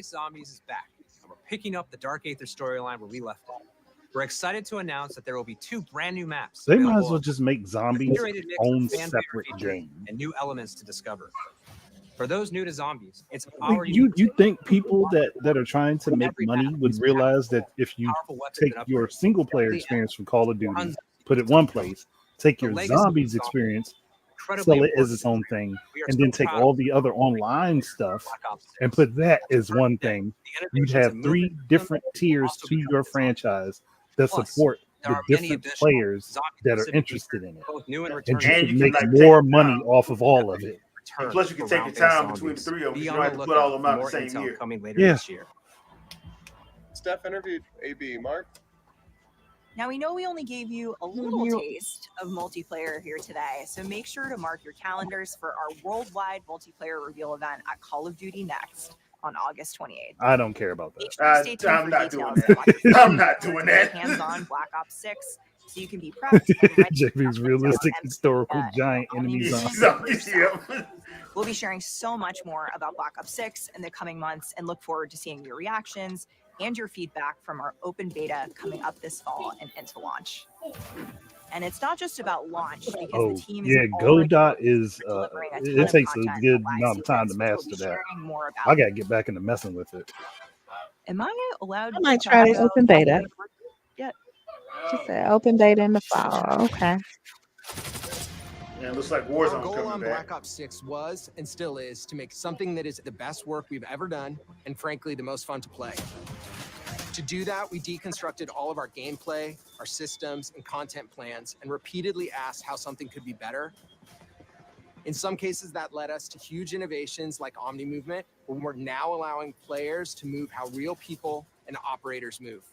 Zombies is back, and we're picking up the Dark Aether storyline where we left it. We're excited to announce that there will be 2 brand new maps. They might as available well just make zombies curated mix own of fan separate favorite game. and new elements to discover. For those new to zombies, it's our You think people that are trying to make money would realize that if you take your single player experience from Call of Duty, put it one place, take your zombies experience, sell it as its own thing, and then take all the other online stuff and put that as one thing, you'd have 3 different tiers to your franchise that support the different players that are interested in it. And you can make more money off of all of it. And plus, you can take your time between the 3 of them. You don't have to put all of them out the same year. Coming later Yeah. this year. Steph interviewed AB. Mark? Now, we know we only gave you a little taste of multiplayer here today, so make sure to mark your calendars for our worldwide multiplayer reveal event at Call of Duty Next on August 28th. I don't care about that. Make sure to stay tuned I'm for not doing details that. about your I'm not doing that. hands-on Black Ops 6, so you can be prepped and ready. JP's realistic historical giant enemies on. We'll be sharing so much more about Black Ops 6 in the coming months and look forward to seeing your reactions and your feedback from our open beta coming up this fall and into launch. And it's not just about launch because Oh the team yeah, is already Godot is delivering a ton it of takes a content good at live amount of time to secrets, master we'll be that. sharing more about I gotta get back into messing with it. Am I allowed I might to try talk the about open beta. yet? She said open beta in the fall. Okay. Yeah, it looks like Our Warzone goal coming on back. Black Ops 6 was, and still is, to make something that is the best work we've ever done, and frankly, the most fun to play. To do that, we deconstructed all of our gameplay, our systems, and content plans, and repeatedly asked how something could be better. In some cases, that led us to huge innovations like Omni Movement, where we're now allowing players to move how real people and operators move.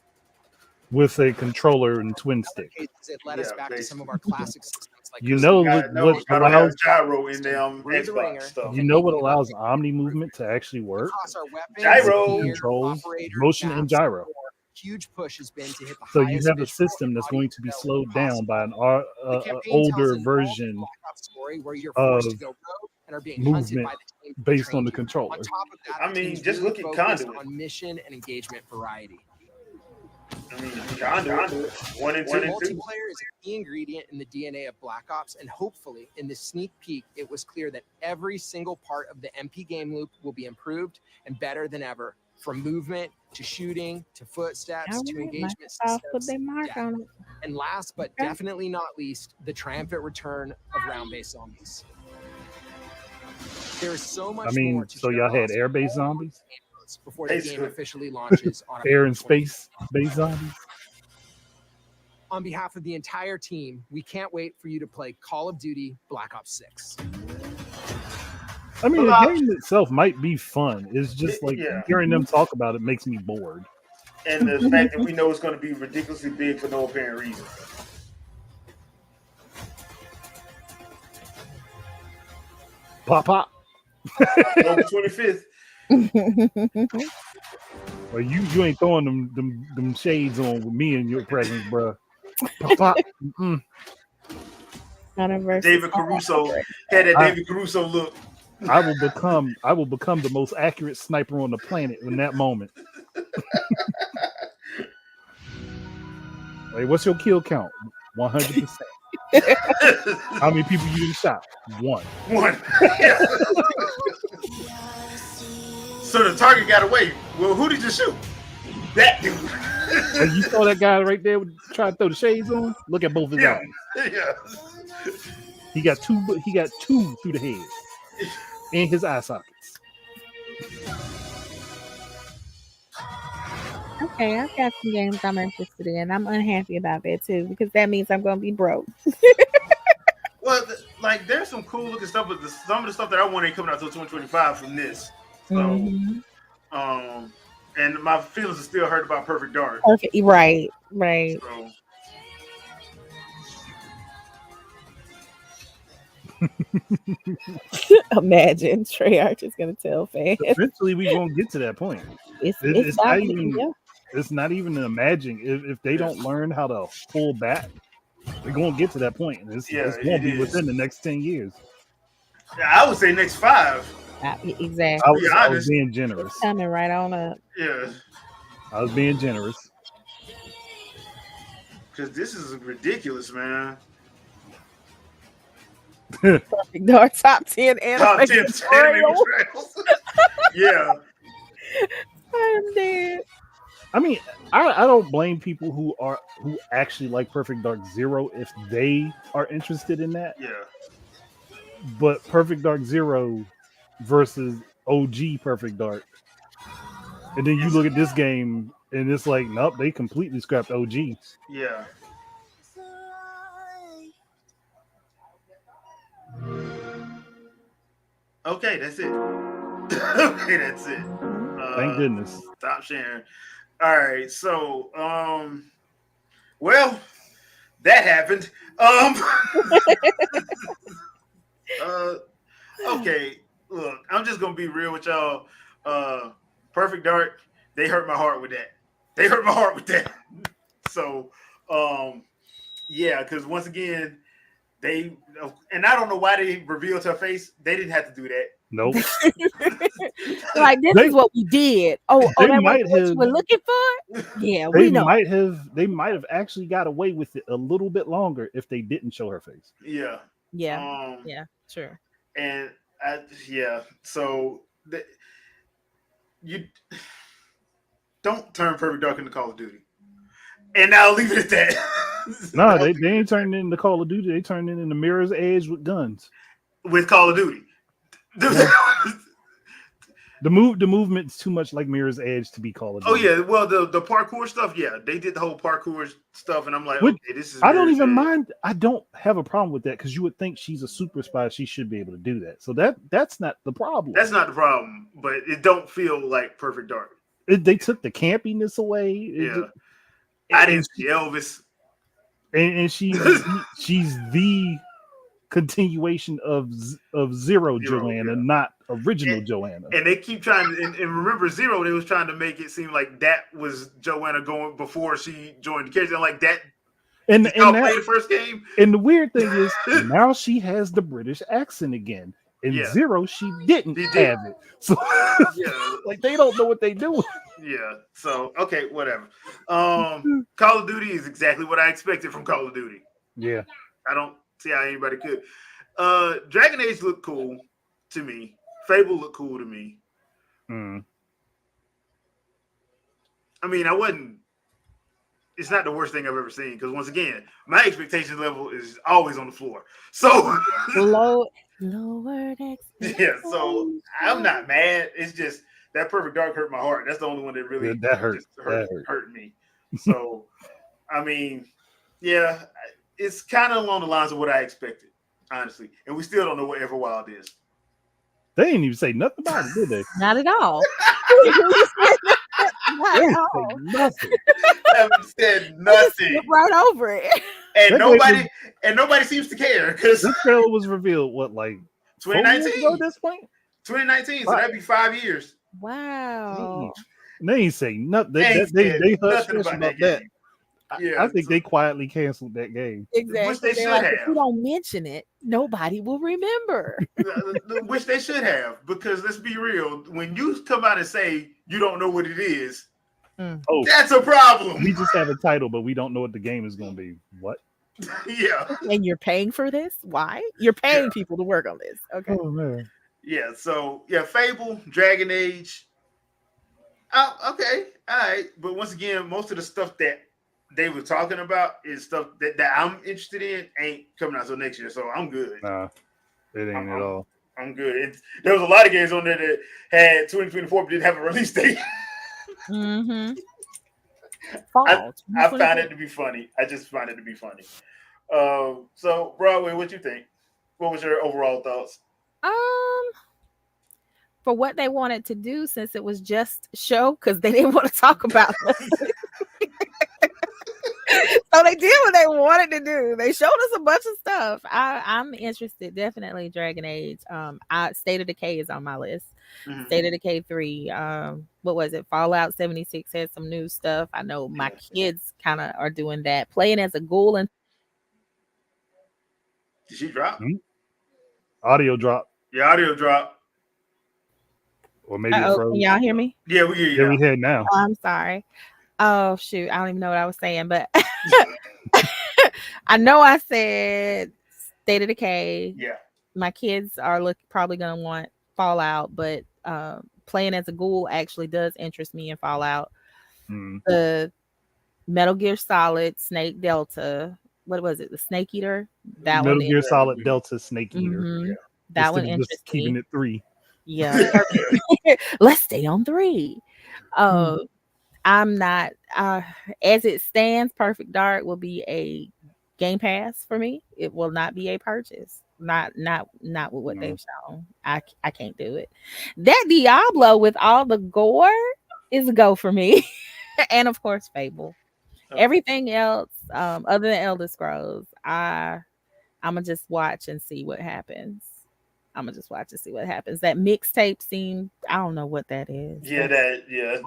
With a controller and twin stick. It led us back to some of our classic systems like You know what I don't allows have gyro in them Breathe the ringer. Xbox stuff. you know what allows Omni movement to actually work? Across our weapons, Gyro. gear, Controls, operators, motion and maps, gyro. huge push has been to hit the So you highest have a visual system and that's audio going to be fidelity slowed down possible. by an The campaign tells older an version evolved Black Ops story where you're of forced to go rogue and are being hunted movement by the team based on trained the you. controller. On top of that, I the mean, team's just really look at focused Conduit. on mission and engagement variety. I mean, Conduit, 1 and 2. Multiplayer is a key ingredient in the DNA of Black Ops, and hopefully, in this sneak peek, it was clear that every single part of the MP game loop will be improved and better than ever, from movement to shooting to footsteps to engagement Microsoft put systems. their mark on it. And last but definitely not least, the triumphant return of round-based zombies. There is so much I mean, more to so share y'all had across air-based zombies? before the game officially launches on Air and October 20th. space-based zombies? On behalf of the entire team, we can't wait for you to play Call of Duty Black Ops 6. I mean, the game itself might be fun. It's just like Yeah. hearing them talk about it makes me bored. And the fact that we know it's going to be ridiculously big for no apparent reason. Pop pop. October 25th. Well, you ain't throwing them shades on with me in your presence, bro. Hunter versus David Caruso had that David Caruso look. I will become the most accurate sniper on the planet in that moment. Hey, what's your kill count? 100%. How many people you didn't shot? One. So the target got away. Well, who did you shoot? That dude. And you saw that guy right there trying to throw the shades on? Look at both his eyes. Yeah. He got two through the head. In his eye sockets. Okay, I've got some games I'm interested in. I'm unhappy about that too because that means I'm going to be broke. Well, like there's some cool looking stuff, but some of the stuff that I want ain't coming out until 2025 from this. So, and my feelings are still hurt about Perfect Dark. Perfect, right. So. Imagine Treyarch is going to tell fans. Eventually, we won't get to that point. It's not even an imagine. If they don't learn how to pull back, they're going to get to that point. It's going to be within the next 10 years. Yeah, I would say next 5. Exactly. I was being generous. It's coming right on up. Yeah. I was being generous. Because this is ridiculous, man. Perfect Dark top 10 anime tutorials. Yeah. I'm dead. I mean, I don't blame people who actually like Perfect Dark Zero if they are interested in that. Yeah. But Perfect Dark Zero versus OG Perfect Dark, and then you look at this game and it's like, nope, they completely scrapped OG. Yeah. Okay, that's it. Okay, that's it. Thank goodness. Stop sharing. All right, so well, that happened. Okay, look, I'm just gonna be real with y'all. Perfect Dark, they hurt my heart with that. So, yeah, because once again, and I don't know why they revealed her face. They didn't have to do that. Nope. Like this is what we did. Oh, that might was what have, you were looking for? Yeah, they we know. They might have actually got away with it a little bit longer if they didn't show her face. Yeah. Yeah. Yeah. Sure. And so you don't turn Perfect Dark into Call of Duty. And I'll leave it at that. No, they ain't turning it into Call of Duty. They turned it into Mirror's Edge with guns. With Call of Duty. The movement's too much like Mirror's Edge to be Call of Duty. Oh yeah, well the parkour stuff, yeah, they did the whole parkour stuff, and I'm like, okay, this is. I don't even mind. I don't have a problem with that because you would think she's a super spy. She should be able to do that. So that's not the problem. That's not the problem, but it don't feel like Perfect Dark. They took the campiness away. Yeah, I didn't see Elvis, and she's the continuation of Zero Joanna, not original Joanna. And they keep trying to, and remember Zero, they was trying to make it seem like that was Joanna going before she joined the character, like that. And that played the first game. And the weird thing is, now she has the British accent again. In Zero, she didn't have it. So, like they don't know what they do. Yeah. So okay, whatever. Call of Duty is exactly what I expected from Call of Duty. Yeah. I don't see how anybody could. Dragon Age looked cool to me. Fable looked cool to me. I mean, it's not the worst thing I've ever seen because once again, my expectation level is always on the floor. So lowered yeah, so I'm not mad. It's just that Perfect Dark hurt my heart. That's the only one that really hurt me. So I mean, yeah, it's kind of along the lines of what I expected, honestly. And we still don't know what Everwild is. They didn't even say nothing about it, did they? Not at all. They didn't say nothing. Haven't said nothing. Right over it. And nobody seems to care because this trailer was revealed 2019 at this point. 2019, so that'd be 5 years. Wow. They ain't say nothing. They hushed about that. Yeah, I think they quietly canceled that game. Exactly. Which they They're should like, if have. we don't mention it, nobody will remember. Which they should have, because let's be real. When you come out and say you don't know what it is, Oh, that's a problem. we just have a title, but we don't know what the game is going to be. What? Yeah. And you're paying for this? Why? You're paying people to work on this. Okay. Oh man. Yeah. So yeah, Fable, Dragon Age. Oh, okay, all right. But once again, most of the stuff that they were talking about is stuff that I'm interested in ain't coming out until next year. So I'm good. Nah, it ain't at all. I'm good. There was a lot of games on there that had 2024 but didn't have a release date. Mm-hmm. I found it to be funny. I just find it to be funny. So Broadway, what you think? What was your overall thoughts? For what they wanted to do, since it was just a show, because they didn't want to talk about it. So they did what they wanted to do. They showed us a bunch of stuff. I'm interested, definitely. Dragon Age. State of Decay is on my list. Mm-hmm. State of Decay 3. What was it? Fallout 76 had some new stuff. I know my kids kind of are doing that. Playing as a ghoul and Did she drop? Audio drop. Yeah, audio drop. Or maybe it froze. Can y'all hear me? Yeah, we hear you. Yeah, we hear now. Oh, I'm sorry. Oh shoot, I don't even know what I was saying, but I know I said State of Decay. Yeah. My kids are probably gonna want Fallout, but playing as a ghoul actually does interest me in Fallout. The Metal Gear Solid Snake Delta. What was it? The Snake Eater. That Metal one. Gear Solid Delta Snake Eater. Mm-hmm. That one interests just keeping me. it 3. Yeah. Let's stay on 3. I'm not as it stands, Perfect Dark will be a Game Pass for me. It will not be a purchase. Not with what they've shown. I can't do it. That Diablo with all the gore is a go for me. And of course Fable. Everything else, other than Elder Scrolls, I'ma just watch and see what happens. That mixtape scene, I don't know what that is. Yeah,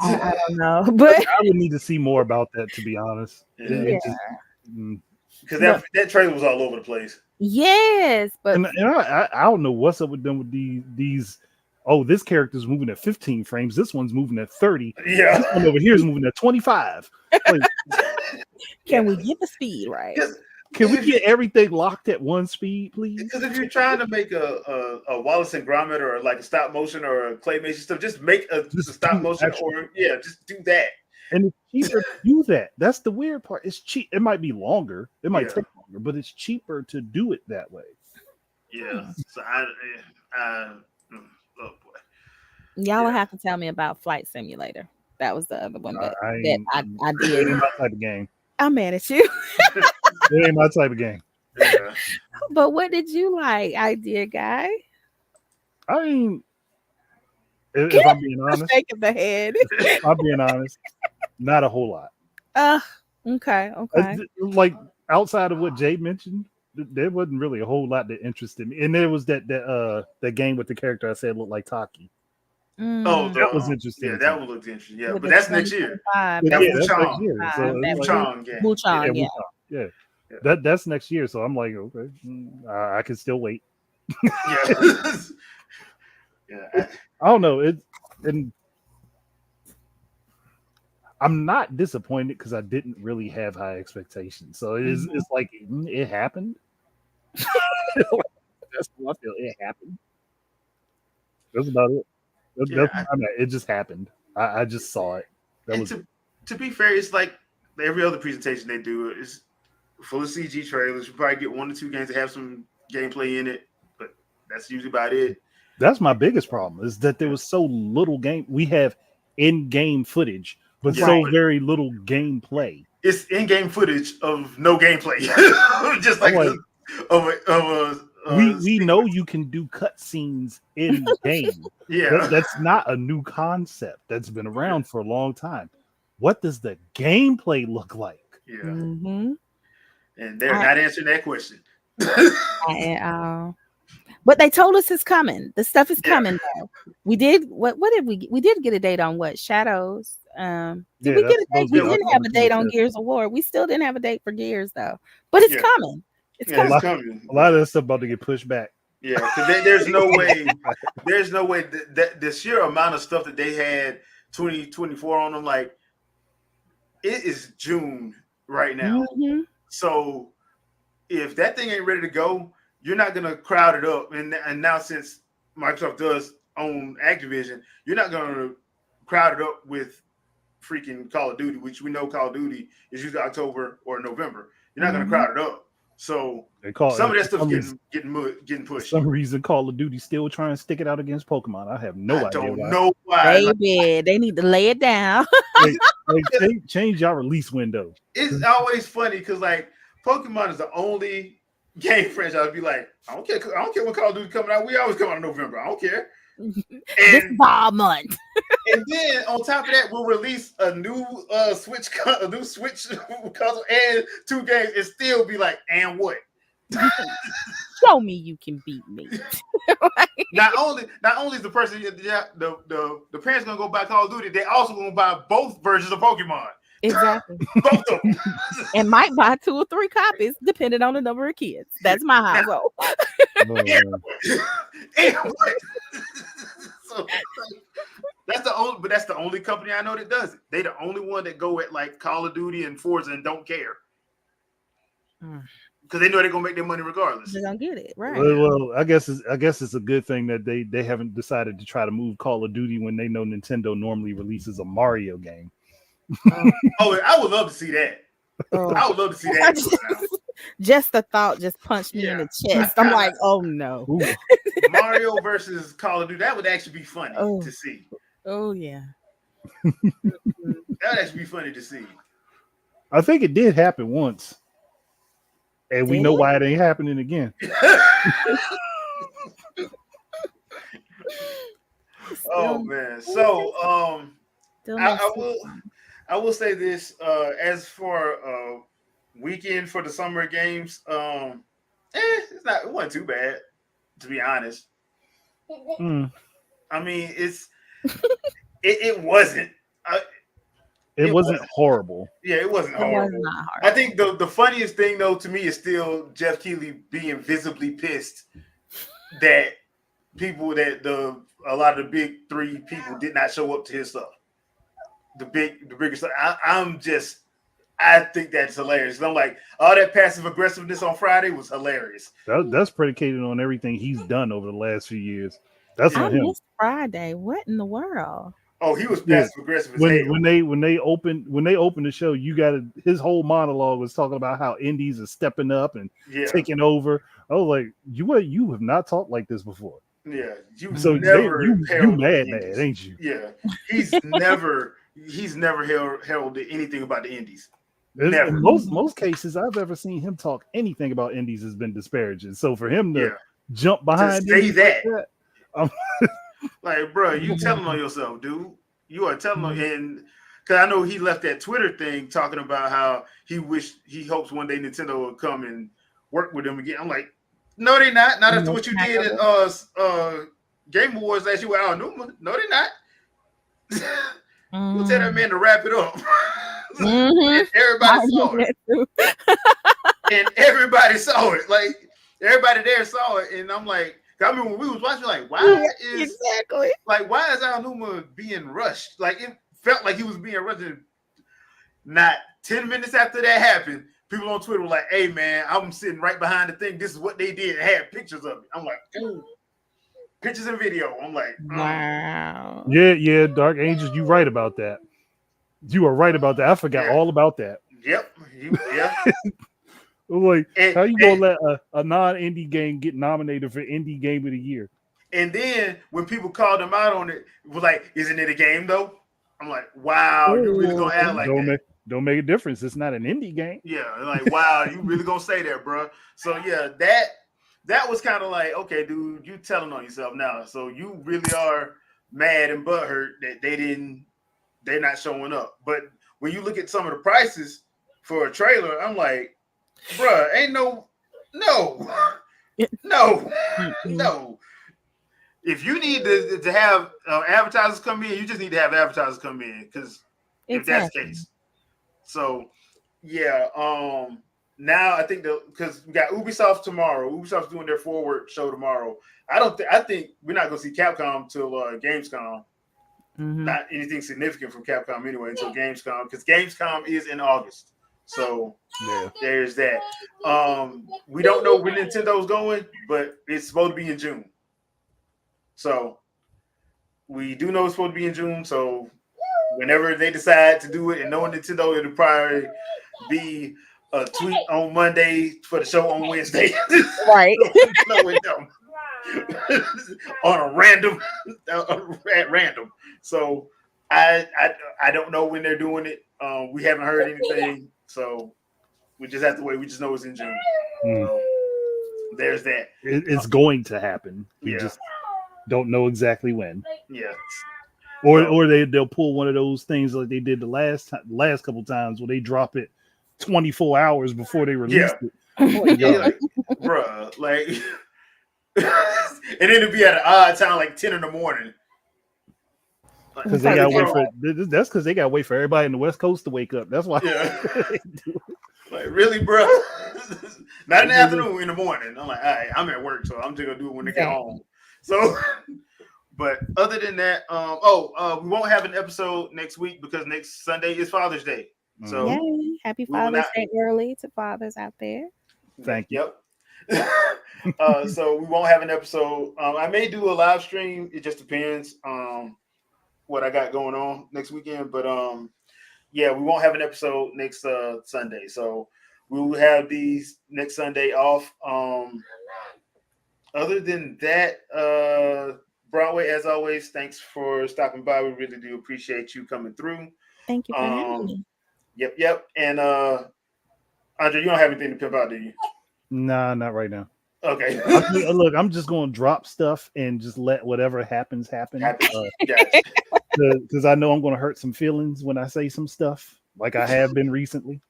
I don't know. But I would need to see more about that, to be honest. Yeah. Because that trailer was all over the place. Yes, but and I don't know what's up with them with these. Oh, this character's moving at 15 frames. This one's moving at 30. Yeah. This one over here is moving at 25. Like, can we get the speed right? Can we get everything locked at one speed, please? Because if you're trying to make a Wallace and Gromit or like a stop motion or a claymation stuff, just make a stop motion just do that. And it's cheaper to do that. That's the weird part. It's cheap. It might be longer. It might take longer, but it's cheaper to do it that way. Yeah. So oh boy. Y'all will have to tell me about Flight Simulator. That was the other one that I did. It ain't my type of game. I'm mad at you. It ain't my type of game. Yeah. But what did you like, Idea Guy? I mean, if I'm being honest, shaking the head. If I'm being honest, not a whole lot. Okay. Like outside of what Jay mentioned, there wasn't really a whole lot that interested me. And there was that game with the character I said looked like Taki. Oh, that was interesting. Yeah, that would look interesting. Yeah, With but the that's next year. That's Wuchang. next year. So Wuchang game. Wuchang, yeah. That's next year. So I'm like, okay, I can still wait. Yeah. I don't know. And I'm not disappointed because I didn't really have high expectations. So it's like it happened. That's how I feel. It happened. That's about it. It just happened. I just saw it. To be fair, it's like every other presentation they do is full of CG trailers. You probably get 1 or 2 games that have some gameplay in it, but that's usually about it. That's my biggest problem is that there was so little game. We have in-game footage, but so very little gameplay. It's in-game footage of no gameplay, just like we know you can do cutscenes in game. Yeah, that's not a new concept. That's been around for a long time. What does the gameplay look like? Yeah, and they're not answering that question. But they told us it's coming. The stuff is coming. Though. We did. What did we? We did get a date on what? Shadows. Did Yeah, we that's get a date? supposed to We be didn't have a date on 25th. Gears of War. We still didn't have a date for Gears though. But it's Yeah. coming. It's Yeah, coming. it's coming. A lot of that stuff about to get pushed back. Yeah, because there's no way that the sheer amount of stuff that they had 2024 on them, like it is June right now. Mhm. So if that thing ain't ready to go, you're not gonna crowd it up. And now since Microsoft does own Activision, you're not gonna crowd it up with freaking Call of Duty, which we know Call of Duty is usually October or November. You're not gonna crowd it up. So They call some of that for stuff's some getting For pushed. some reason, Call of Duty still trying to stick it out against Pokemon. I have no I idea don't why. know why. Baby, they need to lay it down. Change your release window. It's always funny because like Pokemon is the only game franchise I'd be like, I don't care when Call of Duty coming out. We always come out in November. I don't care. This ball month. And then on top of that, we'll release a new Switch console and 2 games and still be like, and what? Show me you can beat me. Not only is the person the parents gonna go buy Call of Duty, they also gonna buy both versions of Pokemon. Exactly. Both of them. And might buy 2 or 3 copies depending on the number of kids. That's my household. And what? So, that's the only company I know that does it. They the only one that go at like Call of Duty and Forza and don't care. Because they know they're gonna make their money regardless. They're gonna get it, right? Well, I guess it's a good thing that they haven't decided to try to move Call of Duty when they know Nintendo normally releases a Mario game. Oh, I would love to see that. I would love to see that. Just the thought just punched me in the chest. I'm like, oh no. Mario versus Call of Duty, that would actually be funny to see. Oh yeah. That would actually be funny to see. I think it did happen once. And we know why it ain't happening again. Oh man. So I will say this as for weekend for the summer games, it wasn't too bad, to be honest. I mean, it wasn't. It wasn't horrible. Yeah, it wasn't It was horrible. not I think the funniest thing though to me is still Jeff Keighley being visibly pissed that a lot of the big 3 people did not show up to his stuff. The bigger stuff. I think that's hilarious. I'm like, all that passive aggressiveness on Friday was hilarious. That's predicated on everything he's done over the last few years. That's I on him. missed Friday. What in the world? Oh, he was passive aggressive as hell. When they opened the show, his whole monologue was talking about how indies are stepping up and taking over. I was like, you have not talked like this before. Yeah, you mad, ain't you? Yeah, he's never heralded anything about the indies. Never. In most cases I've ever seen him talk anything about indies has been disparaging. So for him to jump behind to say that, like, bro, you telling on yourself, dude. You are telling on, and because I know he left that Twitter thing talking about how he hopes one day Nintendo will come and work with him again. I'm like, no, they're not. Not after what you did at Game Awards last year with Al Newman. No, they're not. We'll tell that man to wrap it up. And everybody saw it. And everybody saw it. Like, everybody there saw it. And I'm like, I mean, when we was watching, like, why is Al Newman being rushed? Like, it felt like he was being rushed. And not 10 minutes after that happened, people on Twitter were like, hey, man, I'm sitting right behind the thing. This is what they did. They had pictures of it. I'm like, ooh. Pictures and video. I'm like, wow. Yeah, Dark Angels, you right about that. You are right about that. I forgot all about that. Yep. Like, how you gonna let a non-indie game get nominated for Indie Game of the Year? And then when people called him out on it was like, isn't it a game though? I'm like, wow, you really gonna act like that? Don't make a difference. It's not an indie game. Yeah, like, wow, you really gonna say that, bro? So yeah, that was kind of like, okay, dude, you telling on yourself now. So you really are mad and butthurt that they're not showing up. But when you look at some of the prices for a trailer, I'm like, bruh, ain't no. If you need to have advertisers come in, you just need to have advertisers come in because if that's the case. So yeah, now I think because we got Ubisoft tomorrow. Ubisoft's doing their forward show tomorrow. I think we're not gonna see Capcom till Gamescom. Not anything significant from Capcom anyway until Gamescom, because Gamescom is in August. So there's that. We don't know where Nintendo's going, but it's supposed to be in June. So we do know it's supposed to be in June. So whenever they decide to do it, and knowing Nintendo, it'll probably be a tweet on Monday for the show on Wednesday. Right. No, it don't. On a random, at random. So I don't know when they're doing it. We haven't heard anything, so we just have to wait. We just know it's in June. So there's that. It's going to happen. We Yeah. just don't know exactly when. Yeah. Or they'll pull one of those things like they did the last couple times where they drop it 24 hours before they release it. Oh my God. Like, bruh, like, and then it'd be at an odd time, like 10 in the morning. Because they got to wait for that's because they got to wait for everybody in the West Coast to wake up. That's why. Yeah. Like, really, bro? Not in the afternoon, in the morning. I'm like, all right, I'm at work, so I'm just gonna do it when they get home. So, but other than that, we won't have an episode next week because next Sunday is Father's Day. So, Yay. Happy we will Father's not- Day early to fathers out there. Thank you. Yep. So we won't have an episode. I may do a live stream. It just depends what I got going on next weekend. But yeah, we won't have an episode next Sunday. So we will have these next Sunday off. Other than that, Broadway, as always, thanks for stopping by. We really do appreciate you coming through. Thank you for having me. Yep. And Andre, you don't have anything to pimp out, do you? Nah, not right now. Okay. Look, I'm just going to drop stuff and just let whatever happens happen. Gotcha. Because I know I'm going to hurt some feelings when I say some stuff, like I have been recently.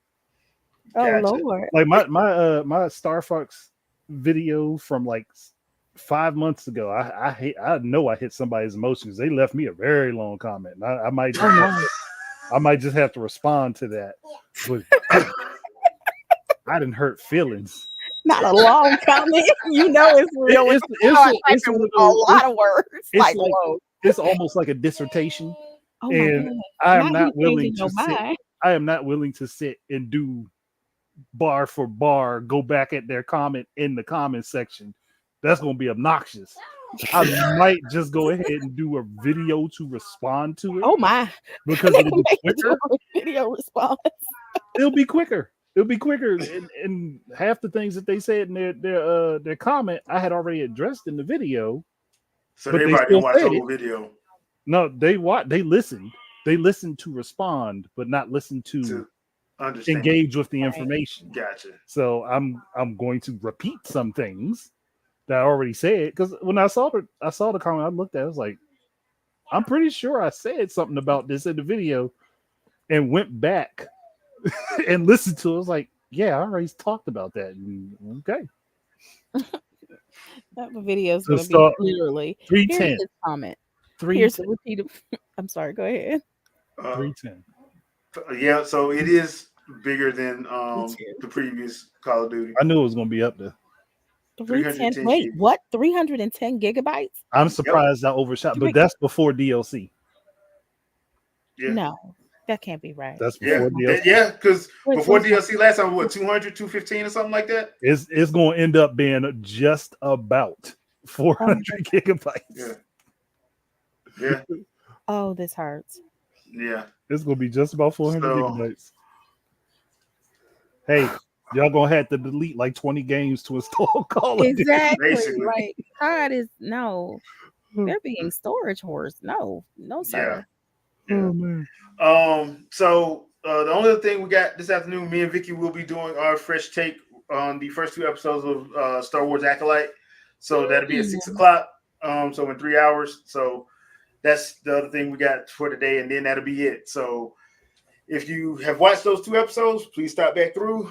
Oh Lord! Like my Star Fox video from like 5 months ago. I know I hit somebody's emotions. They left me a very long comment. And I might just have to respond to that. But I didn't hurt feelings. Not a long comment. You know it's real. It's a lot of words. It's almost like a dissertation. Oh my and God. I am Now not he's willing changing to your sit. mind. I am not willing to sit and do bar for bar, go back at their comment in the comment section. That's going to be obnoxious. I might just go ahead and do a video to respond to it. Oh my! Because it'll be quicker. Video response. It'll be quicker. And half the things that they said in their comment, I had already addressed in the video. So but everybody still can watch the said whole it. video. No, they listened. They listened to respond, but not listen to understand. Engage with the information. Gotcha. So I'm going to repeat some things that I already said, because when I saw the comment, I looked at it, I was like, I'm pretty sure I said something about this in the video, and went back and listened to it. I was like, yeah, I already talked about that. Okay. That video is So going to be clearly 310. Here's his comment. 310. Here's the repeat of. I'm sorry. Go ahead. 310. Yeah, so it is bigger than the previous Call of Duty. I knew it was going to be up there. 310. Wait, what? 310 gigabytes? I'm surprised I overshot, but that's before DLC. Yeah. No, that can't be right. That's before DLC. Yeah, because Wait, before so- DLC last time, what, 200, 215 or something like that? It's going to end up being just about 400 gigabytes. Yeah. Oh, this hurts. Yeah. It's going to be just about 400 So- gigabytes. Hey, y'all going to have to delete like 20 games to install Call of Duty. Exactly. Like, God is no. They're being storage whores. No, sir. Oh man. So the only other thing we got this afternoon, me and Vicky will be doing our fresh take on the first 2 episodes of Star Wars Acolyte. So that'll be at 6:00. So in 3 hours. So that's the other thing we got for today, and then that'll be it. So if you have watched those 2 episodes, please stop back through.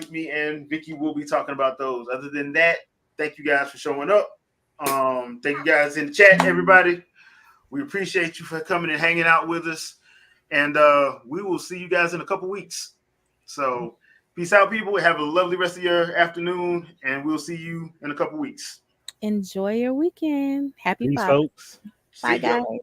Me and Vicky will be talking about those. Other than that, thank you guys for showing up. Thank you guys in the chat, everybody. We appreciate you for coming and hanging out with us. And we will see you guys in a couple weeks. So peace out, people. Have a lovely rest of your afternoon, and we'll see you in a couple weeks. Enjoy your weekend. Happy Peace, Father's. folks. Bye, See ya. guys.